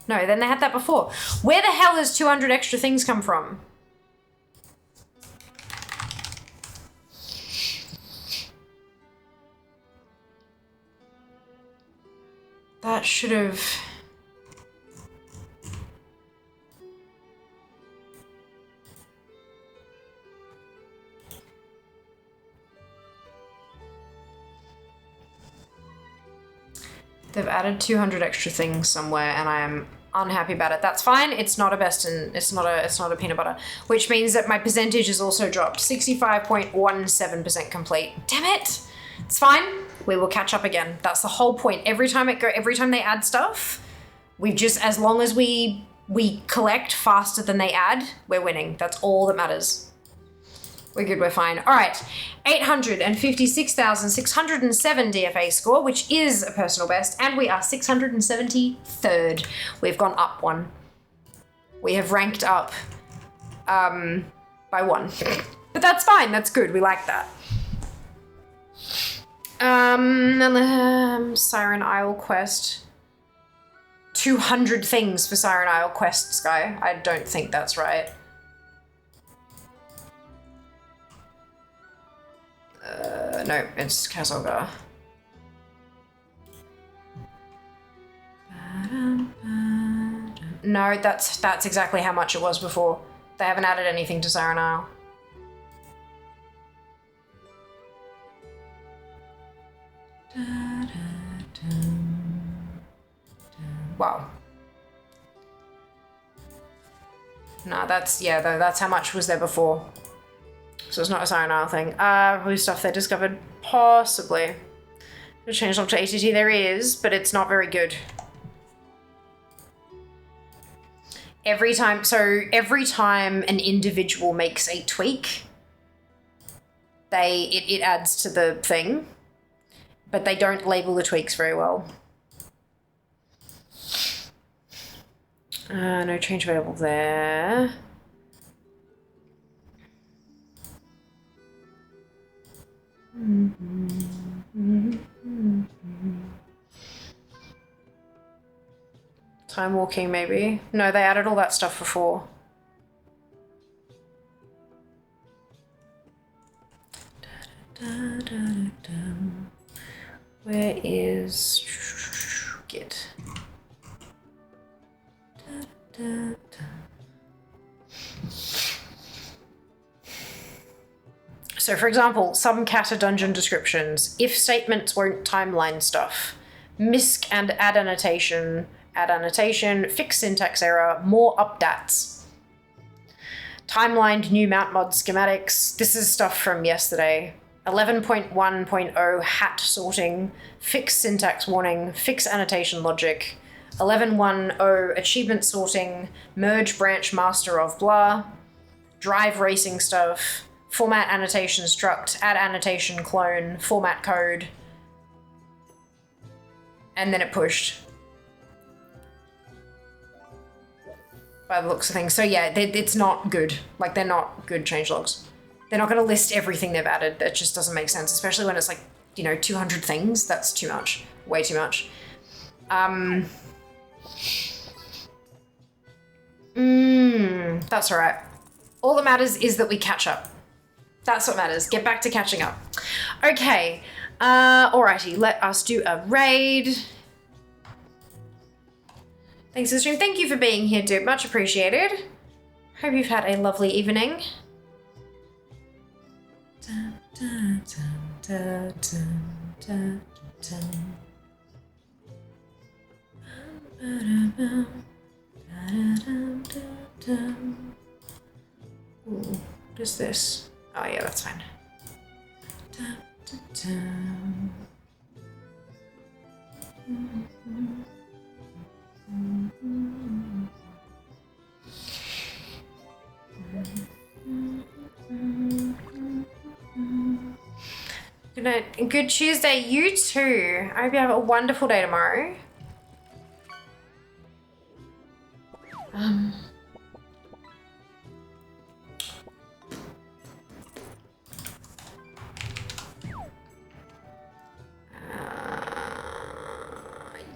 No, then they had that before. Where the hell has 200 extra things come from? That should have... They've added 200 extra things somewhere, and I am unhappy about it. That's fine. It's not a best and it's not a peanut butter, which means that my percentage has also dropped. 65.17% complete. Damn it. It's fine. We will catch up again. That's the whole point. Every time they add stuff, we've just, as long as we collect faster than they add, we're winning. That's all that matters. We're good, we're fine. All right, 856,607 DFA score, which is a personal best, and we are 673rd. We've gone up one. We have ranked up by one. But that's fine, that's good, we like that. Siren Isle quest. 200 things for Siren Isle quest, Sky. I don't think that's right. No, it's Kazolgar. No, that's exactly how much it was before. They haven't added anything to Siren Isle. Wow. No, that's how much was there before. So it's not a Siren Isle thing. Probably stuff they discovered. Possibly. To change log to ATT there is, but it's not very good. Every time an individual makes a tweak, it adds to the thing, but they don't label the tweaks very well. No change available there. Time walking, maybe. No, they added all that stuff before. Where is Git? So for example, some kata dungeon descriptions, if statements won't timeline stuff, misc and add annotation, fix syntax error, more updates. Timelined new mount mod schematics, this is stuff from yesterday. 11.1.0 hat sorting, fix syntax warning, fix annotation logic. 11.1.0 achievement sorting, merge branch master of blah, drive racing stuff, format annotation struct, add annotation clone, format code, and then it pushed. By the looks of things. So yeah, it's not good. Like, they're not good changelogs. They're not going to list everything they've added. That just doesn't make sense, especially when it's like, 200 things. That's too much. Way too much. That's all right. All that matters is that we catch up. That's what matters. Get back to catching up. Okay. Alrighty. Let us do a raid. Thanks for the stream. Thank you for being here, dude. Much appreciated. Hope you've had a lovely evening. Ooh, what is this? Oh yeah, that's fine. Good night. Good Tuesday, you too. I hope you have a wonderful day tomorrow.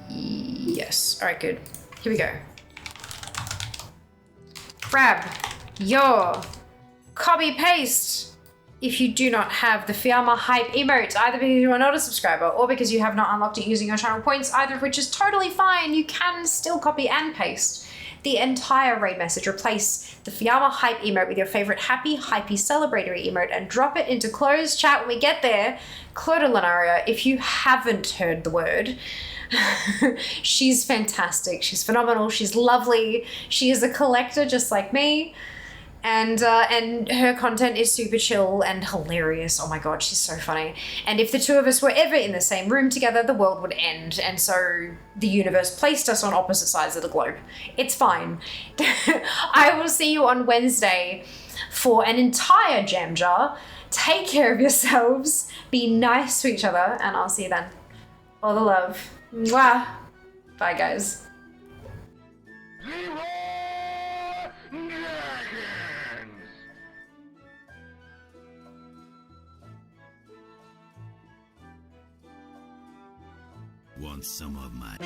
Yes. All right, good. Here we go. Grab your copy paste if you do not have the Fiamma hype emote, either because you are not a subscriber or because you have not unlocked it using your channel points, either of which is totally fine. You can still copy and paste the entire raid message. Replace the Fiamma hype emote with your favorite happy, hypey, celebratory emote and drop it into closed chat when we get there. Clodolinaria, if you haven't heard the word, She's fantastic. She's phenomenal. She's lovely. She is a collector just like me. And her content is super chill and hilarious. Oh my god, she's so funny. And if the two of us were ever in the same room together, the world would end. And so the universe placed us on opposite sides of the globe. It's fine. I will see you on Wednesday for an entire jam jar. Take care of yourselves. Be nice to each other. And I'll see you then. All the love. Mwah. Bye, guys. Want some of my...